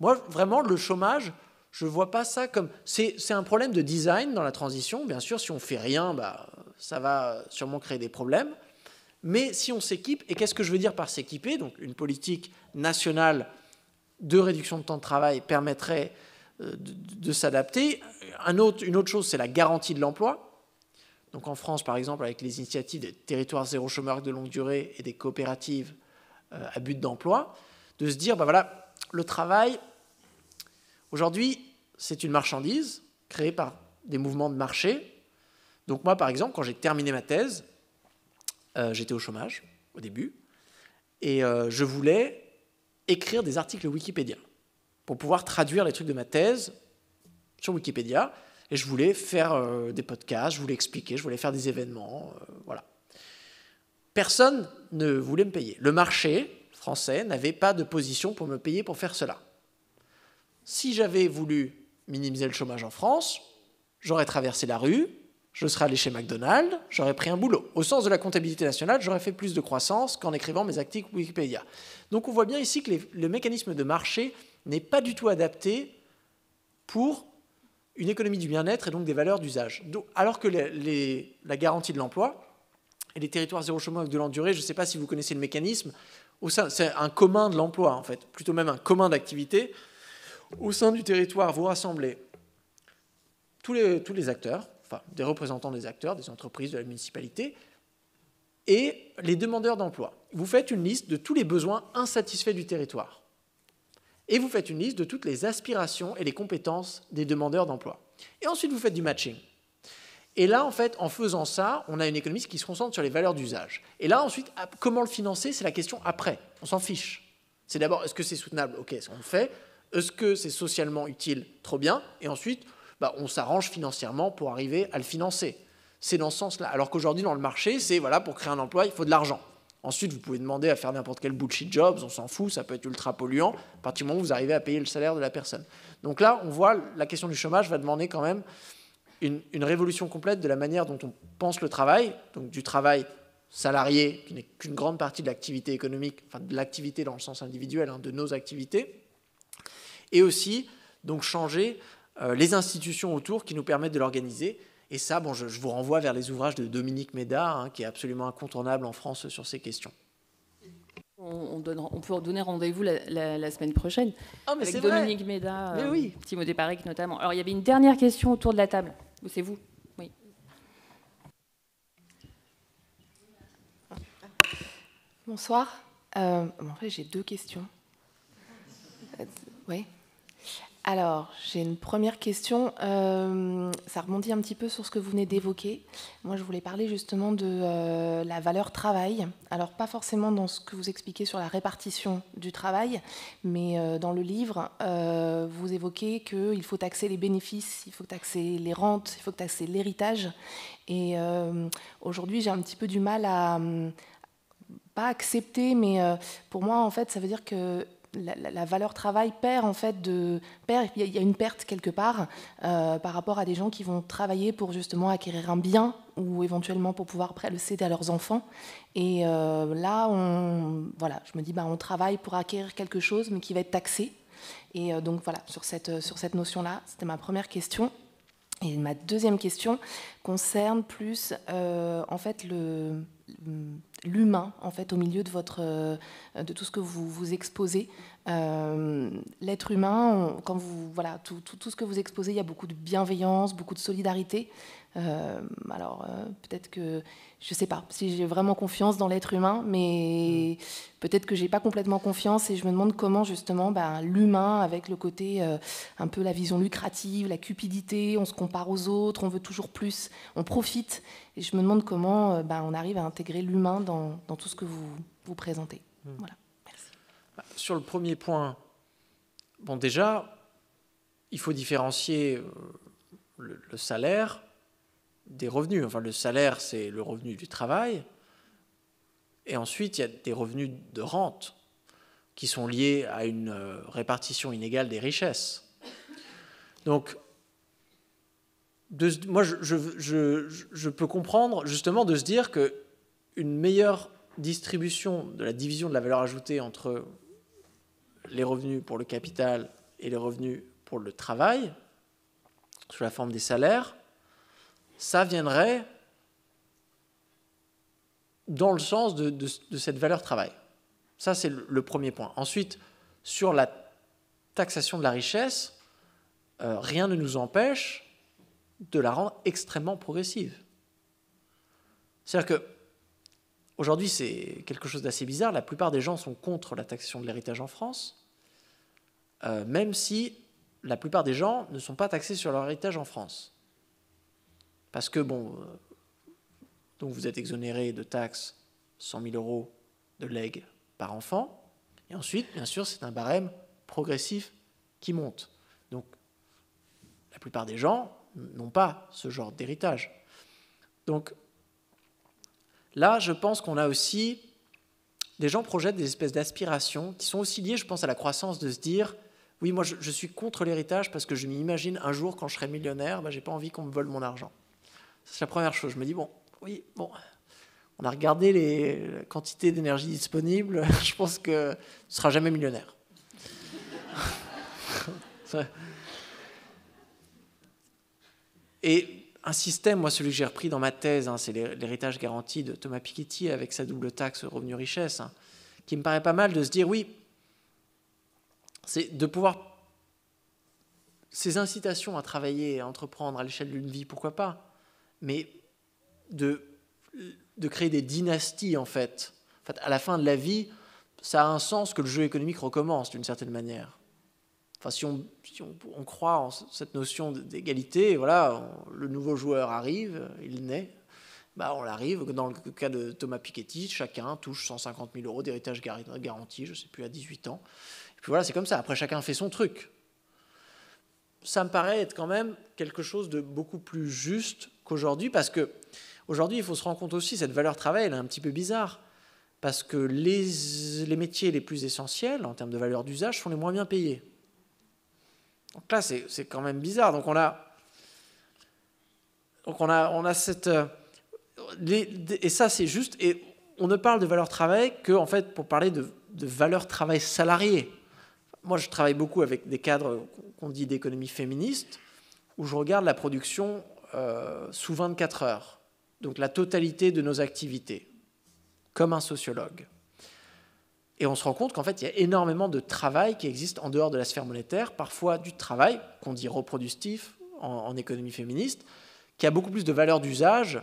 moi, vraiment, le chômage, je ne vois pas ça comme... C'est un problème de design dans la transition. Bien sûr, si on ne fait rien, ça va sûrement créer des problèmes. Mais si on s'équipe, et qu'est-ce que je veux dire par s'équiper? Donc, une politique nationale de réduction de temps de travail permettrait de s'adapter. Une autre chose, c'est la garantie de l'emploi. Donc, en France, par exemple, avec les initiatives des territoires zéro chômeur de longue durée et des coopératives à but d'emploi, de se dire, voilà, le travail, aujourd'hui, c'est une marchandise créée par des mouvements de marché. Donc moi, par exemple, quand j'ai terminé ma thèse, j'étais au chômage au début, et je voulais écrire des articles Wikipédia pour pouvoir traduire les trucs de ma thèse sur Wikipédia, et je voulais faire des podcasts, je voulais expliquer, je voulais faire des événements, voilà. Personne ne voulait me payer. Le marché français n'avait pas de position pour me payer pour faire cela. Si j'avais voulu minimiser le chômage en France, j'aurais traversé la rue, je serais allé chez McDonald's, j'aurais pris un boulot. Au sens de la comptabilité nationale, j'aurais fait plus de croissance qu'en écrivant mes articles Wikipédia. Donc on voit bien ici que le mécanisme de marché n'est pas du tout adapté pour une économie du bien-être et donc des valeurs d'usage. Alors que la garantie de l'emploi et les territoires zéro chômeur de longue durée, je ne sais pas si vous connaissez le mécanisme, c'est un commun de l'emploi en fait, plutôt même un commun d'activité. Au sein du territoire, vous rassemblez tous les acteurs, enfin des représentants des acteurs, des entreprises, de la municipalité, et les demandeurs d'emploi. Vous faites une liste de tous les besoins insatisfaits du territoire. Et vous faites une liste de toutes les aspirations et les compétences des demandeurs d'emploi. Et ensuite, vous faites du matching. Et là, en fait, en faisant ça, on a une économie qui se concentre sur les valeurs d'usage. Et là, ensuite, comment le financer, c'est la question après. On s'en fiche. C'est d'abord, est-ce que c'est soutenable? Ok, on le fait. Est-ce que c'est socialement utile? Trop bien. Et ensuite, on s'arrange financièrement pour arriver à le financer. C'est dans ce sens-là. Alors qu'aujourd'hui, dans le marché, c'est voilà, pour créer un emploi, il faut de l'argent. Ensuite, vous pouvez demander à faire n'importe quel bullshit job, on s'en fout, ça peut être ultra polluant, à partir du moment où vous arrivez à payer le salaire de la personne. Donc là, on voit, la question du chômage va demander quand même une révolution complète de la manière dont on pense le travail, donc du travail salarié, qui n'est qu'une grande partie de l'activité économique, enfin de l'activité dans le sens individuel, de nos activités, et aussi donc changer les institutions autour qui nous permettent de l'organiser. Et ça, je vous renvoie vers les ouvrages de Dominique Méda, qui est absolument incontournable en France sur ces questions. On peut donner rendez-vous la semaine prochaine avec Dominique Méda, oui. Timothée Paric notamment. Alors, il y avait une dernière question autour de la table. C'est vous? Oui. Bonsoir. En fait, j'ai deux questions. Oui. Alors, j'ai une première question. Ça rebondit un petit peu sur ce que vous venez d'évoquer. Moi, je voulais parler justement de la valeur travail. Alors, pas forcément dans ce que vous expliquez sur la répartition du travail, mais dans le livre, vous évoquez qu'il faut taxer les bénéfices, il faut taxer les rentes, il faut taxer l'héritage. Et aujourd'hui, j'ai un petit peu du mal à pas accepter, mais pour moi, en fait, ça veut dire que la valeur travail perd en fait il y a une perte quelque part par rapport à des gens qui vont travailler pour justement acquérir un bien ou éventuellement pour pouvoir après le céder à leurs enfants. Et là, je me dis, on travaille pour acquérir quelque chose, mais qui va être taxé. Et donc voilà, sur cette notion-là, c'était ma première question. Et ma deuxième question concerne plus en fait l'humain en fait au milieu de tout ce que vous exposez. L'être humain, tout ce que vous exposez, il y a beaucoup de bienveillance, beaucoup de solidarité. Peut-être que je ne sais pas si j'ai vraiment confiance dans l'être humain, mais peut-être que j'ai pas complètement confiance et je me demande comment justement l'humain, avec le côté un peu la vision lucrative, la cupidité, on se compare aux autres, on veut toujours plus, on profite, et je me demande comment on arrive à intégrer l'humain dans tout ce que vous présentez. Voilà, merci. Sur le premier point, déjà, il faut différencier le salaire des revenus. Enfin, le salaire, c'est le revenu du travail. Et ensuite, il y a des revenus de rente qui sont liés à une répartition inégale des richesses. Donc, moi, je peux comprendre justement de se dire qu'une meilleure distribution de la division de la valeur ajoutée entre les revenus pour le capital et les revenus pour le travail, sous la forme des salaires, ça viendrait dans le sens de cette valeur travail. Ça, c'est le premier point. Ensuite, sur la taxation de la richesse, rien ne nous empêche de la rendre extrêmement progressive. C'est-à-dire qu'aujourd'hui, c'est quelque chose d'assez bizarre. La plupart des gens sont contre la taxation de l'héritage en France, même si la plupart des gens ne sont pas taxés sur leur héritage en France. Parce que, donc vous êtes exonéré de taxes 100 000 € de legs par enfant. Et ensuite, bien sûr, c'est un barème progressif qui monte. Donc, la plupart des gens n'ont pas ce genre d'héritage. Donc, là, je pense qu'on a aussi... Des gens projettent des espèces d'aspirations qui sont aussi liées, je pense, à la croissance, de se dire... Oui, moi, je suis contre l'héritage parce que je m'imagine un jour, quand je serai millionnaire, j'ai pas envie qu'on me vole mon argent. C'est la première chose. Je me dis, on a regardé les quantités d'énergie disponibles, je pense que tu ne seras jamais millionnaire. Et un système, moi, celui que j'ai repris dans ma thèse, c'est l'héritage garanti de Thomas Piketty avec sa double taxe revenu-richesse, qui me paraît pas mal de se dire, oui, c'est de pouvoir... Ces incitations à travailler, à entreprendre à l'échelle d'une vie, pourquoi pas, mais de créer des dynasties, en fait. À la fin de la vie, ça a un sens que le jeu économique recommence, d'une certaine manière. Enfin, si on croit en cette notion d'égalité, le nouveau joueur arrive, il naît, on l'arrive. Dans le cas de Thomas Piketty, chacun touche 150 000 € d'héritage garanti, je ne sais plus, à 18 ans. Et puis c'est comme ça. Après, chacun fait son truc. Ça me paraît être quand même quelque chose de beaucoup plus juste qu'aujourd'hui, parce qu'aujourd'hui, il faut se rendre compte aussi, cette valeur travail, elle est un petit peu bizarre, parce que les métiers les plus essentiels, en termes de valeur d'usage, sont les moins bien payés. Donc là, c'est quand même bizarre. Donc on a cette... Et ça, c'est juste... Et on ne parle de valeur travail que, en fait, pour parler de valeur travail salarié. Moi, je travaille beaucoup avec des cadres qu'on dit d'économie féministe, où je regarde la production sous 24 heures, donc la totalité de nos activités, comme un sociologue. Et on se rend compte qu'en fait, il y a énormément de travail qui existe en dehors de la sphère monétaire, parfois du travail, qu'on dit reproductif en économie féministe, qui a beaucoup plus de valeur d'usage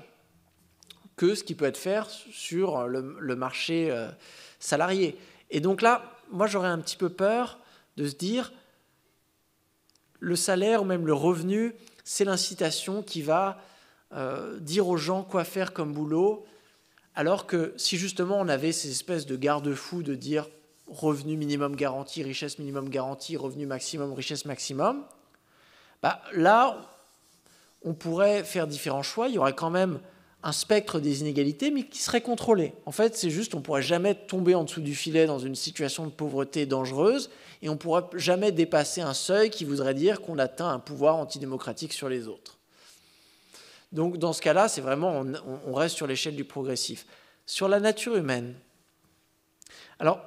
que ce qui peut être fait sur le marché salarié. Et donc là, moi, j'aurais un petit peu peur de se dire, le salaire ou même le revenu, c'est l'incitation qui va dire aux gens quoi faire comme boulot, alors que si justement on avait ces espèces de garde-fous de dire revenu minimum garanti, richesse minimum garantie, revenu maximum, richesse maximum, bah là, on pourrait faire différents choix. Il y aurait quand même un spectre des inégalités, mais qui serait contrôlé. En fait, c'est juste, on ne pourrait jamais tomber en dessous du filet dans une situation de pauvreté dangereuse, et on ne pourra jamais dépasser un seuil qui voudrait dire qu'on atteint un pouvoir antidémocratique sur les autres. Donc, dans ce cas-là, c'est vraiment, on reste sur l'échelle du progressif. Sur la nature humaine, alors,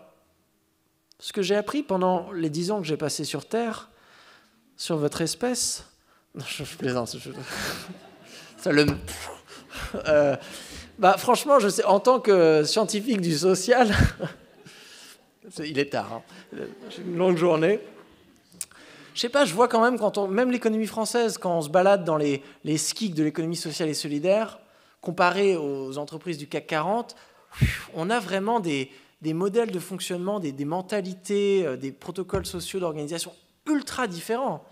ce que j'ai appris pendant les 10 ans que j'ai passé sur Terre, sur votre espèce, non, je plaisante, ça le... franchement, je sais, en tant que scientifique du social, il est tard, hein, j'ai une longue journée. Je sais pas, je vois quand même, même l'économie française, quand on se balade dans les SCIC de l'économie sociale et solidaire, comparé aux entreprises du CAC 40, on a vraiment des modèles de fonctionnement, des mentalités, des protocoles sociaux d'organisation ultra différents.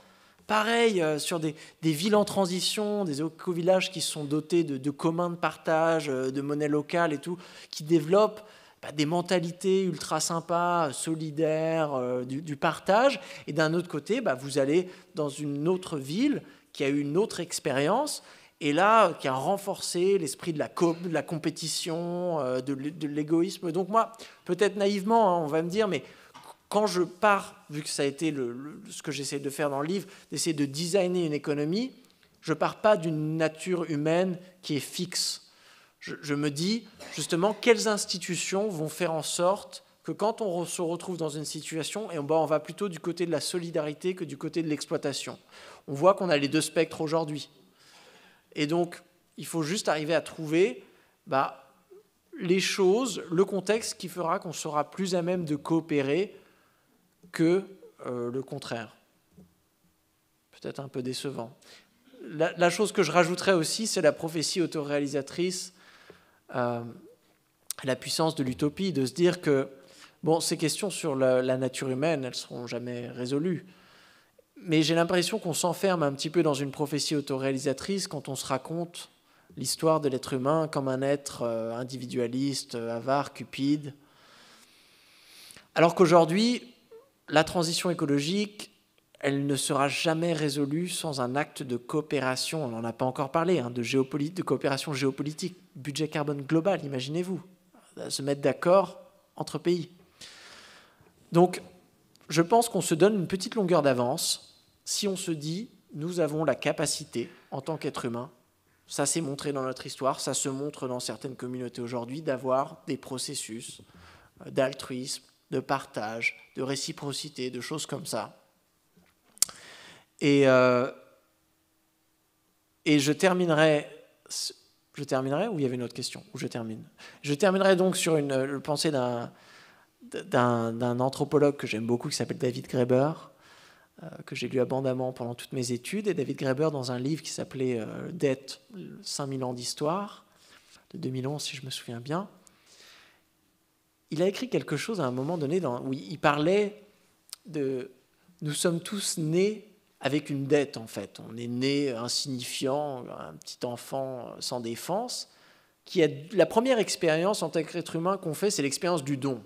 Pareil sur des villes en transition, des éco-villages qui sont dotés de communs de partage, de monnaie locale et tout, qui développent des mentalités ultra sympas, solidaires, du partage. Et d'un autre côté, vous allez dans une autre ville qui a eu une autre expérience, et là, qui a renforcé l'esprit de la compétition, de l'égoïsme. Donc moi, peut-être naïvement, hein, on va me dire, mais quand je pars, vu que ça a été ce que j'essaie de faire dans le livre, d'essayer de designer une économie, je ne pars pas d'une nature humaine qui est fixe. Je me dis, justement, quelles institutions vont faire en sorte que quand on se retrouve dans une situation, et on va plutôt du côté de la solidarité que du côté de l'exploitation. On voit qu'on a les deux spectres aujourd'hui. Et donc, il faut juste arriver à trouver les choses, le contexte qui fera qu'on sera plus à même de coopérer que le contraire. Peut-être un peu décevant. La chose que je rajouterais aussi, c'est la prophétie autoréalisatrice, la puissance de l'utopie, de se dire que ces questions sur la nature humaine, elles ne seront jamais résolues. Mais j'ai l'impression qu'on s'enferme un petit peu dans une prophétie autoréalisatrice quand on se raconte l'histoire de l'être humain comme un être individualiste, avare, cupide. Alors qu'aujourd'hui, la transition écologique, elle ne sera jamais résolue sans un acte de coopération. On n'en a pas encore parlé, hein, de coopération géopolitique, budget carbone global, imaginez-vous, se mettre d'accord entre pays. Donc, je pense qu'on se donne une petite longueur d'avance si on se dit, nous avons la capacité, en tant qu'être humain, ça s'est montré dans notre histoire, ça se montre dans certaines communautés aujourd'hui, d'avoir des processus d'altruisme, de partage, de réciprocité, de choses comme ça. Et je terminerai, ou il y avait une autre question, ou je termine. Je terminerai donc sur une pensée d'un anthropologue que j'aime beaucoup, qui s'appelle David Graeber, que j'ai lu abondamment pendant toutes mes études. Et David Graeber, dans un livre qui s'appelait Dette, 5000 ans d'histoire, de 2011 si je me souviens bien, il a écrit quelque chose à un moment donné où il parlait de « nous sommes tous nés avec une dette, en fait. On est né insignifiant, un petit enfant sans défense, qui a la première expérience en tant qu'être humain qu'on fait, c'est l'expérience du don.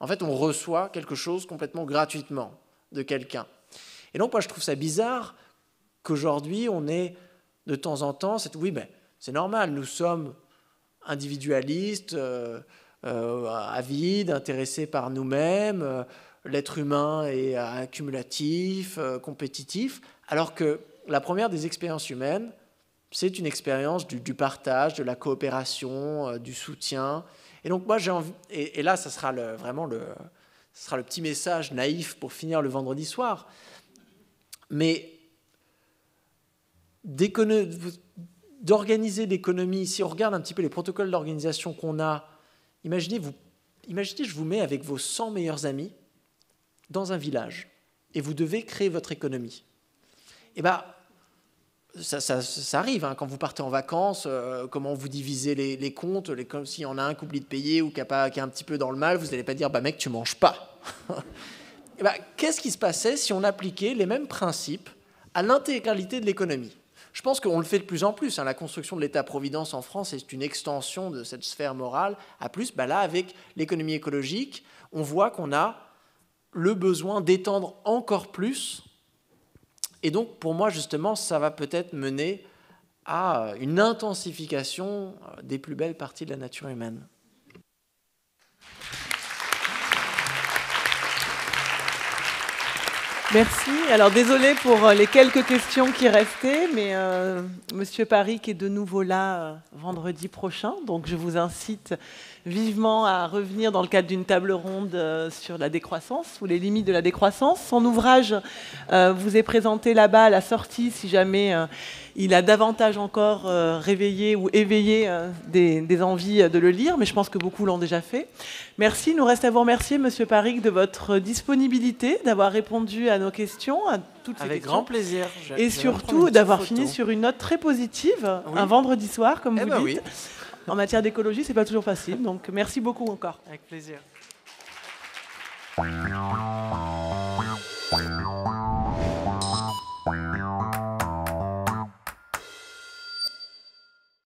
En fait, on reçoit quelque chose complètement gratuitement de quelqu'un. Et donc, moi, je trouve ça bizarre qu'aujourd'hui, on ait de temps en temps c'est normal, nous sommes individualistes, avides, intéressés par nous-mêmes, l'être humain est accumulatif, compétitif, alors que la première des expériences humaines, c'est une expérience du partage, de la coopération, du soutien. Et donc moi j'ai envie, et là ça sera vraiment le petit message naïf pour finir le vendredi soir, mais d'organiser l'économie, si on regarde un petit peu les protocoles d'organisation qu'on a, imaginez, je vous mets avec vos 100 meilleurs amis dans un village et vous devez créer votre économie. Et ça arrive, hein, quand vous partez en vacances, comment vous divisez les comptes, comme s'il y en a un qui oublie de payer ou qui est un petit peu dans le mal, vous n'allez pas dire mec, tu manges pas. Qu'est-ce qui se passait si on appliquait les mêmes principes à l'intégralité de l'économie. Je pense qu'on le fait de plus en plus. La construction de l'État-providence en France est une extension de cette sphère morale à plus. Là, avec l'économie écologique, on voit qu'on a le besoin d'étendre encore plus. Et donc, pour moi, justement, ça va peut-être mener à une intensification des plus belles parties de la nature humaine. Merci. Alors, désolé pour les quelques questions qui restaient, mais Monsieur Parryk est de nouveau là vendredi prochain. Donc, je vous incite vivement à revenir dans le cadre d'une table ronde sur la décroissance ou les limites de la décroissance. Son ouvrage vous est présenté là-bas à la sortie, si jamais il a davantage encore réveillé ou éveillé des envies de le lire, mais je pense que beaucoup l'ont déjà fait. Merci. Il nous reste à vous remercier, Monsieur Parryk, de votre disponibilité, d'avoir répondu à nos questions, à toutes ces questions. Avec grand plaisir. Et surtout d'avoir fini sur une note très positive, un vendredi soir, comme vous dites. Oui. En matière d'écologie, c'est pas toujours facile. Donc, merci beaucoup encore. Avec plaisir.